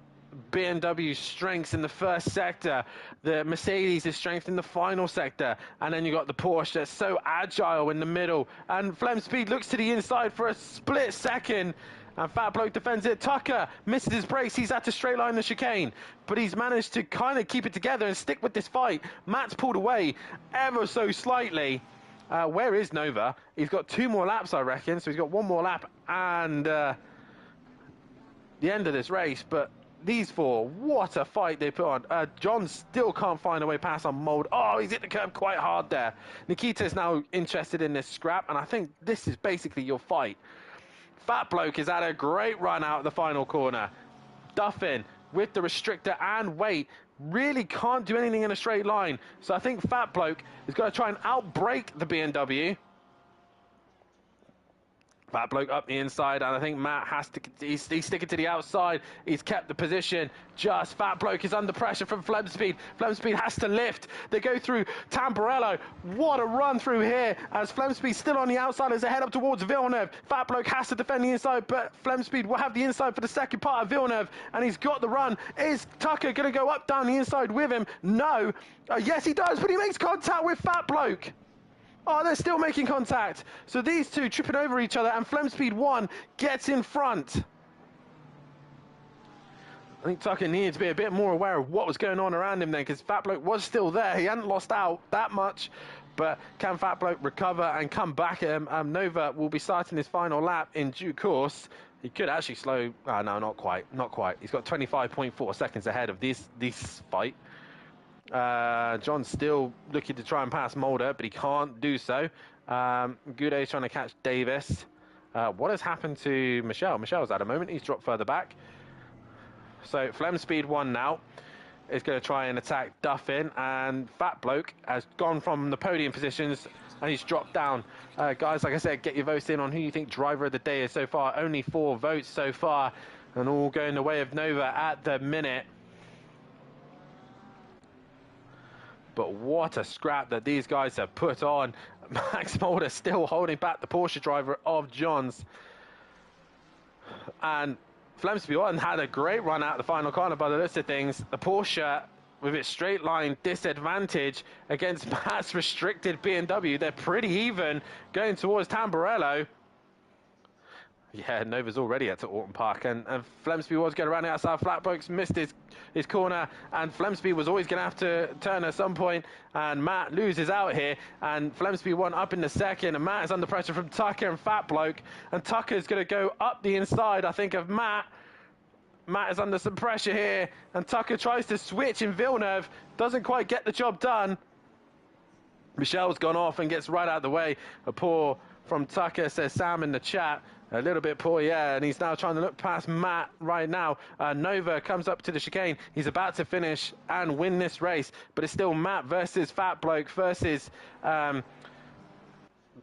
S1: BMW strengths in the first sector, the Mercedes is strength in the final sector, and then you got the Porsche that's so agile in the middle, and Flemspeed looks to the inside for a split second, and Fat Bloke defends it. Tucker misses his brakes. He's had to straight line the chicane, but he's managed to kind of keep it together and stick with this fight. Matt's pulled away ever so slightly. Where is Nova? He's got 2 more laps, I reckon, so he's got 1 more lap and the end of this race. But these 4, what a fight they put on. John still can't find a way past on Mold. Oh, he's hit the curb quite hard there. Nikita is now interested in this scrap, and I think this is basically your fight. Fat Bloke has had a great run out of the final corner. Duffin with the restrictor and weight really can't do anything in a straight line. So I think Fat Bloke is going to try and outbrake the BMW. Fat Bloke up the inside, and I think Matt has to... He's sticking to the outside. He's kept the position. Just Fat Bloke is under pressure from Flemspeed. Flemspeed has to lift. They go through Tamburello. What a run through here, as Flemspeed still on the outside as they head up towards Villeneuve. Fat Bloke has to defend the inside, but Flemspeed will have the inside for the second part of Villeneuve, and he's got the run. Is Tucker going to go up, down the inside with him? No. Yes, he does, but he makes contact with Fat Bloke. Oh, they're still making contact. So these 2 tripping over each other, and Flemspeed 1 gets in front. I think Tucker needed to be a bit more aware of what was going on around him then, because Fat Bloke was still there. He hadn't lost out that much. But can Fat Bloke recover and come back at him? Nova will be starting his final lap in due course. He could actually slow... Oh, no, not quite. Not quite. He's got 25.4 seconds ahead of this fight. John's still looking to try and pass Mulder, but he can't do so. Goudet's trying to catch Davis. What has happened to Michel? Michel's at a moment. He's dropped further back. So Flemspeed 1 now is going to try and attack Duffin, and Fat Bloke has gone from the podium positions and he's dropped down. Guys, like I said, get your votes in on who you think driver of the day is so far. Only 4 votes so far, and all going the way of Nova at the minute. But what a scrap that these guys have put on. Max Mulder still holding back the Porsche driver of Johns. And Flemspeed had a great run out the final corner by the list of things. The Porsche, with its straight line disadvantage against Matt's restricted BMW, they're pretty even going towards Tamburello. Yeah, Nova's already at Orton Park, and Flemsby was going to run outside. Flatbrooks missed his corner, and Flemsby was always going to have to turn at some point, and Matt loses out here, and Flemsby won up in the second, and Matt is under pressure from Tucker and Fat Bloke, and Tucker's going to go up the inside, I think, of Matt. Matt is under some pressure here, and Tucker tries to switch in Villeneuve, doesn't quite get the job done. Michelle's gone off and gets right out of the way. A poor from Tucker, says Sam in the chat. A little bit poor, yeah, and he's now trying to look past Matt right now. Nova comes up to the chicane. He's about to finish and win this race, but it's still Matt versus Fat Bloke versus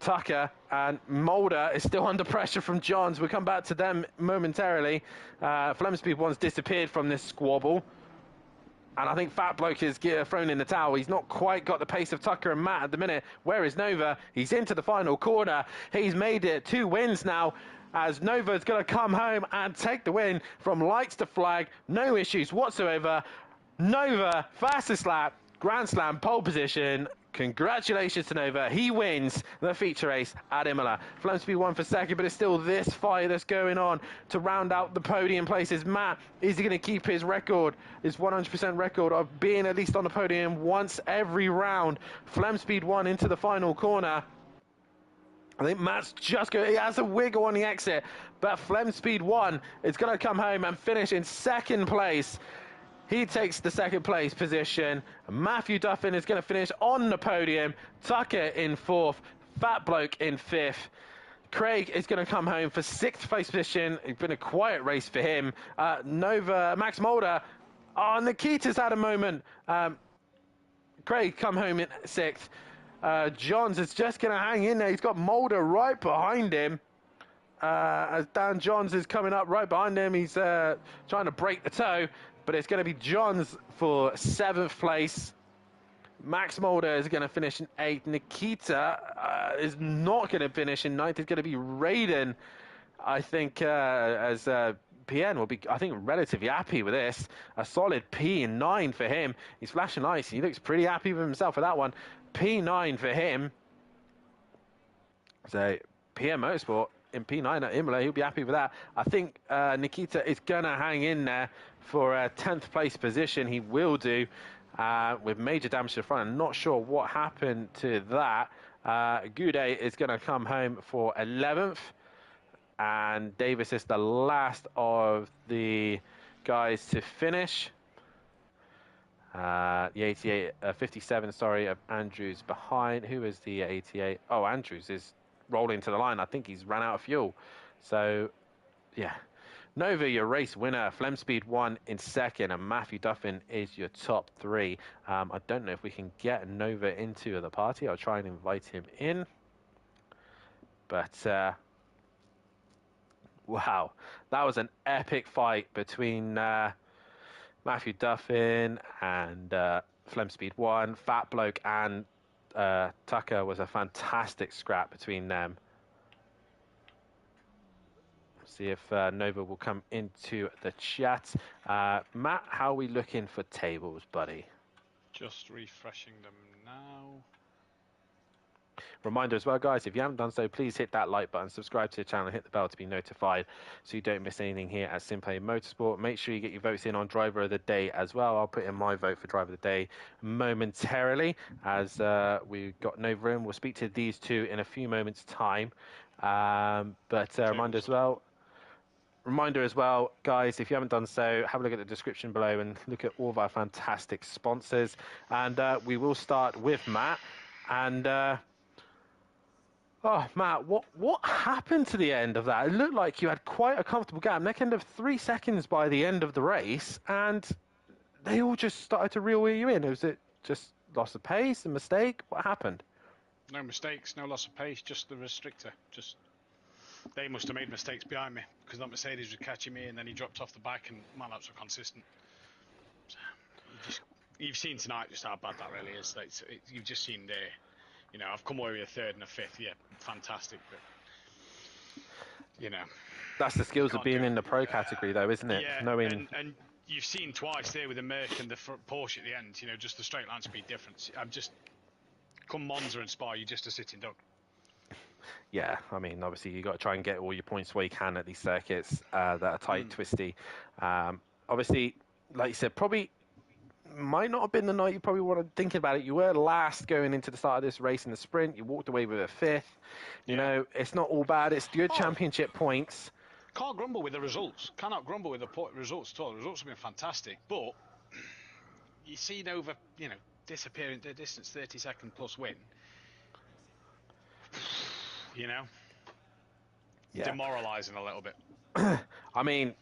S1: Tucker, and Mulder is still under pressure from Johns. We'll come back to them momentarily. Flemsby once disappeared from this squabble. And I think Fat Bloke is thrown in the towel. He's not quite got the pace of Tucker and Matt at the minute. Where is Nova? He's into the final corner. He's made it 2 wins now, as Nova's going to come home and take the win from lights to flag. No issues whatsoever. Nova, fastest lap, Grand Slam, pole position. Congratulations to Nova. He wins the feature race at Imola. Flemsby won for second, but it's still this fight that's going on to round out the podium places. Matt, is he going to keep his record, his 100% record of being at least on the podium once every round? Flemsby won into the final corner. I think Matt's just going, he has a wiggle on the exit, but Flemsby won. It's going to come home and finish in second place. He takes the second place position. Matthew Duffin is going to finish on the podium. Tucker in fourth. Fat Bloke in fifth. Craig is going to come home for sixth place position. It's been a quiet race for him. Nova, Max Mulder. Oh, Nikita's had a moment. Craig come home in sixth. Johns is just going to hang in there. He's got Mulder right behind him. As Dan Johns is coming up right behind him. He's trying to break the toe. But it's going to be Johns for 7th place. Max Mulder is going to finish in 8th. Nikita is not going to finish in 9th. It's going to be Raiden, I think, as PN will be, I think, relatively happy with this. A solid P9 for him. He's flashing lights. He looks pretty happy with himself for that one. P9 for him. So, PM Motorsport in P9 at Imola, he'll be happy with that. I think Nikita is going to hang in there for a 10th place position. He will do, with major damage to the front. I'm not sure what happened to that. Goudet is going to come home for 11th, and Davis is the last of the guys to finish. The 88, 57, sorry, of Andrews behind. Who is the 88? Oh, Andrews is rolling to the line. I think he's ran out of fuel. So, yeah. Nova, your race winner. Flemspeed won in second, and Matthew Duffin is your top 3. I don't know if we can get Nova into the party. I'll try and invite him in. But, wow. That was an epic fight between Matthew Duffin and Flemspeed 1. Fat Bloke and Tucker was a fantastic scrap between them. See if Nova will come into the chat. Matt, how are we looking for tables, buddy?
S2: Just refreshing them now.
S1: Reminder as well, guys, if you haven't done so, please hit that like button, subscribe to the channel, and hit the bell to be notified so you don't miss anything here at SimPlay Motorsport. Make sure you get your votes in on Driver of the Day as well. I'll put in my vote for Driver of the Day momentarily as we've got Nova in. We'll speak to these two in a few moments' time. But reminder as well, guys, if you haven't done so, have a look at the description below and look at all of our fantastic sponsors. And we will start with Matt. And oh, Matt, what happened to the end of that? It looked like you had quite a comfortable gap. Neck end of 3 seconds by the end of the race, and they all just started to reel you in. Was it just loss of pace, a mistake? What happened?
S2: No mistakes, no loss of pace, just the restrictor. Just they must have made mistakes behind me because that Mercedes was catching me, and then he dropped off the back, and my laps were consistent. So you've seen tonight just how bad that really is. You've just seen there. You know, I've come away with a 3rd and a 5th. Yeah, fantastic. But you know,
S1: that's the skills of being in the pro category, though, isn't it?
S2: Yeah,
S1: knowing.
S2: And you've seen twice there with the Merc and the Porsche at the end. You know, just the straight line speed difference. I'm just come Monza and Spa. You're just a sitting duck.
S1: Yeah, I mean, obviously you got to try and get all your points where you can at these circuits that are tight, twisty. Obviously, like you said, probably might not have been the night you probably want to think about it. You were last going into the start of this race in the sprint. You walked away with a fifth. You know, it's not all bad. It's good championship points.
S2: Can't grumble with the results. Cannot grumble with the results at all. The results have been fantastic, but you see Nova, disappear into the distance, 30-second plus win. Demoralising a little bit.
S1: I mean,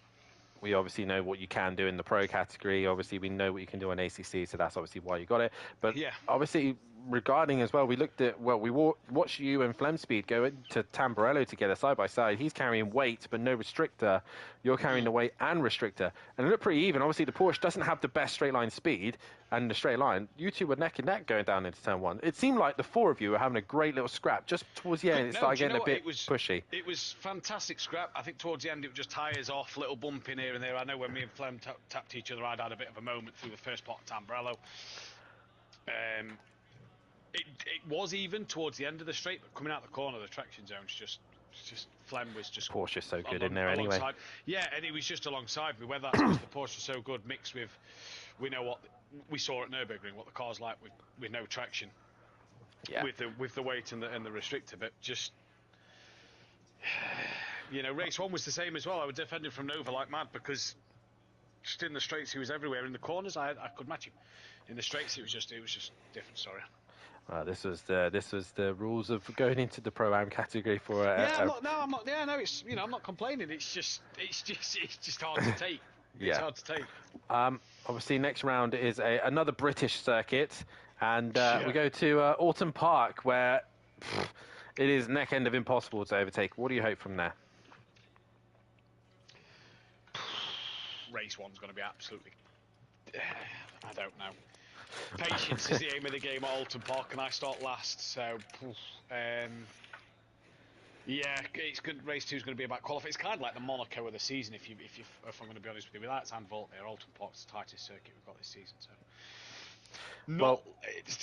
S1: we obviously know what you can do in the pro category. Obviously, we know what you can do on ACC, so that's obviously why you got it. But obviously, regarding as well, we looked at, we watched you and Flemspeed go to Tamburello together side by side. He's carrying weight, but no restrictor. You're carrying the weight and restrictor. And it looked pretty even. Obviously, the Porsche doesn't have the best straight line speed and the straight line. You two were neck and neck going down into turn one. It seemed like the four of you were having a great little scrap. Just towards the end, it started getting a bit pushy.
S2: It was fantastic scrap. I think towards the end, it was just tyres off, little bump in here and there. I know when me and Flem tapped each other, I'd had a bit of a moment through the first part of Tamburello. It was even towards the end of the straight, but coming out the corner, the traction zone's just Flem was just...
S1: Porsche's so good in there anyway.
S2: Yeah, and he was just alongside me. Whether that's because the Porsche is so good, mixed with, we know what we saw at Nürburgring, what the car's like with no traction, with the weight and the restrictor, but just... race one was the same as well. I was defending from Nova like mad because just in the straights he was everywhere. In the corners I could match him. In the straights it was just different. Sorry.
S1: This was the rules of going into the Pro-Am category for.
S2: I'm not. Yeah, no, it's I'm not complaining. It's just hard to take. It's hard to take.
S1: Obviously, next round is another British circuit, and we go to Autumn Park, where it is neck end of impossible to overtake. What do you hope from there?
S2: Race one's going to be absolutely... I don't know. Patience is the aim of the game at Alton Park, and I start last, so... it's good. Race 2 is going to be about qualifying. It's kind of like the Monaco of the season, if I'm going to be honest with you. That's Anvil here. Alton Park's the tightest circuit we've got this season, so...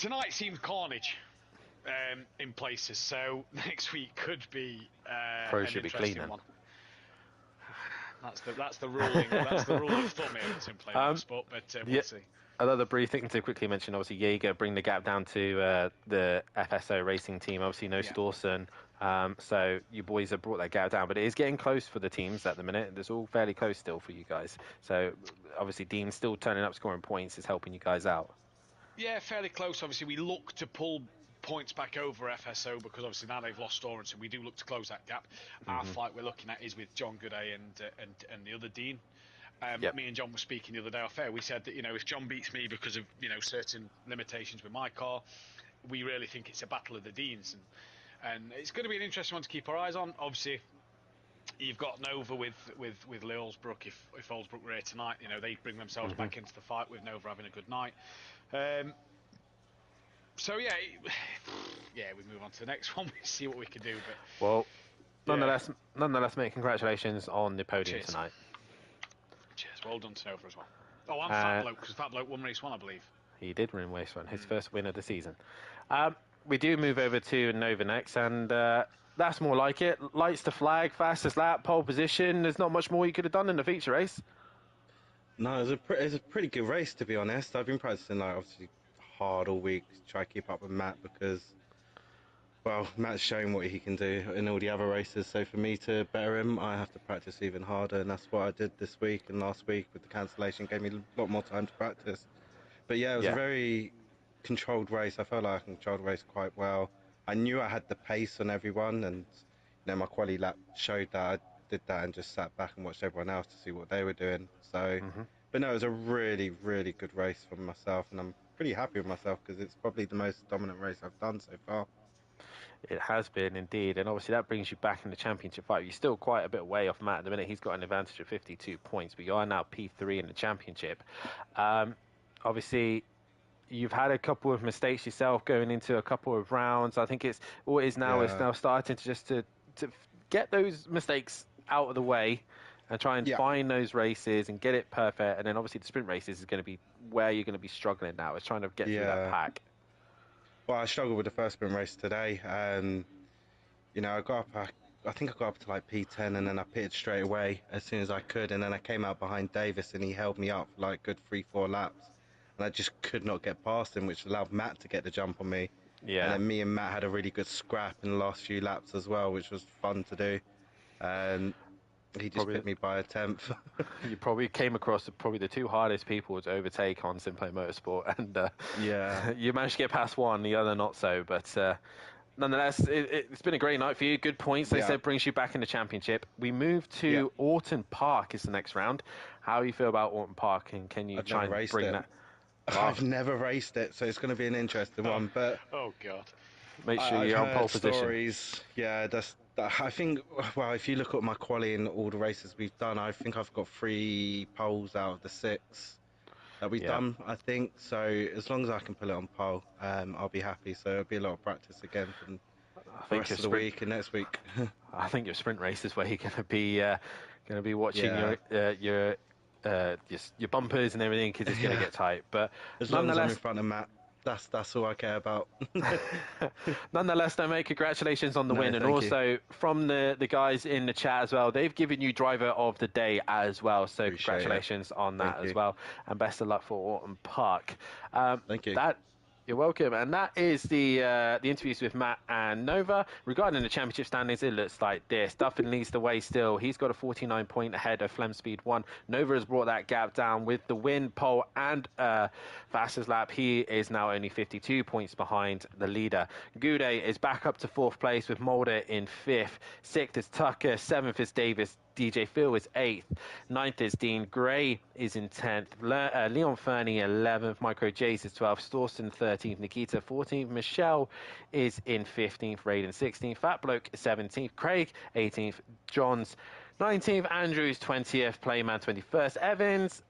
S2: tonight seems carnage in places, so next week could be
S1: Pro should be cleaner.
S2: One. That's the ruling. That's the rule of thumb here at SimPlay Motorsport, but we'll see.
S1: Another brief thing to quickly mention, obviously Jaeger bring the gap down to the FSO racing team. Obviously no Stawson, so you boys have brought that gap down, but it is getting close for the teams at the minute. It's all fairly close still for you guys. So obviously Dean's still turning up, scoring points, is helping you guys out.
S2: Yeah, fairly close. Obviously we look to pull points back over FSO because obviously now they've lost Sorensen. We do look to close that gap. Our fight we're looking at is with John Gooday and the other Dean. Me and John were speaking the other day off air. We said that if John beats me because of certain limitations with my car, we really think it's a battle of the Deans, and it's going to be an interesting one to keep our eyes on. Obviously, you've got Nova with Lee Olsbrook. If Olsbrook were here tonight, they bring themselves back into the fight with Nova having a good night. So we move on to the next one. We see what we can do. But
S1: nonetheless, mate, congratulations on the podium tonight.
S2: Cheers, well done to Nova as well. Oh, I'm Fat Bloke, because Fat Bloke won race one, I believe.
S1: He did win race one, his first win of the season. We do move over to Nova next, and that's more like it. Lights to flag, fastest lap, pole position. There's not much more you could have done in the feature race.
S3: No, it was a pretty good race, to be honest. I've been practicing obviously hard all week to try to keep up with Matt because, well, Matt's shown what he can do in all the other races. So for me to better him, I have to practice even harder, and that's what I did this week and last week with the cancellation. Gave me a lot more time to practice. But yeah, it was a very controlled race. I felt like I controlled the race quite well. I knew I had the pace on everyone, and my quali lap showed that. I did that and just sat back and watched everyone else to see what they were doing. So, but no, it was a really, really good race for myself, and I'm pretty happy with myself because it's probably the most dominant race I've done so far.
S1: It has been indeed, and obviously that brings you back in the championship fight. You're still quite a bit away off Matt at the minute. He's got an advantage of 52 points, but you are now P3 in the championship. Obviously, you've had a couple of mistakes yourself going into a couple of rounds. I think it's now starting to just to get those mistakes out of the way and try and find those races and get it perfect. And then obviously the sprint races is going to be where you're going to be struggling now. It's trying to get through that pack.
S3: Well, I struggled with the first sprint race today. you know, I think I got up to like P10 and then I pitted straight away as soon as I could, and then I came out behind Davis and he held me up for like good 3, 4 laps, and I just could not get past him, which allowed Matt to get the jump on me. And
S1: Yeah.
S3: then me and Matt had a really good scrap in the last few laps as well, which was fun to do. And he just
S1: Probably
S3: bit me by a tenth.
S1: you probably came across probably the two hardest people to overtake on SimPlay Motorsport, and
S3: Yeah.
S1: you managed to get past one, the other not so. But nonetheless, it's been a great night for you. Good points, they
S3: Yeah.
S1: said, brings you back in the championship. We move to
S3: Yeah.
S1: Orton Park is the next round. How do you feel about Orton Park, and can you
S3: I've
S1: try
S3: never
S1: and
S3: raced
S1: bring
S3: it.
S1: that?
S3: I've never raced it, so it's going to be an interesting one. But
S2: Oh God.
S1: Make sure
S3: I've
S1: you're on
S3: heard
S1: pole position.
S3: stories. Yeah, I think. Well, if you look at my quali in all the races we've done, I think I've got 3 poles out of the 6 that we've
S1: Yeah.
S3: done. I think so. As long as I can pull it on pole, I'll be happy. So it'll be a lot of practice again for
S1: I
S3: the
S1: think
S3: rest
S1: your
S3: of the
S1: sprint.
S3: week and next week.
S1: I think your sprint race is where you're going to be watching
S3: Yeah.
S1: your bumpers and everything, because it's going to
S3: Yeah.
S1: get tight. But
S3: As long as I'm in
S1: nonetheless,
S3: front of Matt, that's all I care about.
S1: nonetheless, though, mate, congratulations on the
S3: No,
S1: win, and
S3: thank you.
S1: also from the guys in the chat as well. They've given you driver of the day as well, so
S3: Appreciate it.
S1: congratulations on that
S3: Thank
S1: as
S3: you.
S1: well, and best of luck for Orton Park.
S3: Thank you.
S1: That. You're welcome, and that is the interviews with Matt and Nova. Regarding the championship standings, it looks like this. Duffin leads the way still. He's got a 49 point ahead of Flem Speed 1. Nova has brought that gap down with the win, pole, and fastest lap. He is now only 52 points behind the leader. Goudet is back up to 4th place with Mulder in 5th. 6th is Tucker. 7th is Davis. DJ Phil is 8th. 9th is Dean Gray is in 10th. Leon Fernie 11th. Micro Jace is 12th. Stawson 13th. Nikita 14th. Michelle is in 15th. Raiden 16th. Fat Bloke 17th. Craig 18th. Johns 19th. Andrews 20th. Playman 21st. Evans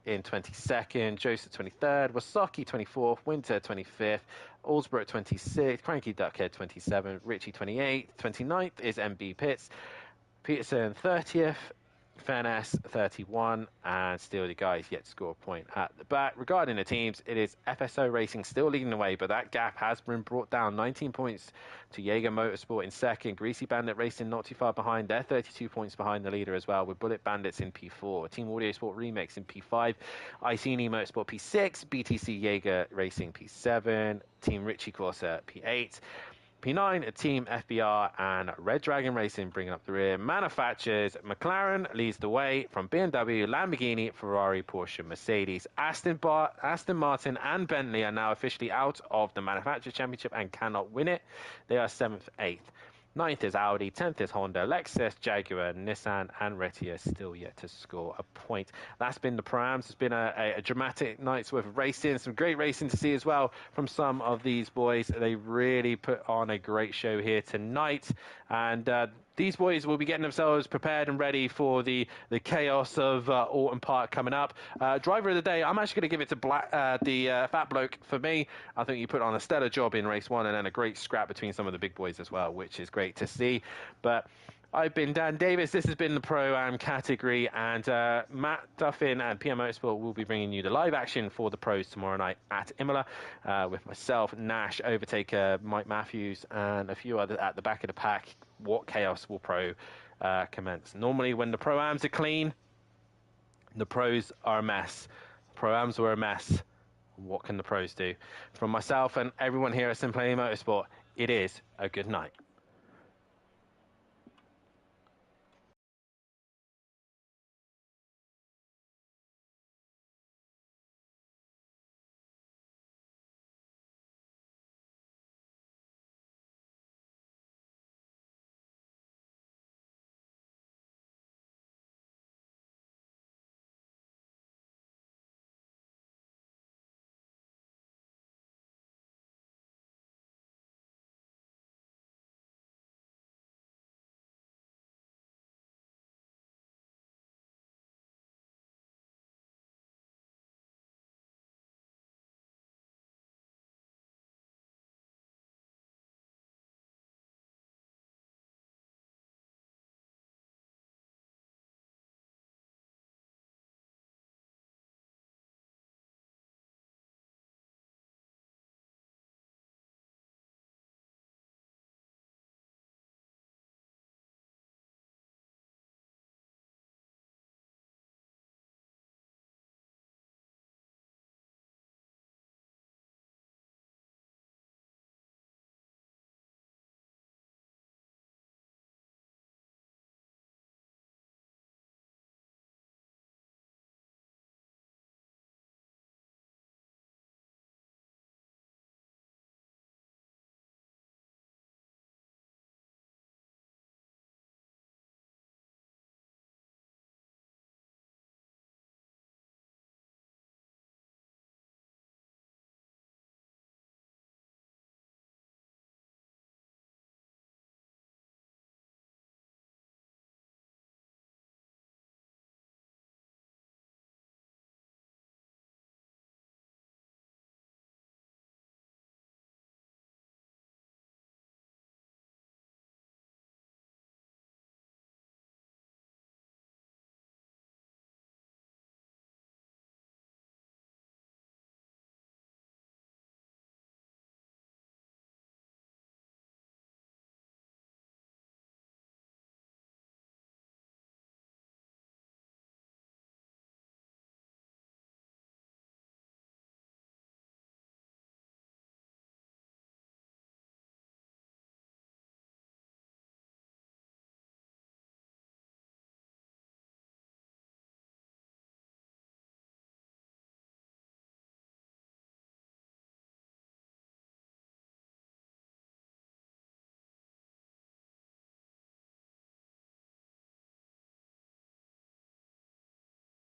S1: in 22nd. Joseph 23rd. Wasaki 24th. Winter 25th. Allsbrook 26th. Cranky Duckhead 27th. Richie 28th. 29th is MB Pitts. Peterson 30th, Fairness 31, and still the guys yet to score a point at the back. Regarding the teams, it is FSO Racing still leading the way, but that gap has been brought down 19 points to Jaeger Motorsport in 2nd. Greasy Bandit Racing not too far behind. They're 32 points behind the leader as well, with Bullet Bandits in P4. Team Audio Sport Remix in P5. ICNE Motorsport P6. BTC Jaeger Racing P7. Team Richie Corsa P8. P9, Team FBR, and Red Dragon Racing bringing up the rear. Manufacturers, McLaren leads the way from BMW, Lamborghini, Ferrari, Porsche, Mercedes. Aston Martin and Bentley are now officially out of the Manufacturers Championship and cannot win it. They are 7th, 8th. 9th is Audi, 10th is Honda, Lexus, Jaguar, Nissan, and Retia still yet to score a point. That's been the Pro-Ams. It's been a dramatic night's worth of racing. Some great racing to see as well from some of these boys. They really put on a great show here tonight. And these boys will be getting themselves prepared and ready for the chaos of Orton Park coming up. Driver of the day, I'm actually going to give it to the Fat Bloke. For me, I think you put on a stellar job in race 1, and then a great scrap between some of the big boys as well, which is great to see. But I've been Dan Davis. This has been the Pro-Am category, and Matt Duffin and PM Motorsport will be bringing you the live action for the pros tomorrow night at Imola with myself, Nash, Overtaker, Mike Matthews, and a few others at the back of the pack. What chaos will Pro commence? Normally, when the Pro-Ams are clean, the pros are a mess. Pro-Ams were a mess. What can the pros do? From myself and everyone here at SimPlay Motorsport, it is a good night.